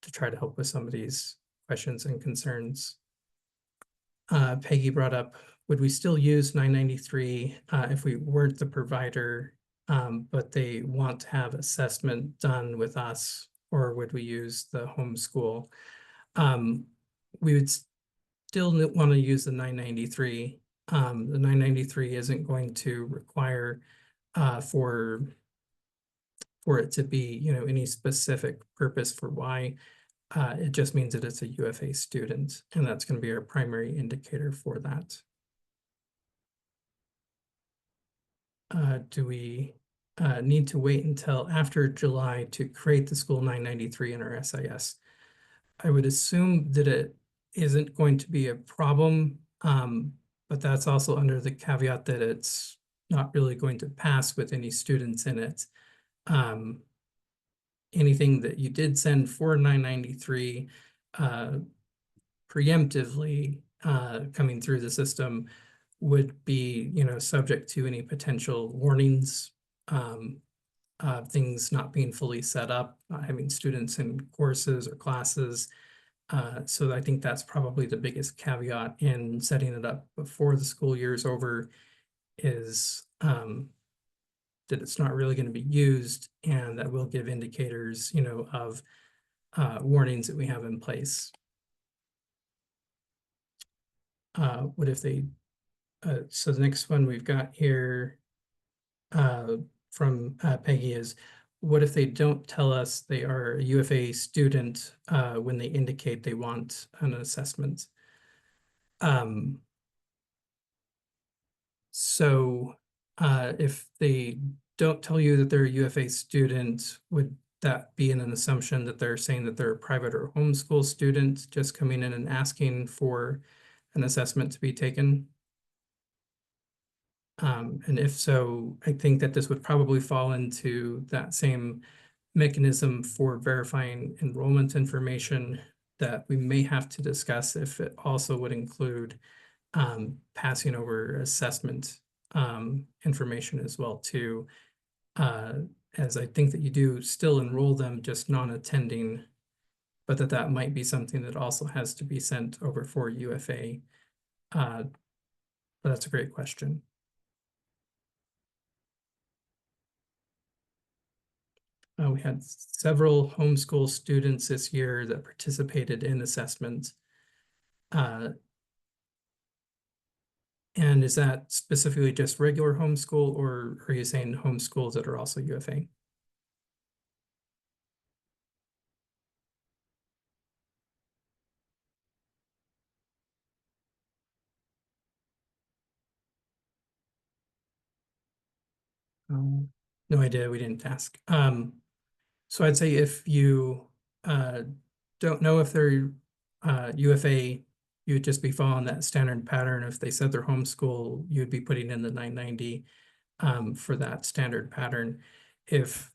to try to help with some of these questions and concerns. Peggy brought up would we still use 993 if we weren't the provider, but they want to have assessment done with us, or would we use the homeschool? We would still want to use the 993. The 993 isn't going to require for it to be, you know, any specific purpose for why. It just means that it's a UFA student, and that's going to be our primary indicator for that. Do we need to wait until after July to create the school 993 in our SIS? I would assume that it isn't going to be a problem, but that's also under the caveat that it's not really going to pass with any students in it. Anything that you did send for 993 preemptively coming through the system would be, you know, subject to any potential warnings, things not being fully set up, not having students in courses or classes. So I think that's probably the biggest caveat in setting it up before the school year is over, is that it's not really going to be used, and that will give indicators, you know, of warnings that we have in place. What if they, so the next one we've got here from Peggy is, what if they don't tell us they are a UFA student when they indicate they want an assessment? So if they don't tell you that they're a UFA student, would that be an assumption that they're saying that they're a private or homeschool student just coming in and asking for an assessment to be taken? And if so, I think that this would probably fall into that same mechanism for verifying enrollment information that we may have to discuss if it also would include passing over assessment information as well too, as I think that you do still enroll them, just non-attending, but that might be something that also has to be sent over for UFA. But that's a great question. We had several homeschool students this year that participated in assessment. And is that specifically just regular homeschool, or are you saying homeschools that are also UFA? No idea, we didn't ask. So I'd say if you don't know if they're UFA, you would just be following that standard pattern. If they said they're homeschool, you'd be putting in the 990 for that standard pattern. If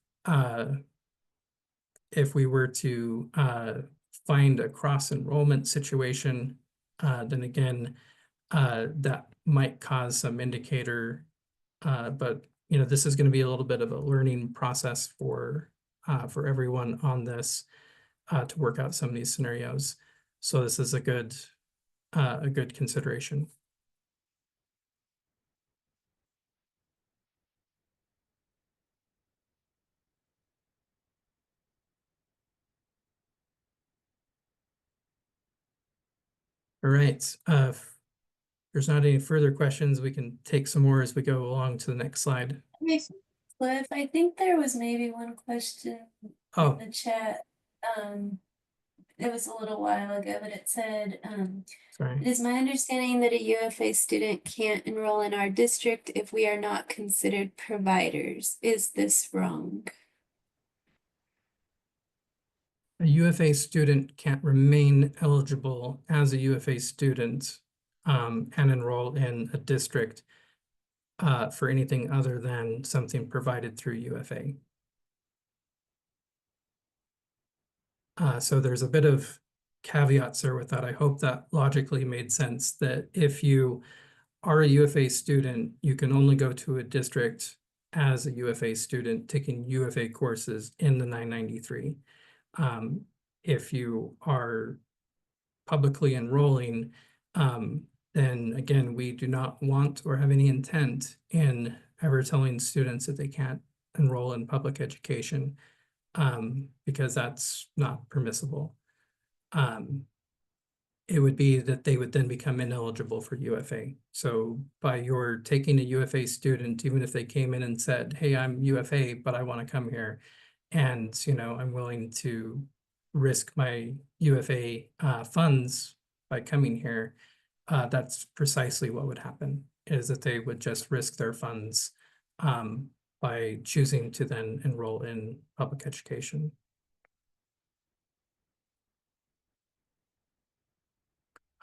we were to find a cross enrollment situation, then again, that might cause some indicator, but you know, this is going to be a little bit of a learning process for everyone on this to work out some of these scenarios. So this is a good consideration. All right. If there's not any further questions, we can take some more as we go along to the next slide. Cliff, I think there was maybe one question Oh, in the chat. It was a little while ago, but it said, sorry. it is my understanding that a UFA student can't enroll in our district if we are not considered providers. Is this wrong? A UFA student can't remain eligible as a UFA student and enroll in a district for anything other than something provided through UFA. So there's a bit of caveats there with that. I hope that logically made sense, that if you are a UFA student, you can only go to a district as a UFA student taking UFA courses in the 993. If you are publicly enrolling, then then again, we do not want or have any intent in ever telling students that they can't enroll in public education, because that's not permissible. It would be that they would then become ineligible for UFA. So by your taking a UFA student, even if they came in and said, hey, I'm UFA, but I want to come here, and I'm willing to risk my UFA funds by coming here, that's precisely what would happen, is that they would just risk their funds by choosing to then enroll in public education.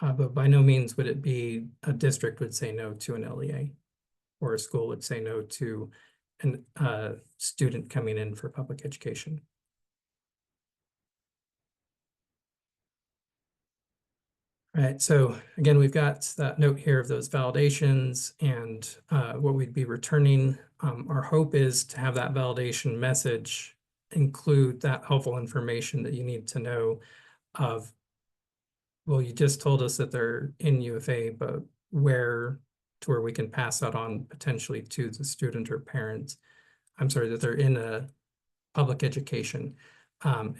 But by no means would it be a district would say no to an LEA, or a school would say no to a student coming in for public education. All right, so again, we've got that note here of those validations and what we'd be returning. Our hope is to have that validation message include that helpful information that you need to know of, well, you just told us that they're in UFA, but where we can pass that on potentially to the student or parent. I'm sorry, that they're in a public education,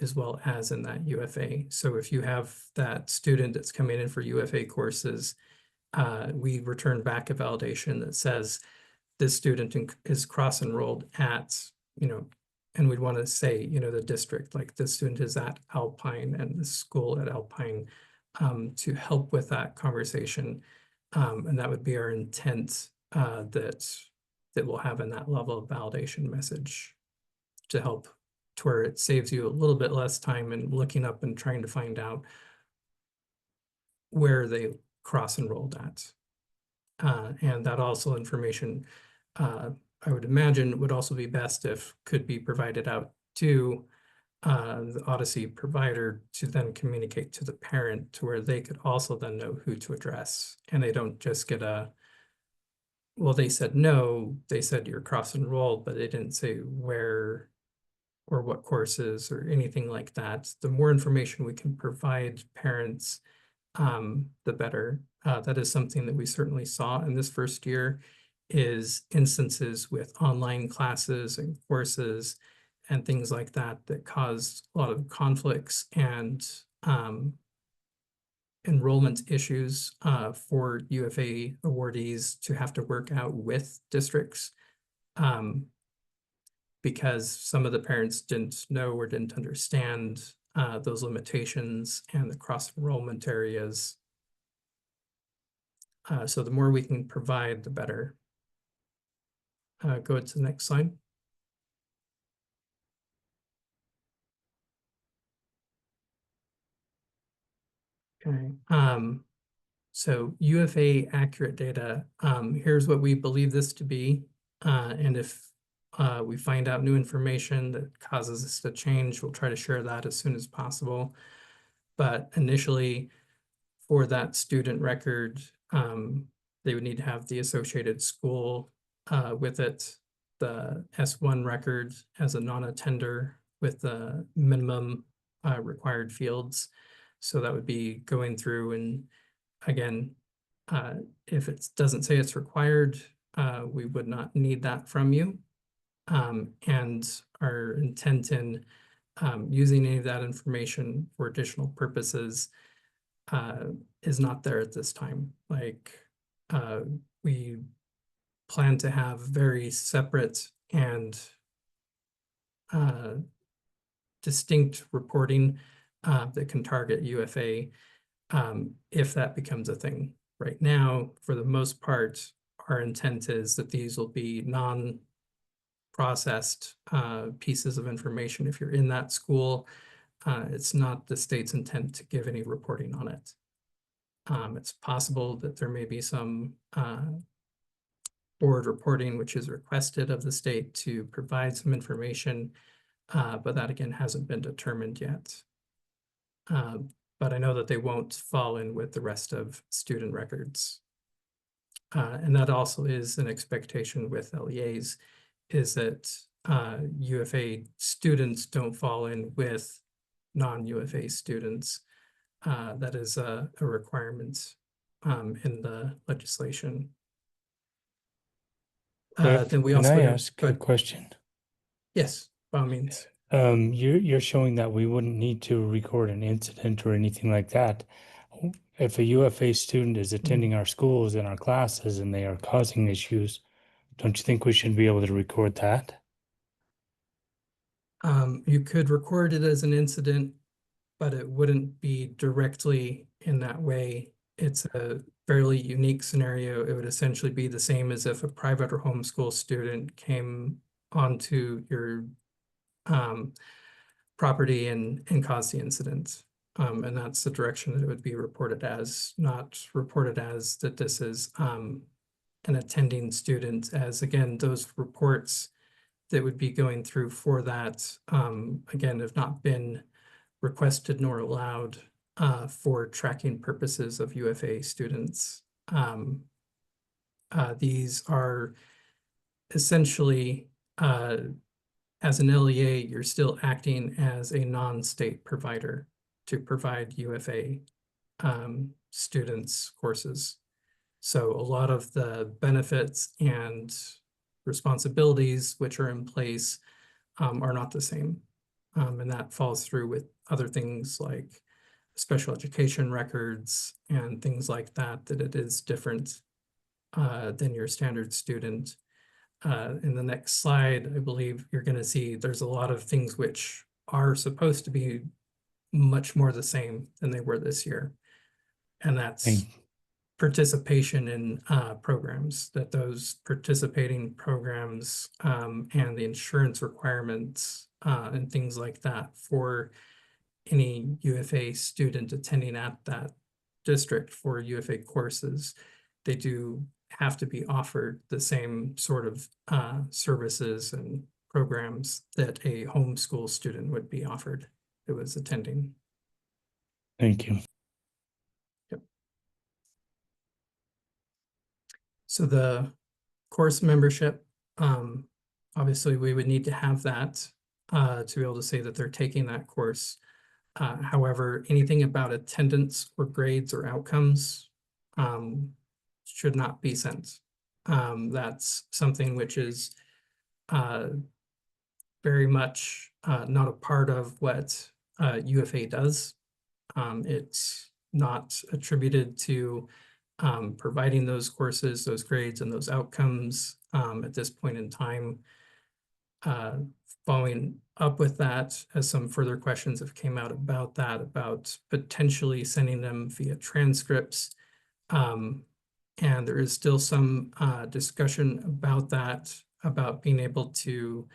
as well as in that UFA. So if you have that student that's coming in for UFA courses, we return back a validation that says this student is cross-enrolled at, and we'd want to say, the district, like the student is at Alpine and the school at Alpine, to help with that conversation. And that would be our intent, that we'll have in that level of validation message to help, to where it saves you a little bit less time in looking up and trying to find out where they cross-enrolled at. And that also information, I would imagine, would also be best if could be provided out to the Odyssey provider to then communicate to the parent, to where they could also then know who to address, and they don't just get well, they said no, they said you're cross-enrolled, but they didn't say where or what courses or anything like that. The more information we can provide parents, the better. That is something that we certainly saw in this first year, is instances with online classes and courses and things like that that caused a lot of conflicts and enrollment issues for UFA awardees to have to work out with districts, because some of the parents didn't know or didn't understand those limitations and the cross-enrollment areas. So the more we can provide, the better. Go to the next slide. Okay. So UFA accurate data, here's what we believe this to be. And if we find out new information that causes us to change, we'll try to share that as soon as possible. But initially, for that student record, they would need to have the associated school with it, the S1 record as a non-attender with the minimum required fields. So that would be going through, and again, if it doesn't say it's required, we would not need that from you. And our intent in using any of that information for additional purposes is not there at this time. Like, we plan to have very separate and distinct reporting that can target UFA if that becomes a thing. Right now, for the most part, our intent is that these will be non-processed pieces of information. If you're in that school, it's not the state's intent to give any reporting on it. It's possible that there may be some board reporting which is requested of the state to provide some information, but that again hasn't been determined yet. But I know that they won't fall in with the rest of student records. And that also is an expectation with LEAs, is that UFA students don't fall in with non-UFA students. That is a requirement in the legislation. Cliff, Then we can also I have, ask a question? yes, by all means. You're showing that we wouldn't need to record an incident or anything like that. If a UFA student is attending our schools and our classes and they are causing issues, don't you think we should be able to record that? You could record it as an incident, but it wouldn't be directly in that way. It's a fairly unique scenario. It would essentially be the same as if a private or homeschool student came onto your property and caused the incident. And that's the direction that it would be reported as, not reported as that this is an attending student, as again, those reports that would be going through for that, again, have not been requested nor allowed for tracking purposes of UFA students. These are essentially, as an LEA, you're still acting as a non-state provider to provide UFA students courses. So a lot of the benefits and responsibilities which are in place are not the same. And that falls through with other things like special education records and things like that, that it is different than your standard student. In the next slide, I believe you're going to see there's a lot of things which are supposed to be much more the same than they were this year. And that's participation in programs, that those participating programs and the insurance requirements and things like that for any UFA student attending at that district for UFA courses, they do have to be offered the same sort of services and programs that a homeschool student would be offered who was attending. Thank you. Yep. So the course membership, obviously we would need to have that to be able to say that they're taking that course. However, anything about attendance or grades or outcomes should not be sent. That's something which is very much not a part of what UFA does. It's not attributed to providing those courses, those grades, and those outcomes at this point in time. Following up with that, as some further questions have came out about that, about potentially sending them via transcripts. And there is still some discussion about that, about being able to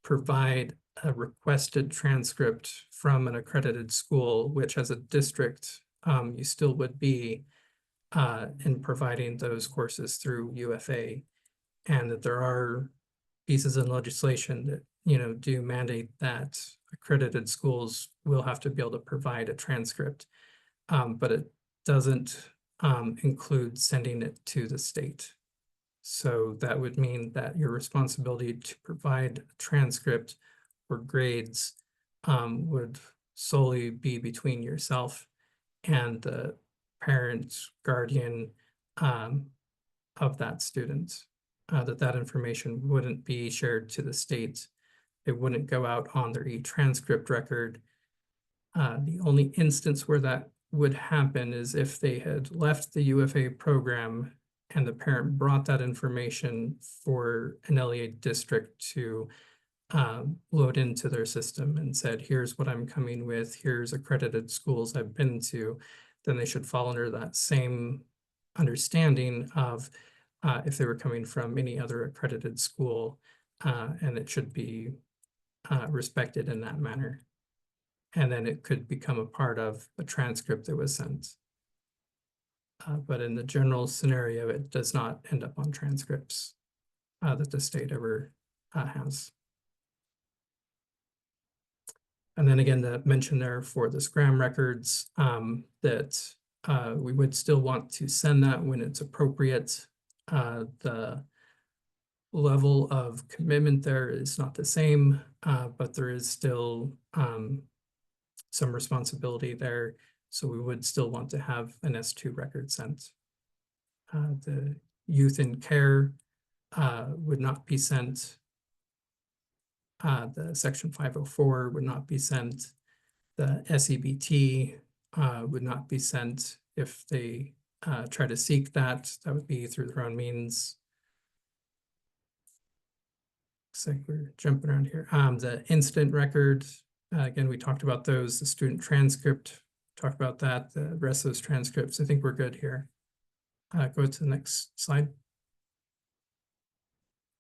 provide a requested transcript from an accredited school, which as a district, you still would be in providing those courses through UFA. And that there are pieces in legislation that, do mandate that accredited schools will have to be able to provide a transcript, but it doesn't include sending it to the state. So that would mean that your responsibility to provide a transcript or grades would solely be between yourself and the parent, guardian of that student. That information wouldn't be shared to the state. It wouldn't go out on their e-transcript record. The only instance where that would happen is if they had left the UFA program and the parent brought that information for an LEA district to load into their system and said, here's what I'm coming with, here's accredited schools I've been to, then they should fall under that same understanding of if they were coming from any other accredited school, and it should be respected in that manner. And then it could become a part of a transcript that was sent. But in the general scenario, it does not end up on transcripts that the state ever has. And then again, the mention there for the SCRAM records that we would still want to send that when it's appropriate. The level of commitment there is not the same, but there is still some responsibility there. So we would still want to have an S2 record sent The youth in care would not be sent. The section 504 would not be sent. The SEBT would not be sent. If they try to seek that, that would be through their own means. Looks like we're jumping around here. The incident record, again, we talked about those. The student transcript, talked about that. The rest of those transcripts, I think we're good here. Go to the next slide.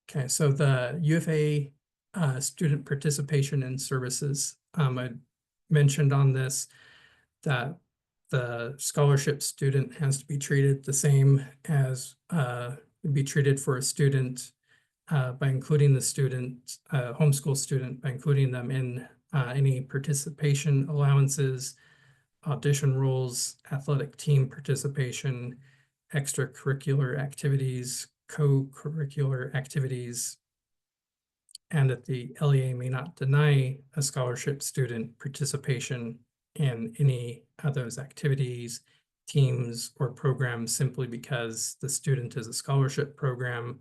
Okay, so the UFA student participation in services. I mentioned on this that the scholarship student has to be treated the same as would be treated for a student by including the student, homeschool student, by including them in any participation allowances, audition rules, athletic team participation, extracurricular activities, co-curricular activities, and that the LEA may not deny a scholarship student participation in any of those activities, teams, or programs simply because the student is a scholarship program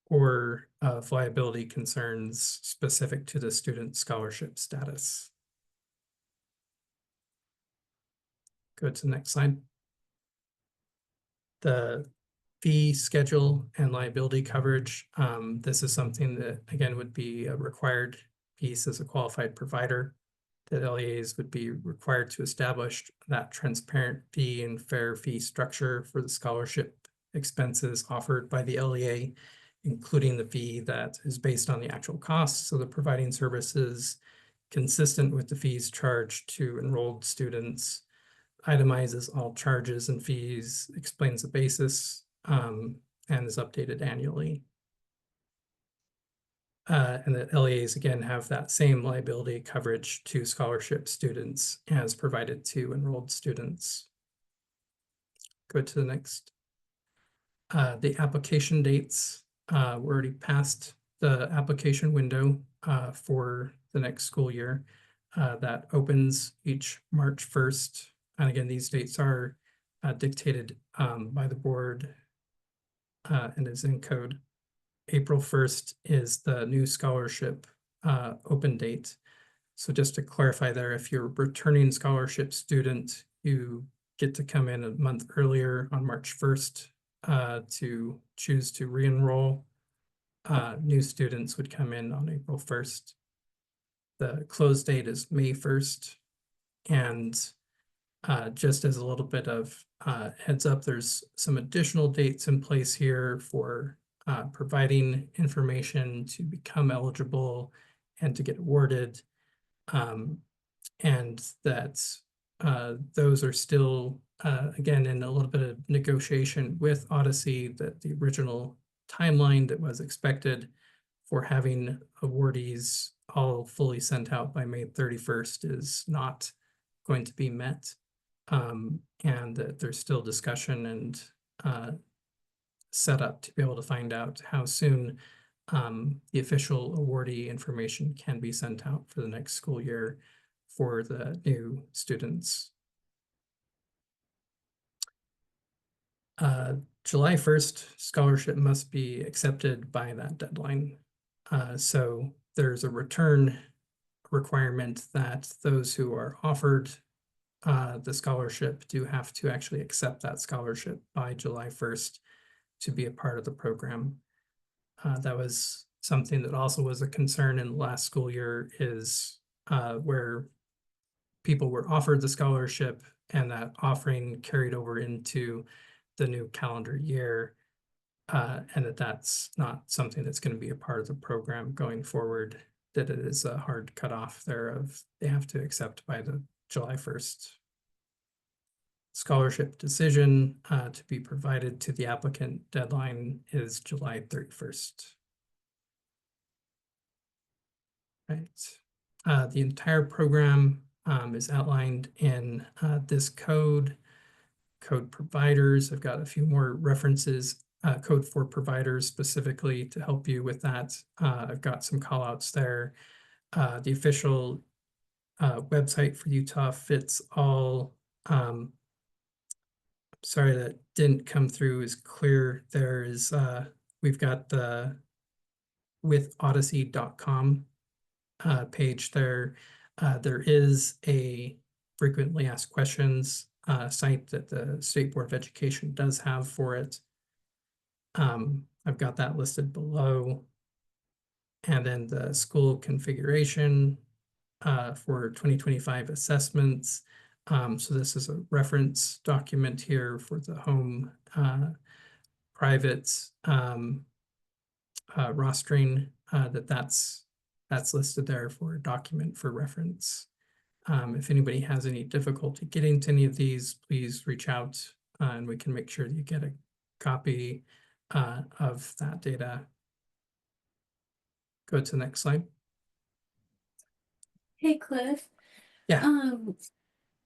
or of liability concerns specific to the student scholarship status. Go to the next slide. The fee schedule and liability coverage. This is something that, again, would be a required piece as a qualified provider. That LEAs would be required to establish that transparent fee and fair fee structure for the scholarship expenses offered by the LEA, including the fee that is based on the actual costs of the providing services, consistent with the fees charged to enrolled students, itemizes all charges and fees, explains the basis, and is updated annually. And the LEAs, again, have that same liability coverage to scholarship students as provided to enrolled students. Go to the next. The application dates, we're already past the application window for the next school year. That opens each March 1st. And again, these dates are dictated by the board and is in code. April 1st is the new scholarship open date. So just to clarify there, if you're a returning scholarship student, you get to come in a month earlier on March 1st to choose to re-enroll. New students would come in on April 1st. The close date is May 1st. And just as a little bit of heads up, there's some additional dates in place here for providing information to become eligible and to get awarded. And that those are still, again, in a little bit of negotiation with Odyssey, that the original timeline that was expected for having awardees all fully sent out by May 31st is not going to be met. And that there's still discussion and set up to be able to find out how soon the official awardee information can be sent out for the next school year for the new students. July 1st, scholarship must be accepted by that deadline. So there's a return requirement that those who are offered the scholarship do have to actually accept that scholarship by July 1st to be a part of the program. That was something that also was a concern in the last school year, is where people were offered the scholarship and that offering carried over into the new calendar year, and that's not something that's going to be a part of the program going forward, that it is a hard cutoff there of they have to accept by the July 1st. Scholarship decision to be provided to the applicant deadline is July 31st. Right. The entire program is outlined in this code. Code providers, I've got a few more references, code for providers specifically to help you with that. I've got some call outs there. The official website for Utah fits all sorry that didn't come through as clear. There is, we've got the withodyssey.com page there. There is a frequently asked questions site that the State Board of Education does have for it. I've got that listed below. And then the school configuration for 2025 assessments. So this is a reference document here for the home private rostering that's listed there for a document for reference. If anybody has any difficulty getting to any of these, please reach out and we can make sure that you get a copy of that data. Go to the next slide. Hey, Cliff. Yeah.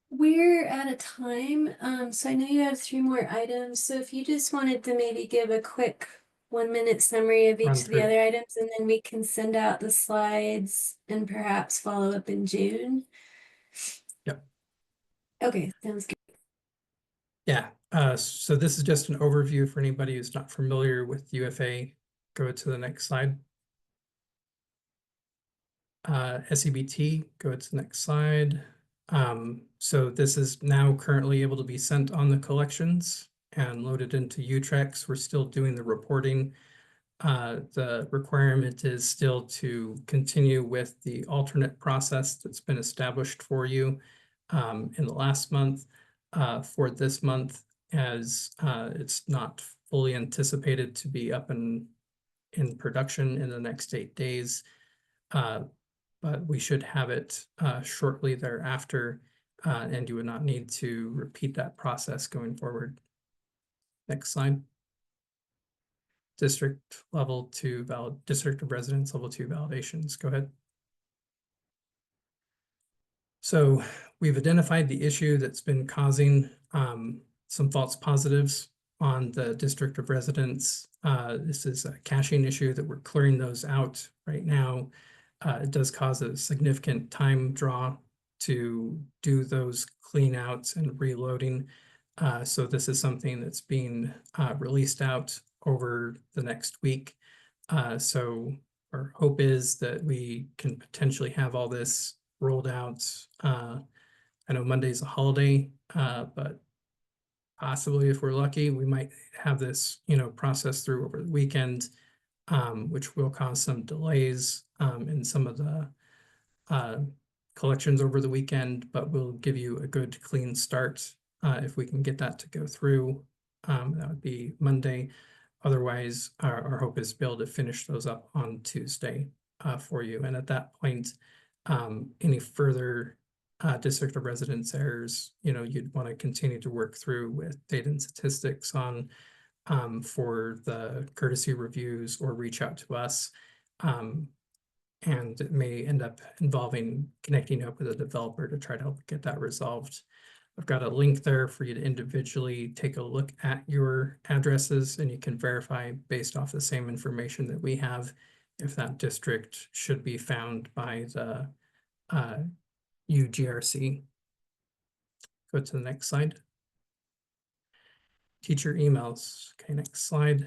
We're out of time. So I know you have 3 more items. So if you just wanted to maybe give a quick 1-minute summary of each Run of the through. other items, and then we can send out the slides and perhaps follow up in June. Yep. Okay, sounds good. Yeah, so this is just an overview for anybody who's not familiar with UFA. Go to the next slide. SEBT, go to the next slide. So this is now currently able to be sent on the collections and loaded into Utrex. We're still doing the reporting. The requirement is still to continue with the alternate process that's been established for you in the last month. For this month, as it's not fully anticipated to be up in production in the next 8 days. But we should have it shortly thereafter, and you would not need to repeat that process going forward. Next slide. District level 2 district of residence level 2 validations. Go ahead. So we've identified the issue that's been causing some false positives on the district of residence. This is a caching issue that we're clearing those out right now. It does cause a significant time draw to do those clean outs and reloading. So this is something that's being released out over the next week. So our hope is that we can potentially have all this rolled out. I know Monday's a holiday, but possibly if we're lucky, we might have this, processed through over the weekend, which will cause some delays in some of the collections over the weekend, but we'll give you a good clean start if we can get that to go through. That would be Monday. Otherwise, our hope is to be able to finish those up on Tuesday for you. And at that point, any further district of residence errors, you'd want to continue to work through with data and statistics on for the courtesy reviews or reach out to us. And it may end up involving connecting up with a developer to try to help get that resolved. I've got a link there for you to individually take a look at your addresses, and you can verify based off the same information that we have if that district should be found by the UGRC. Go to the next slide. Teacher emails. Okay, next slide.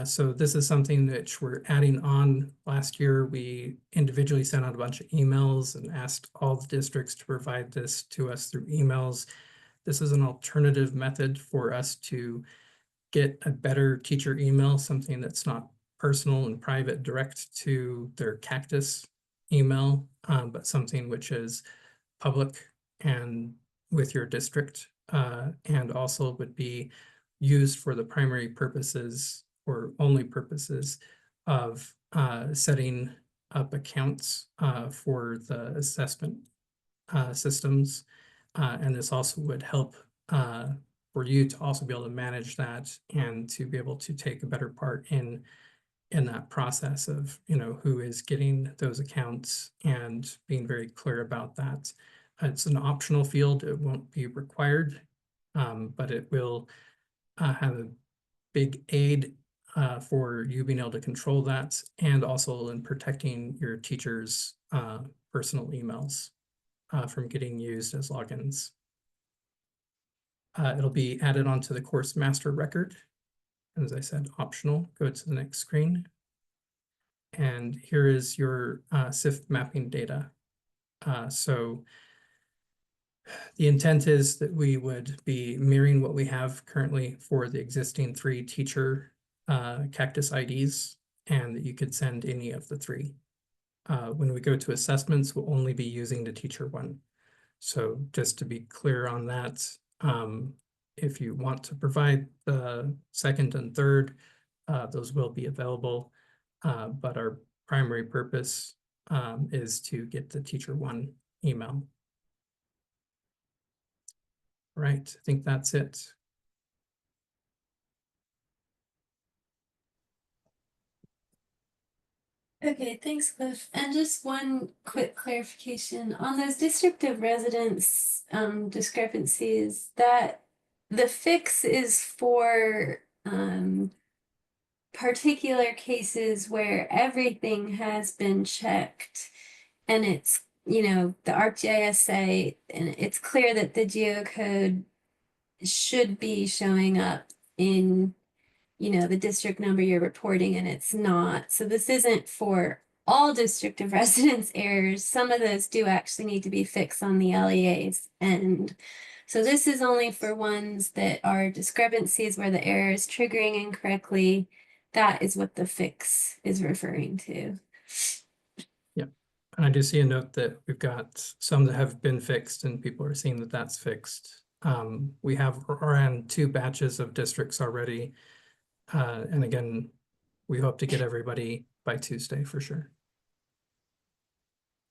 So this is something that we're adding on. Last year, we individually sent out a bunch of emails and asked all the districts to provide this to us through emails. This is an alternative method for us to get a better teacher email, something that's not personal and private, direct to their Cactus email, but something which is public and with your district, and also would be used for the primary purposes or only purposes of setting up accounts for the assessment systems. And this also would help for you to also be able to manage that and to be able to take a better part in that process of, who is getting those accounts and being very clear about that. It's an optional field. It won't be required, but it will have a big aid for you being able to control that, and also in protecting your teachers' personal emails from getting used as logins. It'll be added onto the course master record. And as I said, optional. Go to the next screen. And here is your SIFT mapping data. So the intent is that we would be mirroring what we have currently for the existing 3 teacher Cactus IDs, and that you could send any of the 3. When we go to assessments, we'll only be using the teacher one. So just to be clear on that, if you want to provide the second and third, those will be available. But our primary purpose is to get the teacher one email. Right, I think that's it. Okay, thanks, Cliff. And just one quick clarification on those district of residence discrepancies, that the fix is for particular cases where everything has been checked and it's, you know, the ArcGIS say, and it's clear that the geocode should be showing up in, you know, the district number you're reporting, and it's not. So this isn't for all district of residence errors. Some of those do actually need to be fixed on the LEA's end. So this is only for ones that are discrepancies where the error is triggering incorrectly. That is what the fix is referring to. Yeah, and I do see a note that we've got some that have been fixed and people are seeing that that's fixed. We have around 2 batches of districts already. And again, we hope to get everybody by Tuesday for sure.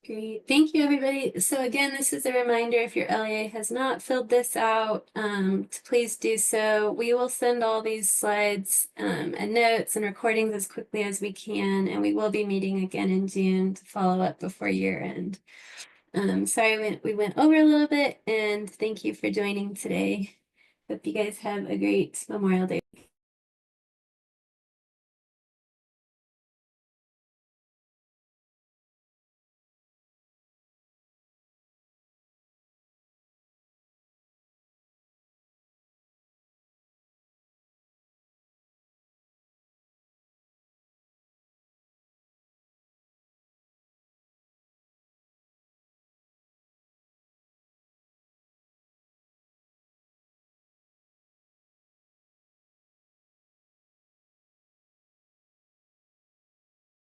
Great. Thank you, everybody. So again, this is a reminder, if your LEA has not filled this out, to please do so. We will send all these slides and notes and recordings as quickly as we can, and we will be meeting again in June to follow up before year end. Sorry we went over a little bit, and thank you for joining today. Hope you guys have a great Memorial Day.